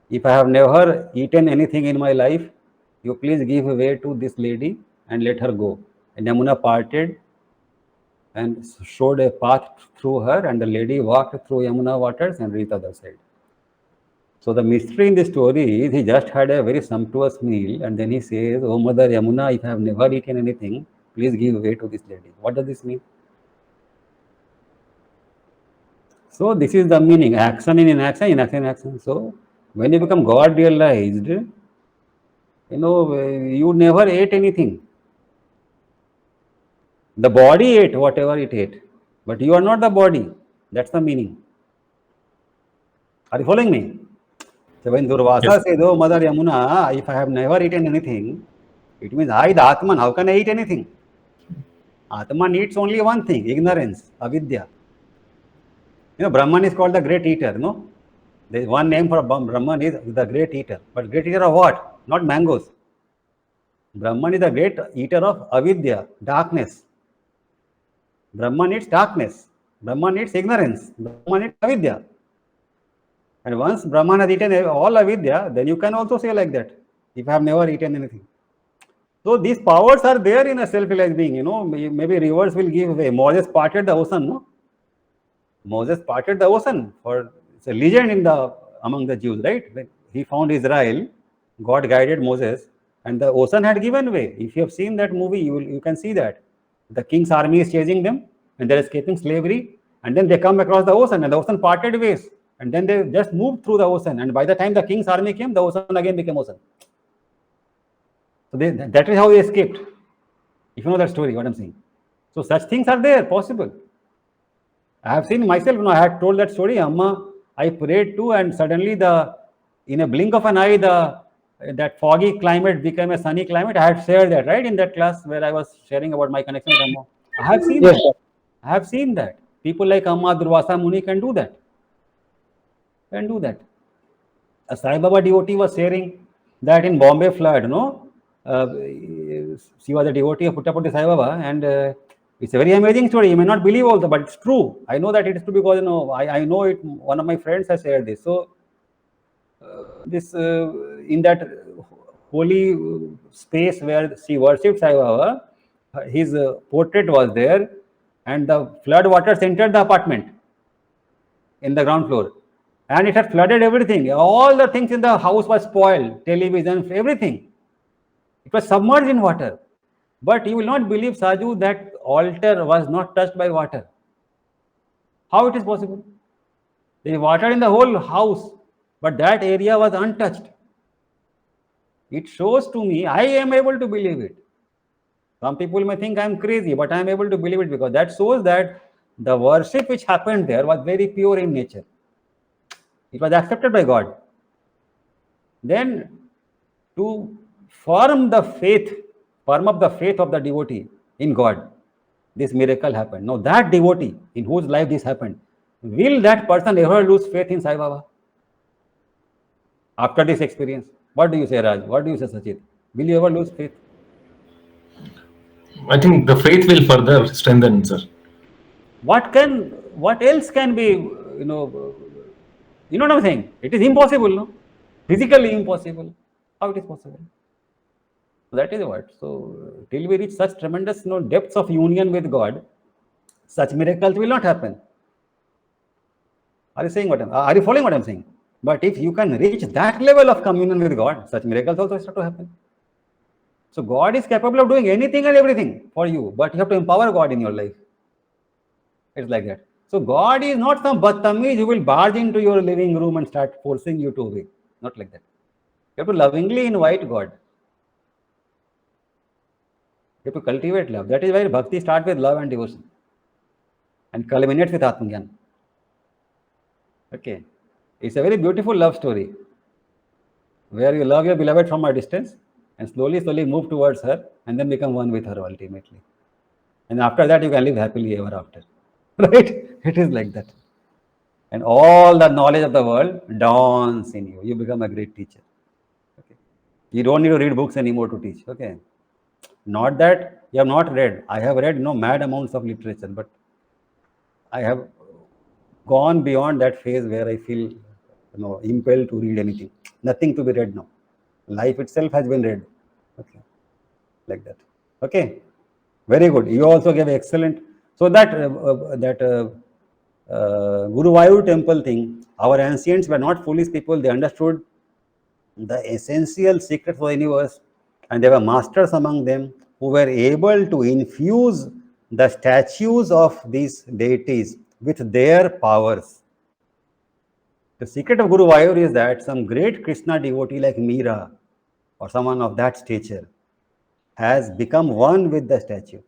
if I have never eaten anything in my life, you please give way to this lady and let her go. And Yamuna parted and showed a path through her, and the lady walked through Yamuna waters and reached the other side. So the mystery in the story is he just had a very sumptuous meal and then he says, Oh Mother Yamuna, if I have never eaten anything, please give way to this lady. What does this mean? So this is the meaning, action in inaction, inaction in action. So when you become God realized, you never ate anything. The body ate whatever it ate, but you are not the body. That's the meaning. Are you following me? So when Durvasa Yes. says, Oh Mother Yamuna, if I have never eaten anything, it means I, the Atman, how can I eat anything? Atman eats only one thing, ignorance, avidya. Brahman is called the great eater, no? There is one name for Brahman is the great eater. But great eater of what? Not mangoes. Brahman is the great eater of avidya, darkness. Brahman eats darkness. Brahman eats ignorance. Brahman eats avidya. And once Brahman has eaten all avidya, then you can also say like that, if I have never eaten anything. So these powers are there in a self-realized being, maybe rivers will give way. Moses parted the ocean, no? Moses parted the ocean. It's a legend among the Jews, right? When he found Israel, God guided Moses and the ocean had given way. If you have seen that movie, you can see that. The king's army is chasing them and they're escaping slavery, and then they come across the ocean, and the ocean parted ways, and then they just moved through the ocean, and by the time the king's army came, the ocean again became ocean. So that is how they escaped. If you know that story, what I'm saying. So such things are there, possible. I have seen myself, I had told that story, Amma, I prayed too, and suddenly in a blink of an eye, that foggy climate became a sunny climate. I had shared that, right, in that class where I was sharing about my connection with Amma. I have seen Yes, that. sir. I have seen that. People like Amma, Durvasa Muni can do that. A Sai Baba devotee was sharing that in Bombay flood, she was a devotee of Puttaputti Sai Baba, and it's a very amazing story. You may not believe also, but it's true. I know that it is true because I know it. One of my friends has shared this. So in that holy space where she worshipped Sai Baba, his portrait was there, and the flood waters entered the apartment in the ground floor, and it had flooded everything. All the things in the house were spoiled, television, everything. It was submerged in water. But you will not believe, Saju, that altar was not touched by water. How it is possible? There is water in the whole house, but that area was untouched. It shows to me, I am able to believe it. Some people may think I am crazy, but I am able to believe it because that shows that the worship which happened there was very pure in nature. It was accepted by God. Then to firm up the faith of the devotee in God, this miracle happened. Now that devotee in whose life this happened, will that person ever lose faith in Sai Baba? After this experience, what do you say, Raj? What do you say, Saschit? Will you ever lose faith? I think the faith will further strengthen, sir. What else can be, you know what I'm saying? It is impossible, no? Physically impossible. How it is possible? That is what. So till we reach such tremendous depths of union with God, such miracles will not happen. Are you following what I'm saying? But if you can reach that level of communion with God, such miracles also start to happen. So God is capable of doing anything and everything for you, but you have to empower God in your life. It's like that. So God is not some battamiz who will barge into your living room and start forcing you to obey. Not like that. You have to lovingly invite God. You have to cultivate love. That is why Bhakti starts with love and devotion and culminates with Atmagyan. Okay. It's a very beautiful love story where you love your beloved from a distance and slowly move towards her and then become one with her ultimately. And after that, you can live happily ever after. Right? It is like that. And all the knowledge of the world dawns in you. You become a great teacher. Okay. You don't need to read books anymore to teach. Okay. Not that you have not read. I have read mad amounts of literature, but I have gone beyond that phase where I feel impelled to read anything. Nothing to be read now. Life itself has been read. Okay. Like that. Okay. Very good. You also gave excellent. So that Guruvayur temple thing, our ancients were not foolish people. They understood the essential secrets of the universe, and there were masters among them who were able to infuse the statues of these deities with their powers. The secret of Guruvayur is that some great Krishna devotee like Meera or someone of that stature has become one with the statue.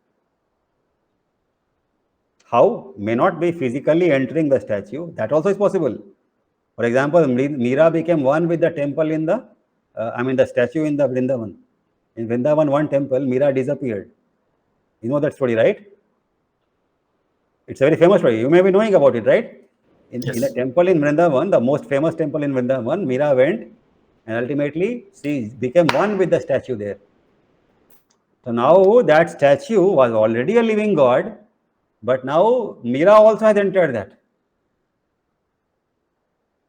How? May not be physically entering the statue. That also is possible. For example, Meera became one with the temple the statue in the Vrindavan. In Vrindavan, one temple, Meera disappeared. You know that story, right? It's a very famous story. You may be knowing about it, right? In a temple in Vrindavan, the most famous temple in Vrindavan, Meera went and ultimately she became one with the statue there. So now that statue was already a living God, but now Meera also has entered that.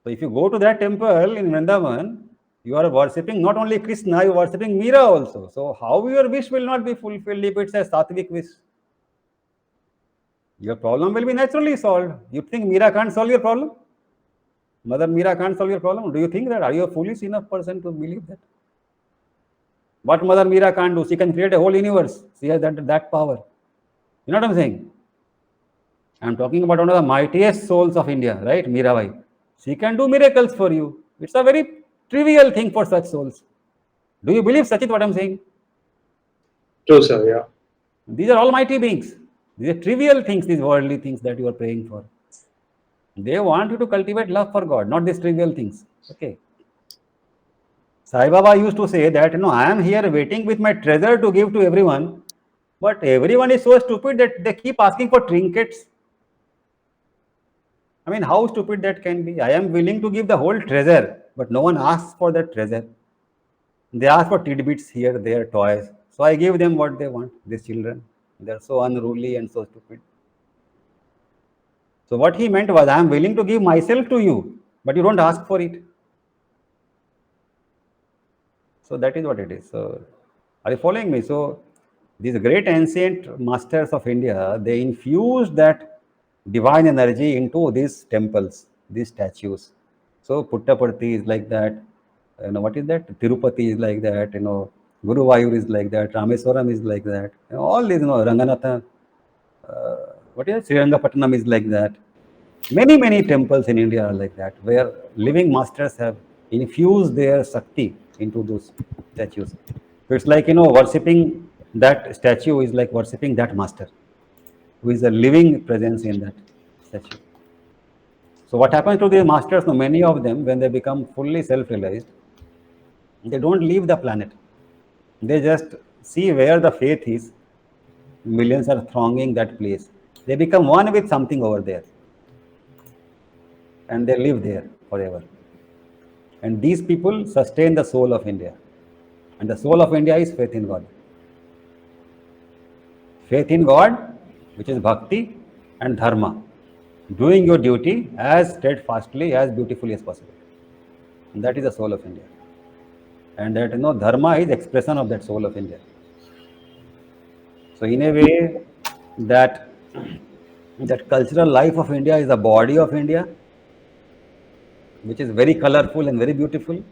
So if you go to that temple in Vrindavan, you are worshipping not only Krishna, you are worshipping Meera also. So how your wish will not be fulfilled if it's a sattvic wish? Your problem will be naturally solved. You think Meera can't solve your problem? Mother Meera can't solve your problem? Do you think that? Are you a foolish enough person to believe that? What Mother Meera can't do? She can create a whole universe. She has that power. You know what I'm saying? I'm talking about one of the mightiest souls of India, right? Mirabai. She can do miracles for you. It's a very trivial thing for such souls. Do you believe, Sachit, what I'm saying? True, sir. Yeah. These are almighty beings. These are trivial things, these worldly things that you are praying for. They want you to cultivate love for God, not these trivial things. Okay. Sai Baba used to say that, I am here waiting with my treasure to give to everyone, but everyone is so stupid that they keep asking for trinkets. I mean, how stupid that can be? I am willing to give the whole treasure, but no one asks for that treasure. They ask for tidbits here, there, toys. So I give them what they want, these children. They are so unruly and so stupid. So what he meant was, I am willing to give myself to you, but you don't ask for it. So that is what it is. So are you following me? So these great ancient masters of India, they infused that divine energy into these temples, these statues. So Puttaparthi is like that. What is that? Tirupati is like that. Guruvayur is like that. Rameswaram is like that. All these, Ranganatha, what is it? Srirangapatnam is like that. Many temples in India are like that, where living masters have infused their Shakti into those statues. So it's like, worshipping that statue is like worshipping that master, who is a living presence in that statue. So what happens to the masters? Now, many of them, when they become fully self-realized, they don't leave the planet. They just see where the faith is. Millions are thronging that place. They become one with something over there. And they live there forever. And these people sustain the soul of India. And the soul of India is faith in God. Faith in God, which is Bhakti, and Dharma. Doing your duty as steadfastly, as beautifully as possible. And that is the soul of India. And that, Dharma is expression of that soul of India. So in a way, that cultural life of India is the body of India, which is very colorful and very beautiful.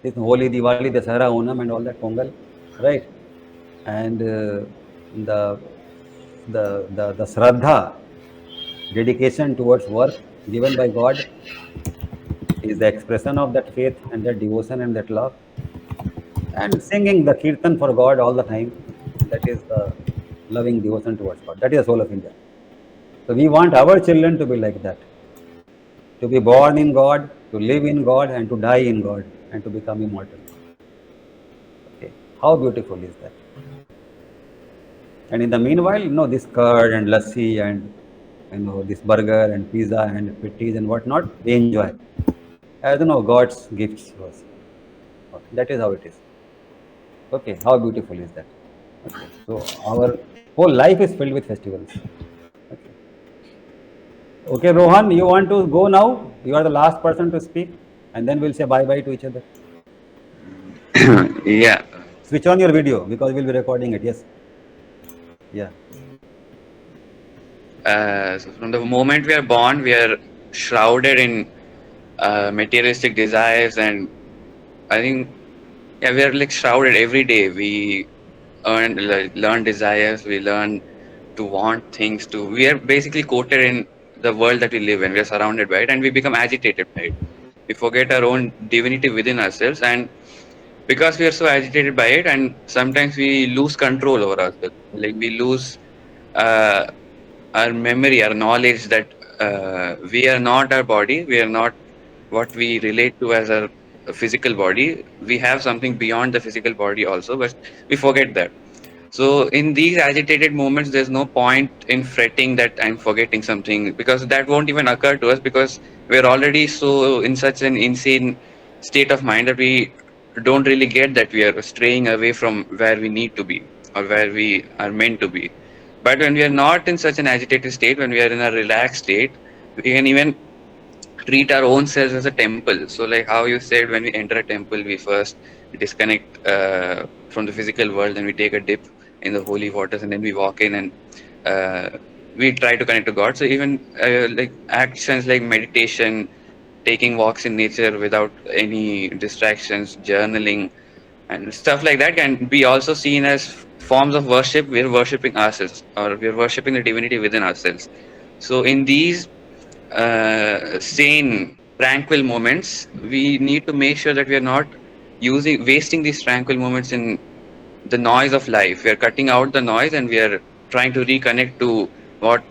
This Holi, Diwali, Dasara, Onam, and all that Pongal, right? And the Shraddha, dedication towards work given by God, is the expression of that faith and that devotion and that love. And singing the kirtan for God all the time, that is the loving devotion towards God. That is the soul of India. So we want our children to be like that, to be born in God, to live in God, and to die in God, and to become immortal. Okay, how beautiful is that? And in the meanwhile, this curd and lassi and this burger and pizza and patties and whatnot, we enjoy as God's gifts to us. Okay, that is how it is. Okay, how beautiful is that? Okay, so our whole life is filled with festivals. Okay, Rohan, you want to go now? You are the last person to speak, and then we'll say bye-bye to each other. Yeah. Switch on your video because we'll be recording it. Yes. Yeah. So from the moment we are born, we are shrouded in materialistic desires, and I think we are like shrouded every day. We learn desires. We learn to want things. We are basically coated in the world that we live in. We are surrounded by it, and we become agitated by it. We forget our own divinity within ourselves, and because we are so agitated by it, and sometimes we lose control over ourselves. Like we lose our memory, our knowledge that we are not our body. We are not what we relate to as our physical body. We have something beyond the physical body also, but we forget that. So in these agitated moments, there's no point in fretting that I'm forgetting something, because that won't even occur to us, because we're already so in such an insane state of mind that we don't really get that we are straying away from where we need to be or where we are meant to be. But when we are not in such an agitated state, when we are in a relaxed state, we can even treat our own selves as a temple. So like how you said, when we enter a temple, we first disconnect from the physical world, and we take a dip in the holy waters, and then we walk in and we try to connect to God. So even like actions like meditation, taking walks in nature without any distractions, journaling, and stuff like that can be also seen as forms of worship. We're worshipping ourselves, or we're worshipping the divinity within ourselves. So in these sane, tranquil moments, we need to make sure that we are not wasting these tranquil moments in the noise of life. We are cutting out the noise and we are trying to reconnect to what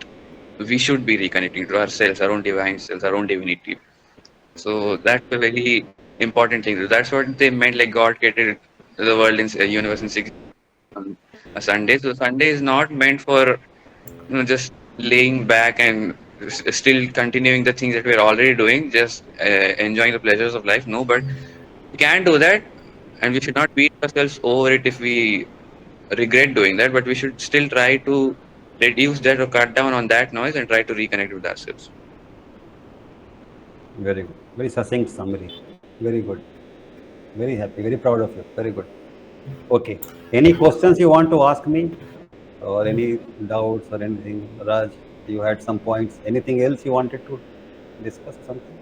we should be reconnecting to, ourselves, our own divine selves, our own divinity. So that's a very important thing. That's what they meant, like God created the world in universe in 6 on a Sunday. So Sunday is not meant for just laying back and still continuing the things that we're already doing, just enjoying the pleasures of life. No, but we can't do that, and we should not beat ourselves over it if we regret doing that. But we should still try to reduce that or cut down on that noise and try to reconnect with ourselves. Very good. Very succinct summary. Very good. Very happy. Very proud of you. Very good. Okay. Any questions you want to ask me, or any doubts or anything? Raj, you had some points. Anything else you wanted to discuss? Something?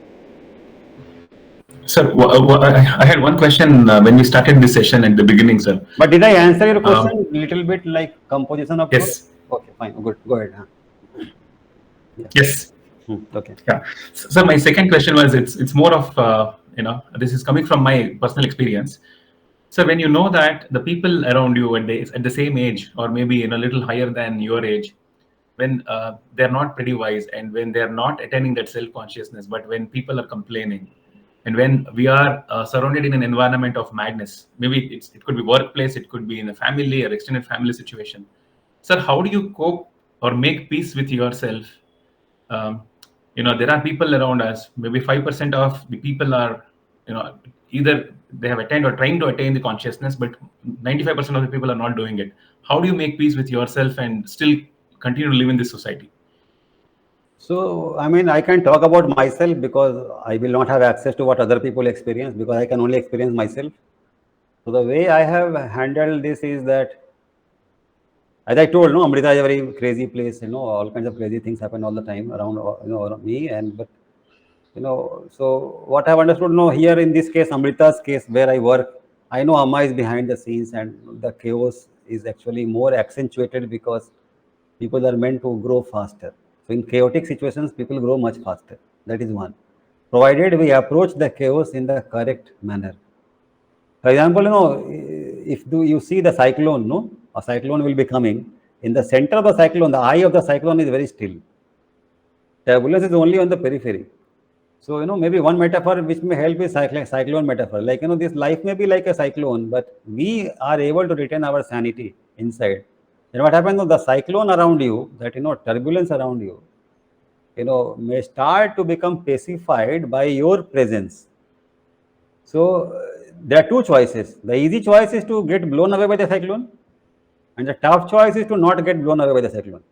Sir, I had one question when we started this session at the beginning, sir. But did I answer your question little bit like composition of Yes. thought? Okay, fine. Good. Go ahead. Yeah. Yes. Okay. Yeah. So my second question was, it's more of this is coming from my personal experience. So when you know that the people around you at the same age, or maybe a little higher than your age, when they're not pretty wise, and when they're not attaining that self-consciousness, but when people are complaining, and when we are surrounded in an environment of madness, maybe it could be workplace, it could be in a family or extended family situation. Sir, how do you cope or make peace with yourself? There are people around us, maybe 5% of the people are, either they have attained or trying to attain the consciousness, but 95% of the people are not doing it. How do you make peace with yourself and still continue to live in this society? So, I mean, I can talk about myself because I will not have access to what other people experience, because I can only experience myself. So the way I have handled this is that, as I told, no, Amrita is a very crazy place. All kinds of crazy things happen all the time around, around me. So what I've understood, here in this case, Amrita's case, where I work, I know Amma is behind the scenes, and the chaos is actually more accentuated because people are meant to grow faster. So in chaotic situations, people grow much faster. That is one. Provided we approach the chaos in the correct manner. For example, if you see the cyclone, a cyclone will be coming. In the center of the cyclone, the eye of the cyclone is very still. Turbulence is only on the periphery. So, maybe one metaphor which may help is cyclone metaphor. Like, this life may be like a cyclone, but we are able to retain our sanity inside. Then what happens? The cyclone around you, that, turbulence around you, may start to become pacified by your presence. So, there are two choices. The easy choice is to get blown away by the cyclone, and the tough choice is to not get blown away by the cyclone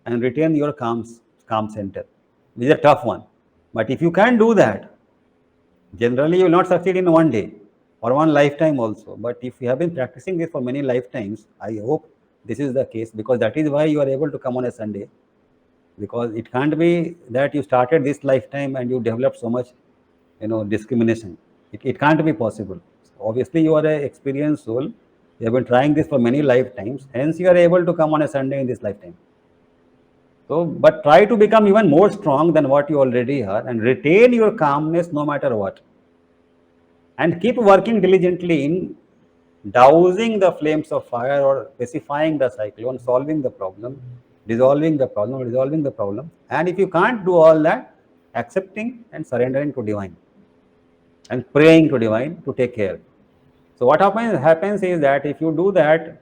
and retain your calm center, which is a tough one. But if you can do that, generally you will not succeed in one day or one lifetime also. But if you have been practicing this for many lifetimes, I hope this is the case, because that is why you are able to come on a Sunday. Because it can't be that you started this lifetime and you developed so much, discrimination. It can't be possible. So obviously, you are an experienced soul. You have been trying this for many lifetimes. Hence, you are able to come on a Sunday in this lifetime. So, but try to become even more strong than what you already are, and retain your calmness no matter what. And keep working diligently in dousing the flames of fire, or pacifying the cyclone, solving the problem, resolving the problem. And if you can't do all that, accepting and surrendering to divine and praying to divine to take care. So what happens is that if you do that,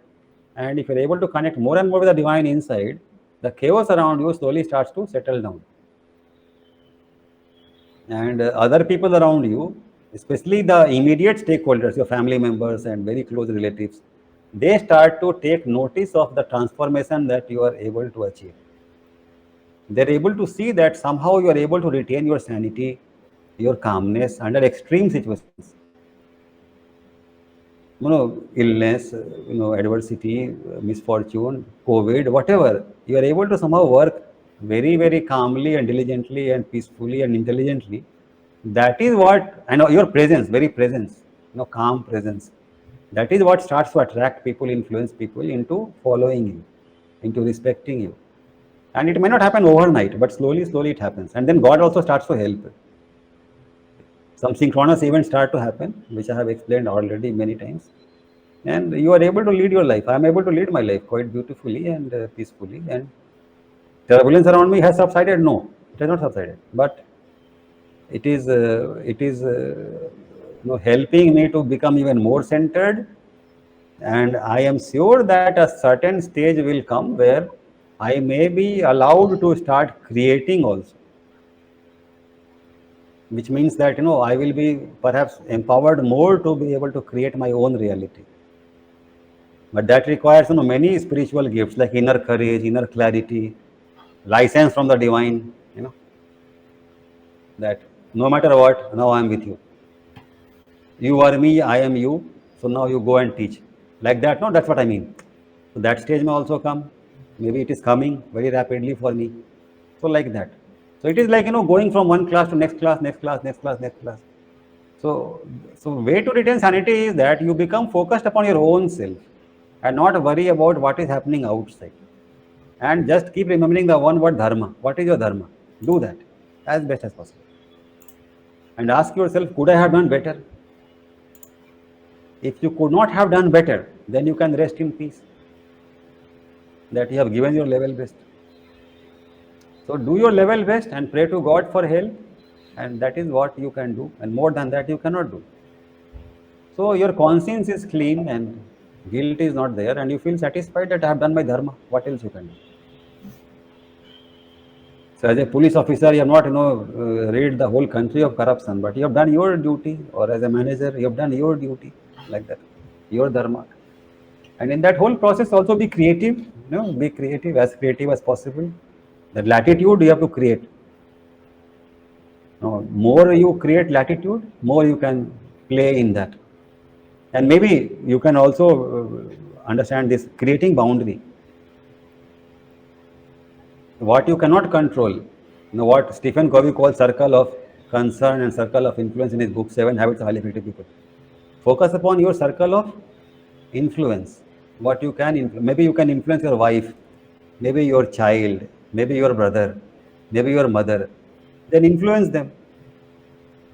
and if you're able to connect more and more with the divine inside, the chaos around you slowly starts to settle down. And other people around you, especially the immediate stakeholders, your family members and very close relatives, they start to take notice of the transformation that you are able to achieve. They're able to see that somehow you are able to retain your sanity, your calmness under extreme situations. Illness, adversity, misfortune, COVID, whatever, you are able to somehow work very, very calmly and diligently and peacefully and intelligently. That is what, and your presence, very presence, calm presence. That is what starts to attract people, influence people into following you, into respecting you. And it may not happen overnight, but slowly, slowly it happens. And then God also starts to help. Some synchronous events start to happen, which I have explained already many times. And you are able to lead your life. I am able to lead my life quite beautifully and peacefully. And turbulence around me has subsided? No, it has not subsided. But it is helping me to become even more centered. And I am sure that a certain stage will come where I may be allowed to start creating also, which means that I will be perhaps empowered more to be able to create my own reality. But that requires many spiritual gifts like inner courage, inner clarity, license from the divine, that no matter what, now I am with you. You are me, I am you. So now you go and teach. Like that, no, that's what I mean. So that stage may also come. Maybe it is coming very rapidly for me. So like that. So it is like, going from one class to next class, next class, next class, next class. So way to retain sanity is that you become focused upon your own self and not worry about what is happening outside. And just keep remembering the one word dharma. What is your dharma? Do that as best as possible. And ask yourself, could I have done better? If you could not have done better, then you can rest in peace, that you have given your level best. So do your level best and pray to God for help, and that is what you can do, and more than that you cannot do. So your conscience is clean and guilt is not there, and you feel satisfied that I have done my dharma. What else you can do? So as a police officer, you have not rid the whole country of corruption, but you have done your duty, or as a manager, you have done your duty, like that, your dharma. And in that whole process also be creative, be creative as possible. That latitude you have to create. More you create latitude, more you can play in that. And maybe you can also understand this creating boundary. What you cannot control, what Stephen Covey calls circle of concern and circle of influence in his book 7 Habits of Highly Effective People. Focus upon your circle of influence. What you can maybe you can influence your wife, maybe your child, maybe your brother, maybe your mother. Then influence them.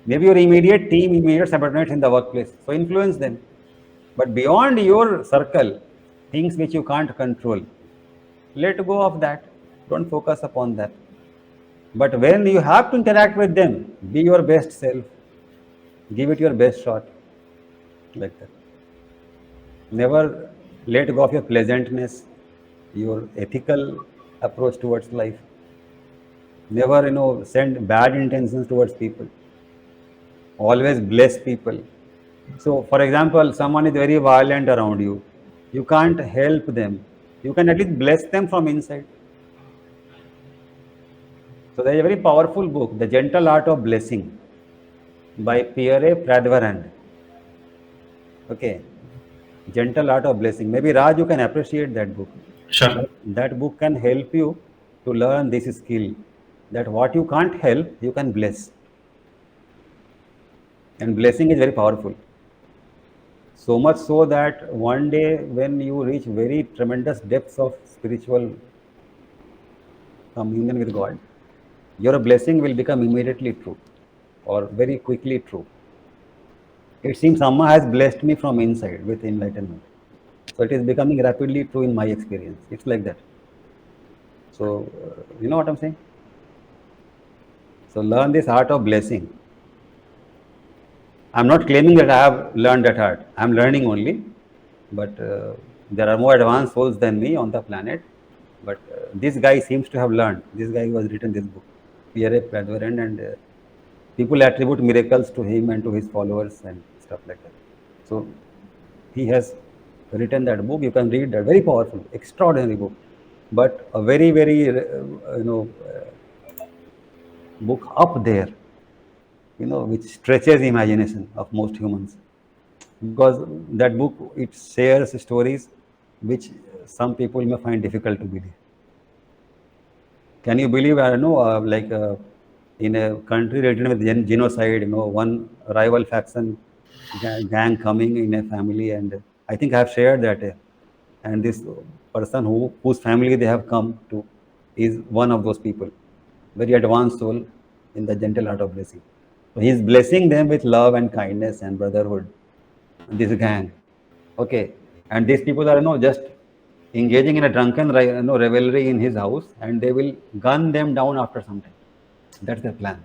Maybe your immediate team, immediate subordinates in the workplace. So influence them. But beyond your circle, things which you can't control, let go of that. Don't focus upon that. But when you have to interact with them, be your best self. Give it your best shot. Like that. Never let go of your pleasantness, your ethical approach towards life. Never, send bad intentions towards people. Always bless people. So, for example, someone is very violent around you. You can't help them. You can at least bless them from inside. So, there is a very powerful book, The Gentle Art of Blessing, by Pierre Pradvarand. Okay. Gentle Art of Blessing. Maybe Raj, you can appreciate that book. Sure. That book can help you to learn this skill, that what you can't help, you can bless. And blessing is very powerful. So much so that one day when you reach very tremendous depths of spiritual communion with God, your blessing will become immediately true or very quickly true. It seems Amma has blessed me from inside with enlightenment. So it is becoming rapidly true in my experience. It's like that. So, you know what I'm saying? So learn this art of blessing. I'm not claiming that I have learned that art. I'm learning only. But there are more advanced souls than me on the planet. But this guy seems to have learned. This guy who has written this book, Pierre Pradvarand, and people attribute miracles to him and to his followers and stuff like that. So he has written that book. You can read that. Very powerful, extraordinary book. But a very, very, book up there, which stretches imagination of most humans. Because that book, it shares stories which some people may find difficult to believe. Can you believe, I don't know, in a country ridden with genocide, one rival faction gang coming in a family, and I think I have shared that. And this person whose family they have come to is one of those people, very advanced soul in the gentle art of blessing. So he is blessing them with love and kindness and brotherhood. This gang, okay, and these people are just engaging in a drunken revelry in his house, and they will gun them down after some time. That's their plan.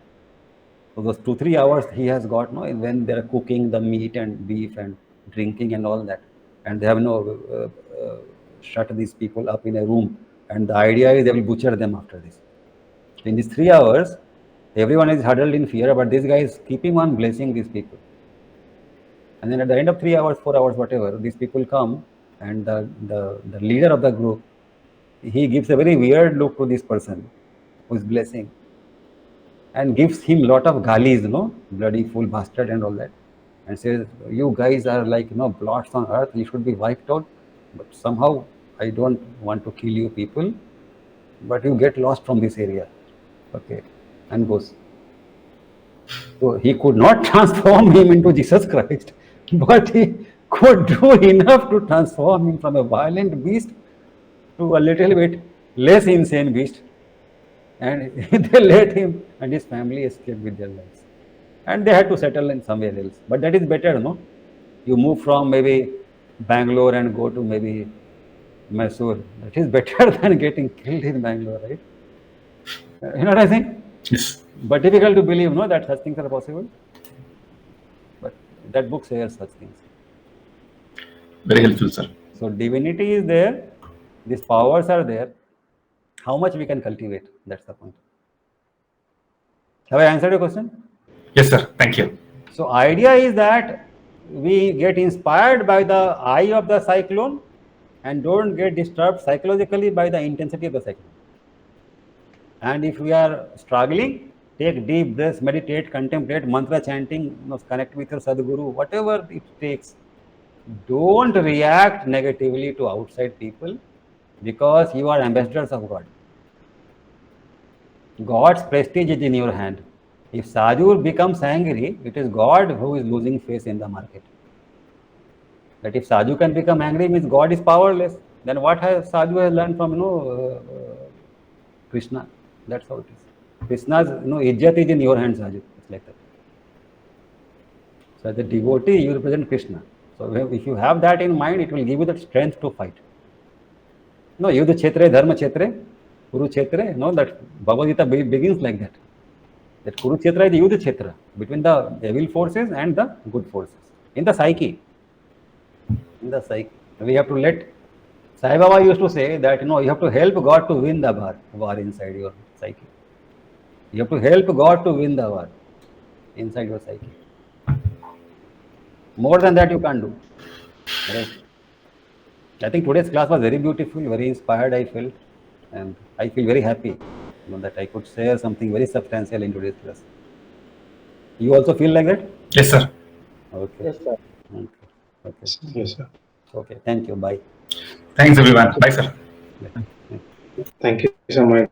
So those 2-3 hours he has got, when they are cooking the meat and beef and drinking and all that, and they have shut these people up in a room, and the idea is they will butcher them after this. So in these 3 hours, everyone is huddled in fear, but this guy is keeping on blessing these people. And then at the end of 3 hours, 4 hours, whatever, these people come, and the leader of the group, he gives a very weird look to this person who is blessing, and gives him lot of galis, bloody fool bastard and all that, and says, you guys are like, blots on earth, you should be wiped out, but somehow I don't want to kill you people, but you get lost from this area, okay, and goes. So he could not transform him into Jesus Christ, but he could do enough to transform him from a violent beast to a little bit less insane beast. And they let him and his family escape with their lives. And they had to settle in somewhere else. But that is better, You move from maybe Bangalore and go to maybe Mysore. That is better than getting killed in Bangalore, right? You know what I think? Yes. But difficult to believe, that such things are possible. But that book says such things. Very helpful, sir. So divinity is there, these powers are there. How much we can cultivate? That's the point. Have I answered your question? Yes, sir. Thank you. So idea is that we get inspired by the eye of the cyclone and don't get disturbed psychologically by the intensity of the cyclone. And if we are struggling, take deep breaths, meditate, contemplate, mantra chanting, connect with your Sadguru, whatever it takes. Don't react negatively to outside people, because you are ambassadors of God. God's prestige is in your hand. If Sadhu becomes angry, it is God who is losing face in the market. That if Sadhu can become angry, means God is powerless. Then what has Sadhu has learned from Krishna? That's how it is. Krishna's ijjat is in your hands, Sadhu. It's like that. So as a devotee, you represent Krishna. So if you have that in mind, it will give you the strength to fight. Yudh Kshetre, Dharma Kshetre, Kurukshetra, that Bhagavad Gita begins like that. That Kurukshetra is the Yudh Kshetra between the evil forces and the good forces. In the psyche. We have to let, Sai Baba used to say that, you have to help God to win the war inside your psyche. You have to help God to win the war inside your psyche. More than that you can't do. Right? I think today's class was very beautiful, very inspired, I felt. And I feel very happy that I could share something very substantial in today's class. You also feel like that? Yes, sir. Okay. Yes, sir. Okay. Yes, sir. Okay. Thank you. Bye. Thanks, everyone. Bye, sir. Yeah. Thank you so much.